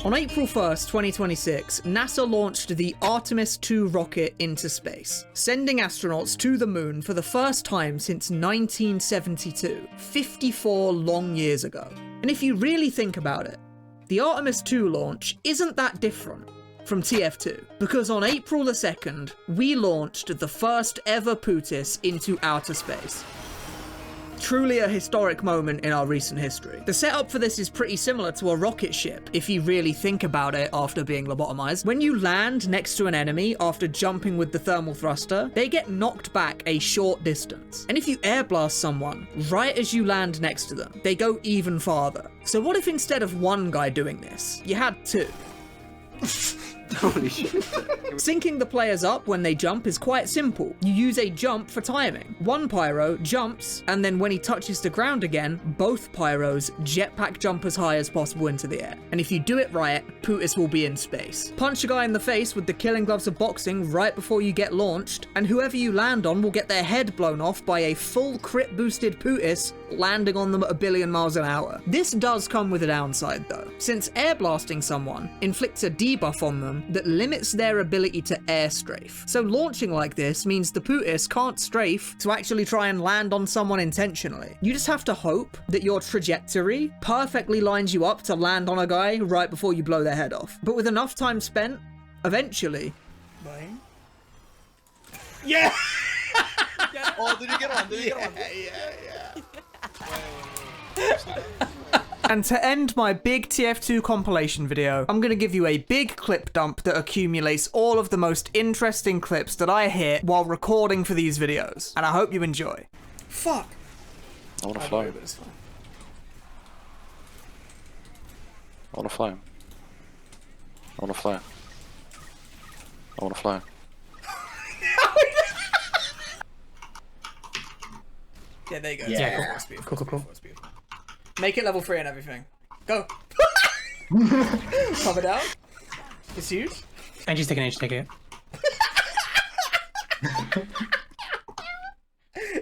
A: On April 1st, 2026, NASA launched the Artemis 2 rocket into space, sending astronauts to the moon for the first time since 1972, 54 long years ago. And if you really think about it, the Artemis 2 launch isn't that different from TF2, because on April the 2nd, we launched the first ever Pootis into outer space. Truly a historic moment in our recent history. The setup for this is pretty similar to a rocket ship, if you really think about it after being lobotomized. When you land next to an enemy after jumping with the thermal thruster, they get knocked back a short distance. And if you air blast someone right as you land next to them, they go even farther. So what if instead of one guy doing this, you had two?
G: Holy shit.
A: Syncing the players up when they jump is quite simple. You use a jump for timing. One pyro jumps, and then when he touches the ground again, both pyros jetpack jump as high as possible into the air. And if you do it right, Pootis will be in space. Punch a guy in the face with the killing gloves of boxing right before you get launched, and whoever you land on will get their head blown off by a full crit boosted Pootis landing on them at 1 billion miles an hour. This does come with a downside though, since air blasting someone inflicts a debuff on them system that limits their ability to air strafe. So launching like this means the Pootis can't strafe to actually try and land on someone intentionally. You just have to hope that your trajectory perfectly lines you up to land on a guy right before you blow their head off. But with enough time spent, eventually... Yeah!
B: Oh, did you get on? Did you get on?
A: And to end my big TF2 compilation video, I'm gonna give you a big clip dump that accumulates all of the most interesting clips that I hit while recording for these videos. And I hope you enjoy. Fuck!
K: I wanna fly. I wanna fly. I wanna fly. I wanna fly.
A: Yeah, there you go.
I: Yeah, cool.
A: Make it level 3 and everything. Go! Cover down. It's huge.
I: And just take an H ticket.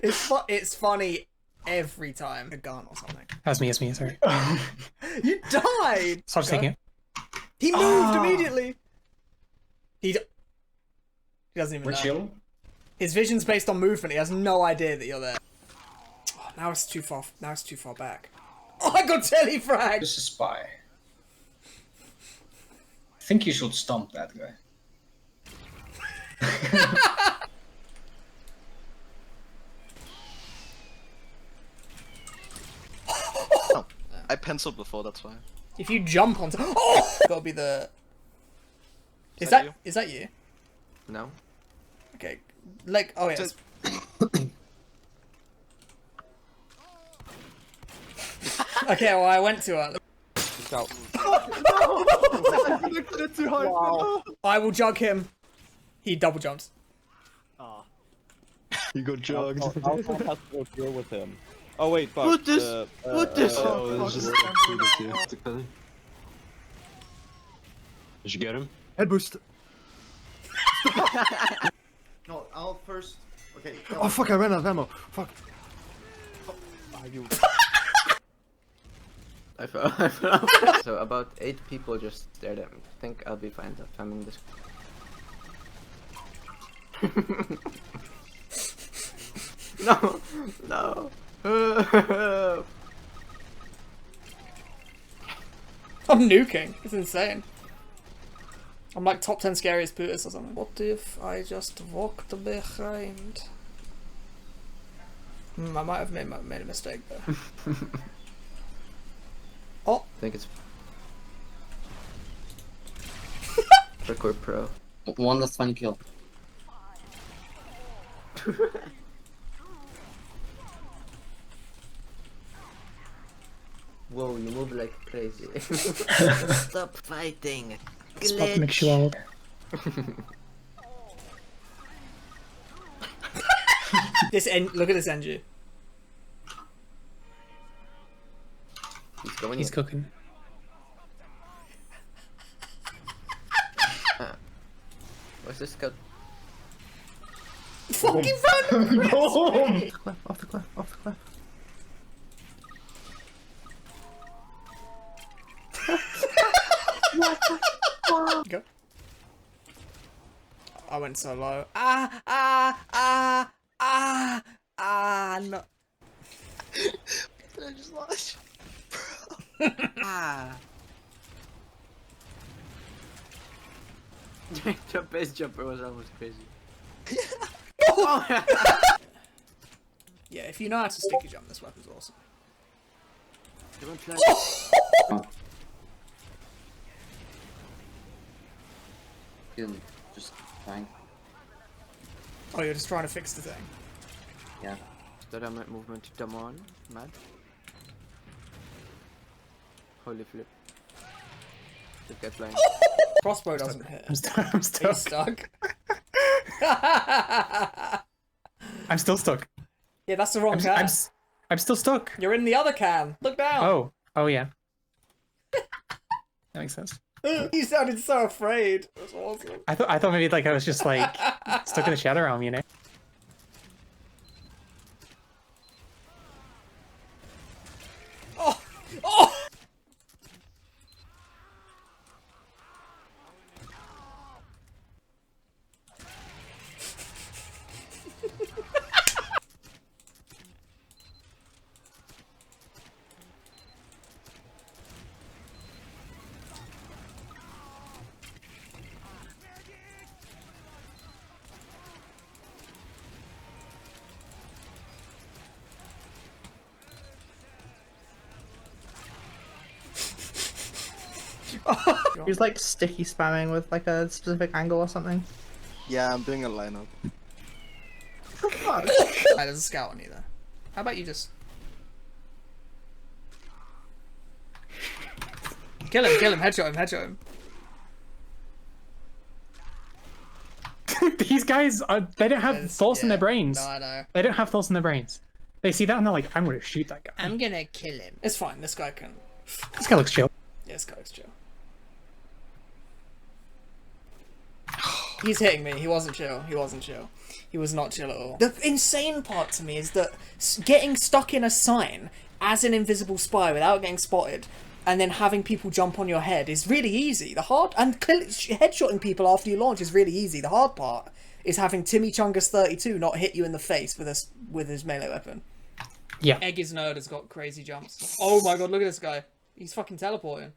A: It's funny every time. A gun or something.
I: That's me, sorry.
A: You died!
I: So I'll just take it.
A: He moved immediately! He doesn't even know.
F: Chill.
A: His vision's based on movement. He has no idea that you're there. Oh, now it's too far. Now it's too far back. Oh, I got Telefrag!
F: This is spy. I think you should stomp that guy.
B: Oh, I penciled before, that's why.
A: If you jump onto... Oh! Gotta be the... Is that you?
G: No.
A: Okay. Like, oh yes. Okay, well I went too early.
B: Wow.
A: I will jug him. He double jumps.
D: You got jugged. I'll have to go through with him. Oh wait, fuck.
G: Put this! Put this!
K: Did you get him?
J: Head boost.
B: No, I'll first. Okay.
J: Oh fuck! I ran out of ammo. Fuck.
G: I fell. So about 8 people just stared at me. I think I'll be fine filming this. No! No!
A: I'm nuking. It's insane. I'm like top 10 scariest Pootis or something. What if I just walked behind? I might have made a mistake there. Oh!
G: I think it's... Parkour Pro.
L: One last funny kill.
G: Whoa, you move like crazy. Stop fighting!
I: Spot makes you out.
A: Look at this NG.
G: He's
I: cooking.
G: What's this called?
A: Fucking run!
J: Boom! Off the cliff, off the cliff.
A: Go. I went so low. No.
B: Did I just launch?
G: Base jumper was almost crazy.
A: Yeah, if you know how to sticky jump, this weapon's awesome.
L: Just fine.
A: Oh, you're just trying to fix the thing.
L: Yeah.
G: Dynamic movement, come on, mad. Holy flip. Just get flying.
A: Crossbow doesn't hit.
I: I'm stuck.
A: He's stuck.
I: I'm still stuck.
A: Yeah, that's the wrong can.
I: I'm still stuck.
A: You're in the other can. Look down.
I: Oh yeah. That makes sense.
A: You sounded so afraid. That's awesome.
I: I thought maybe like I was just like stuck in the shadow realm, you know.
A: Oh! Oh! He's like sticky spamming with like a specific angle or something.
B: Yeah, I'm doing a lineup.
A: Fuck. There's a scout on you there. How about you just... Kill him, headshot him.
I: These guys, they don't have thoughts in their brains.
A: No, I know.
I: They don't have thoughts in their brains. They see that and they're like, I'm gonna shoot that guy.
A: I'm gonna kill him. It's fine, this guy can...
I: This guy looks chill.
A: Yeah, this guy looks chill. He's hitting me. He wasn't chill. He was not chill at all. The insane part to me is that getting stuck in a sign as an invisible spy without getting spotted and then having people jump on your head is really easy. And headshotting people after you launch is really easy. The hard part is having Timmy Chungus 32 not hit you in the face with his melee weapon.
I: Yeah.
A: Eggy's nerd has got crazy jumps. Oh my god, look at this guy. He's fucking teleporting.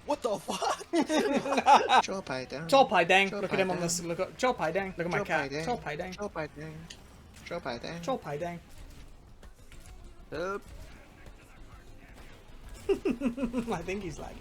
B: What the fuck? Chop Pai Dang.
A: Chop Pai Dang. Look at him on this. Look at Chop Pai Dang. Look at my cat. Chop Pai Dang.
B: Chop Pai Dang. Chop Pai Dang.
A: Chop Pai Dang. I think he's lagging.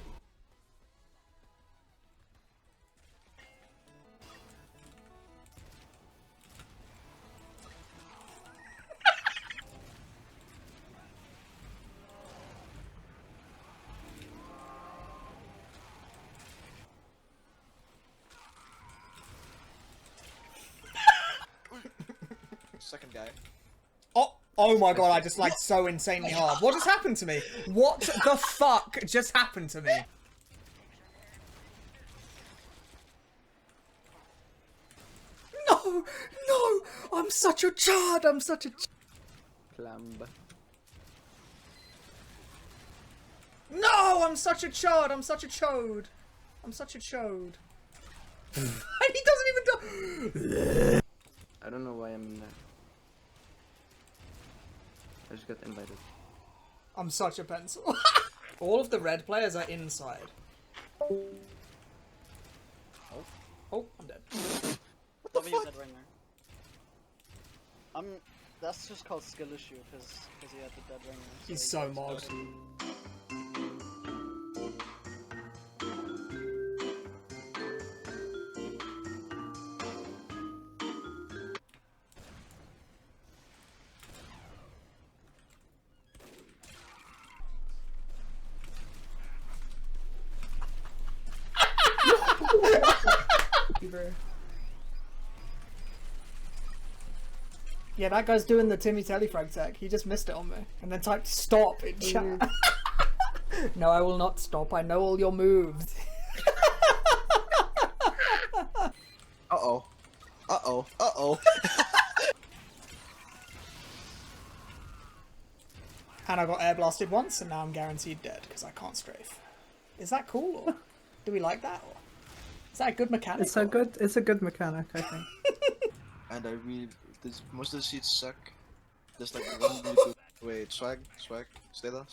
B: Second guy.
A: Oh my god, I just like so insanely hard. What just happened to me? What the fuck just happened to me? No! No! I'm such a chard! I'm such a
G: Clamb.
A: No! I'm such a chard! I'm such a chode! I'm such a chode. And he doesn't even do-
G: I don't know why I'm in there. I just got invited.
A: I'm such a pencil. All of the red players are inside. Oh, I'm dead.
M: What the fuck? Right now. That's just called skill issue because he had the dead ringer.
A: He's so mod. Yeah, that guy's doing the Timmy Telefrag tech. He just missed it on me. And then typed stop in chat. No, I will not stop. I know all your moves.
B: Uh-oh. Uh-oh. Uh-oh.
A: And I got air blasted once, and now I'm guaranteed dead, because I can't strafe. Is that cool, or do we like that? Or is that a good mechanic?
J: It's a good mechanic, I think.
B: And I really... most of the seats suck. There's like one really good... Wait, swag, stay there.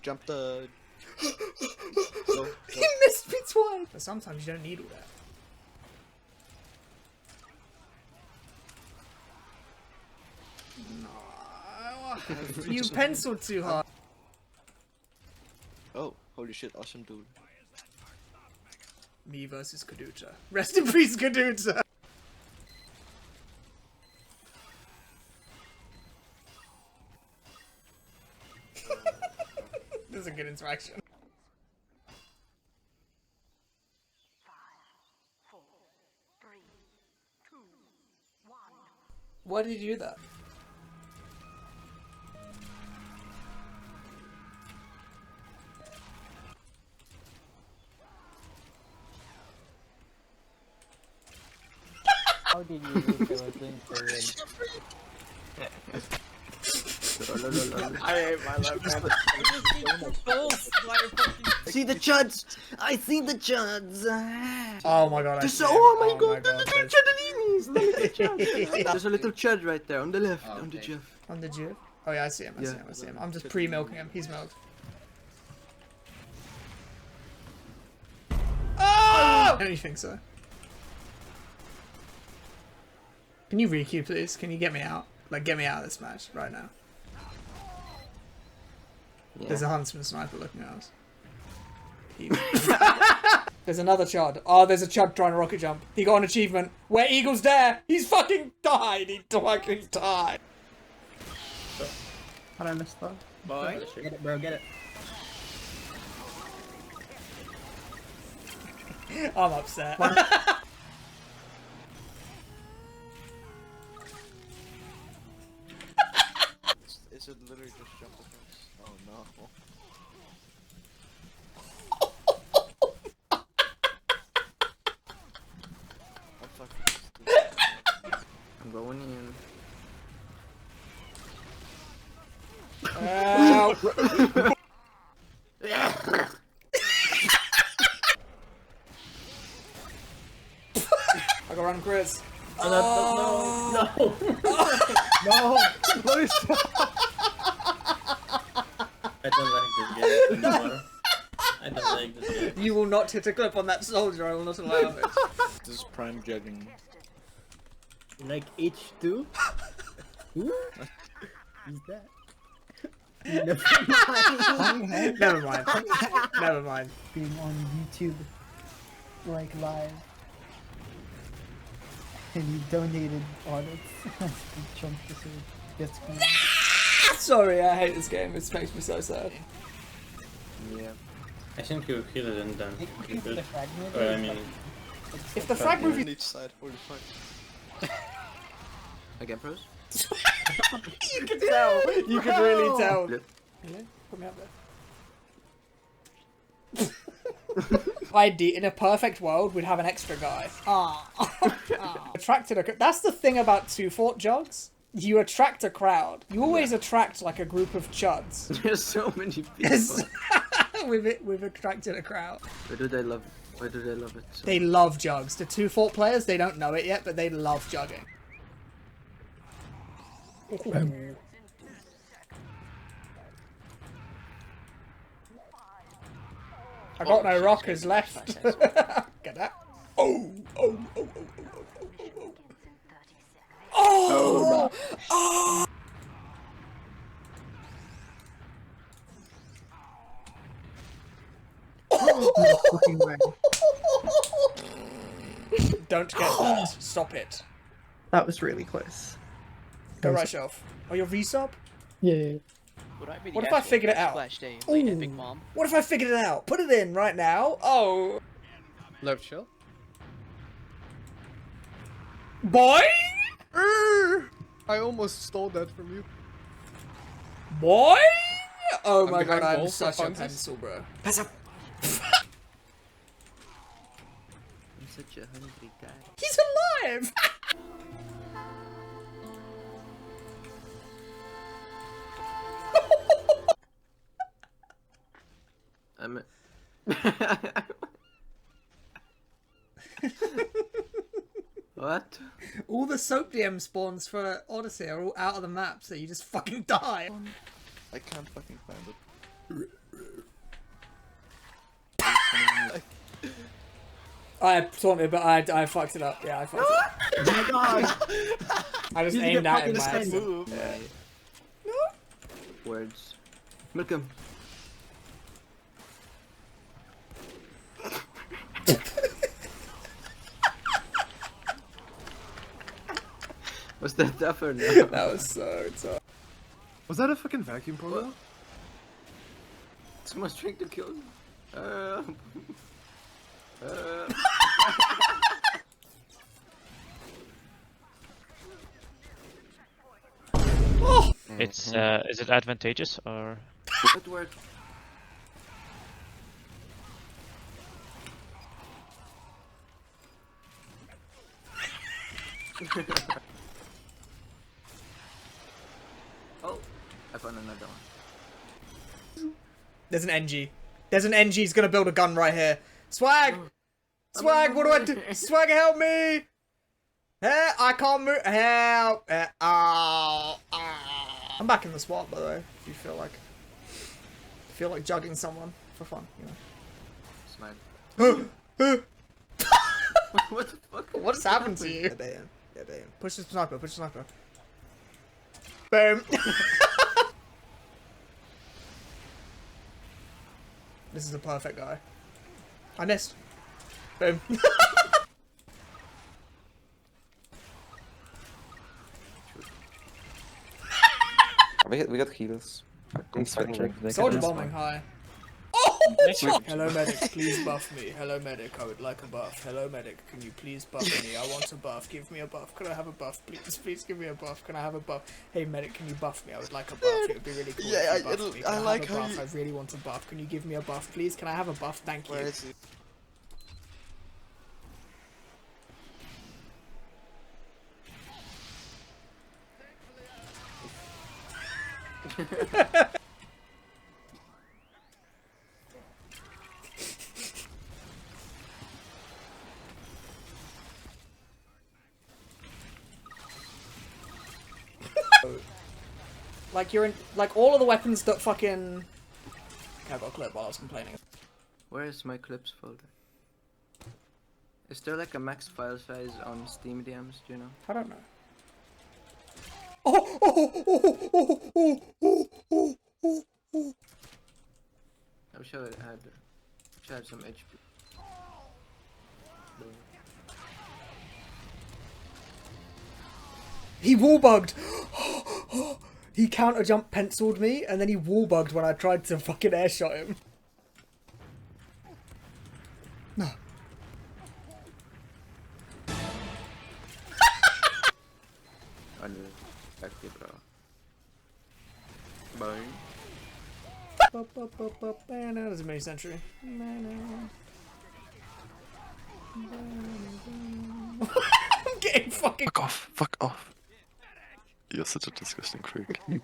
B: Jump the... Go.
A: He missed me twice! But sometimes you don't need all that. No, you penciled too hard.
B: Oh, holy shit, awesome dude.
A: Me versus Kaduta. Rest in peace, Kaduta! This is a good interaction.
H: 5, 4, 3, 2, 1.
A: Why did you do that?
D: How did you lose your thing for
G: I hate my life, man. See the chuds! I see the chuds!
A: Oh my god,
G: oh my god, the little chuddalinis! There's a little chud right there, on the left, on the Jeff.
A: On the Jeff? Oh yeah, I see him, I see him. I'm just pre-milking him, he's milked. Oh! I don't think so. Can you requeue, please? Can you get me out? Like, get me out of this match right now.
G: Yeah.
A: There's a huntsman sniper looking at us. There's another chud. Oh, there's a chud trying to rocket jump. He got an achievement. Where Eagle's there. He's fucking died. He fucking died.
I: How did I miss that?
M: Boy.
I: Get it, bro, get it.
A: I'm upset.
B: Is it literally just jump across? Oh no. I'm fucking stupid.
G: I'm going in.
A: Ow. I got random crits.
I: No. No. Please. I don't like this game anymore. I don't like this game.
A: You will not hit a clip on that soldier. I will not allow it.
B: This is prime judging.
I: Like H2? Who? Who's that? Never mind.
A: Never mind. Never mind.
J: Being on YouTube, like live, and you donated on it. Chunk to say yes, please.
A: Sorry, I hate this game. It makes me so sad.
G: Yeah.
I: I think you killed it and then you
J: The
I: could.
J: fragment.
I: I mean,
A: If the frag move
B: On each side, holy fuck.
G: Again, pros?
A: you could tell. You could really tell.
G: Flip.
A: Yeah, put me up there. In a perfect world, we'd have an extra guy. Attracted a. That's the thing about 2 Fort Jogs. You attract a crowd. You always attract like a group of chuds.
G: There's so many people.
A: We've attracted a crowd.
G: Why do they love it so
A: They love jugs. The 2 Fort players, they don't know it yet, but they love jugging. I got no rockers left. Get that? Oh! Don't get that. Stop it.
I: that was really close.
A: Go right shelf. Oh, your resub?
J: Yeah.
A: What if I figured it out? What if I figured it out? Put it in right now. Oh.
M: Left chill.
A: Boy!
M: I almost stole that from you.
A: Boy! Oh my
M: behind
A: god, I'm
M: walls,
A: such a
M: Alphonsus.
A: pencil, bro.
G: I'm such a hungry guy.
A: He's alive!
G: I'm What?
A: All the soap DM spawns for Odyssey are all out of the map, so you just fucking die.
B: I can't fucking find it.
A: I taunted, but I fucked it up. Yeah, I fucked it up.
I: Oh my god!
A: I just
I: You
A: aimed
I: get
A: at him.
I: fucking
A: by
I: defended.
A: accident.
G: Yeah. Words. Malcolm. Was that tough or no?
A: That was so tough.
M: Was that a fucking vacuum program?
G: Someone's trying to kill me.
N: It's is it advantageous or?
G: It worked. Oh, I found another one.
A: There's an NG. There's an NG. He's gonna build a gun right here. Swag! Swag, what do I do? Swag, help me! Hey, I can't move. Help! I'm back in the swap, by the way. If you feel like jugging someone for fun, you know.
G: Smart. What the fuck?
A: What's happened to you? Yeah, boom. Push the sniper, push the sniper. Boom! This is the perfect guy. I missed. Boom.
D: We got heals.
A: Soldier bombing, hi. Hello medic, please buff me. Hello medic, I would like a buff. Hello medic, can you please buff me? I want a buff. Give me a buff. Can I have a buff? Please give me a buff. Can I have a buff? Hey medic, can you buff me? I would like a buff. It would be really cool.
B: Yeah,
A: if you buffed me. Can
B: I like
A: have a
B: how
A: buff?
B: you...
A: I really want a buff. Can you give me a buff, please? Can I have a buff? Thank you.
B: Where is he?
A: Like you're in, like all of the weapons that fucking. Okay, I got a clip while I was complaining.
G: Where is my clips folder? Is there like a max file size on Steam DMs? Do you know?
A: I don't know. Oh!
G: I wish I had some HP.
A: He wallbugged! He counter jump penciled me and then he wallbugged when I tried to fucking airshot him. No.
G: Unexpected, bro. Bye.
A: There's a mini sentry. I'm getting fucking.
K: Fuck off! Fuck off! You're such a disgusting freak.
N: My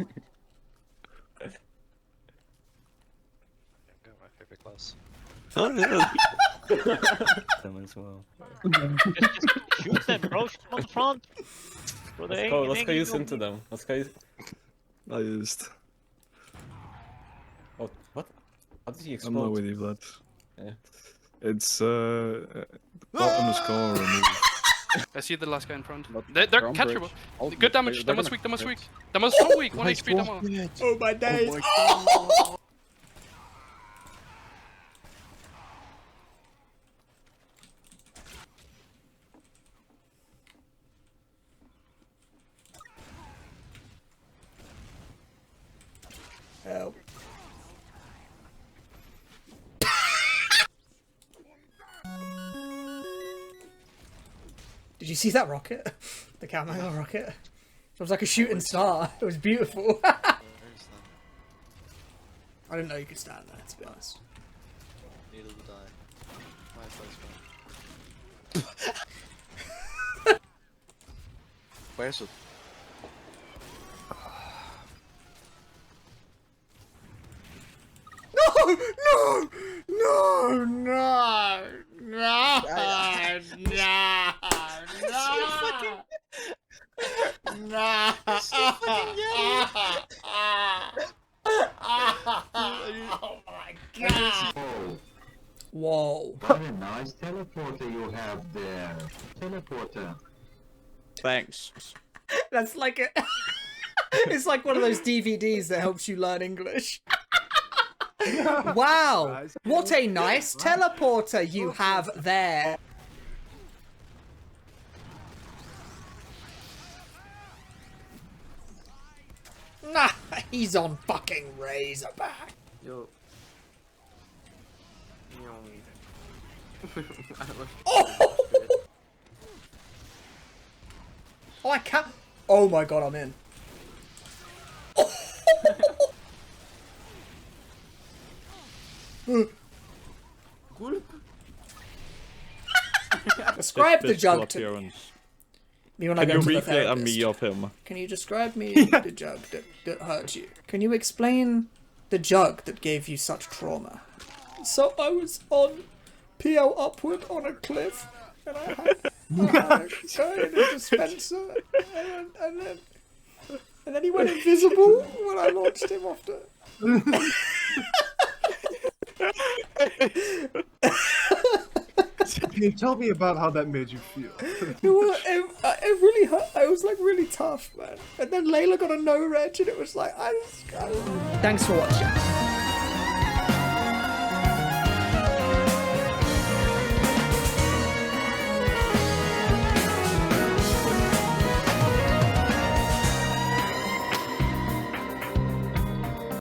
N: favorite class.
K: Oh yeah.
D: Them as well.
N: Just shoot them, bro. Shoot them on the front. Bro,
D: Let's go use into them. Let's go use...
K: I used.
D: Oh, what? How did he explode?
K: I'm not with you, blood.
D: Yeah.
K: It's underscore remove.
O: I see the last guy in front.
D: But
O: They're
D: they're on
O: catchable.
D: bridge.
O: Good damage. That was weak. That was weak. That was so weak. 1 HP. Demo.
A: Oh my days! Help. Did you see that rocket? The camo rocket? It was like a shooting star. It was beautiful. I didn't know you could stand there, to be honest.
B: Needle to die. My place, Where's it?
A: No! Oh my god! Whoa.
E: Very nice teleporter you have there. Teleporter.
F: Thanks.
A: That's like a... It's like one of those DVDs that helps you learn English. Wow! What a nice teleporter you have there! Nah, he's on fucking Razorback.
G: Yo.
A: Oh, I can't. Oh my god, I'm in. Describe the jug to me when I go to the therapist. Can you describe me the jug that hurt you? Can you explain the jug that gave you such trauma? So I was on PL upward on a cliff, and I had a guy in a dispenser, and then he went invisible when I launched him off the...
P: Okay, tell me about how that made you feel.
A: It really hurt. I was like really tough, man. And then Layla got a no reg, and it was like, Thanks for watching.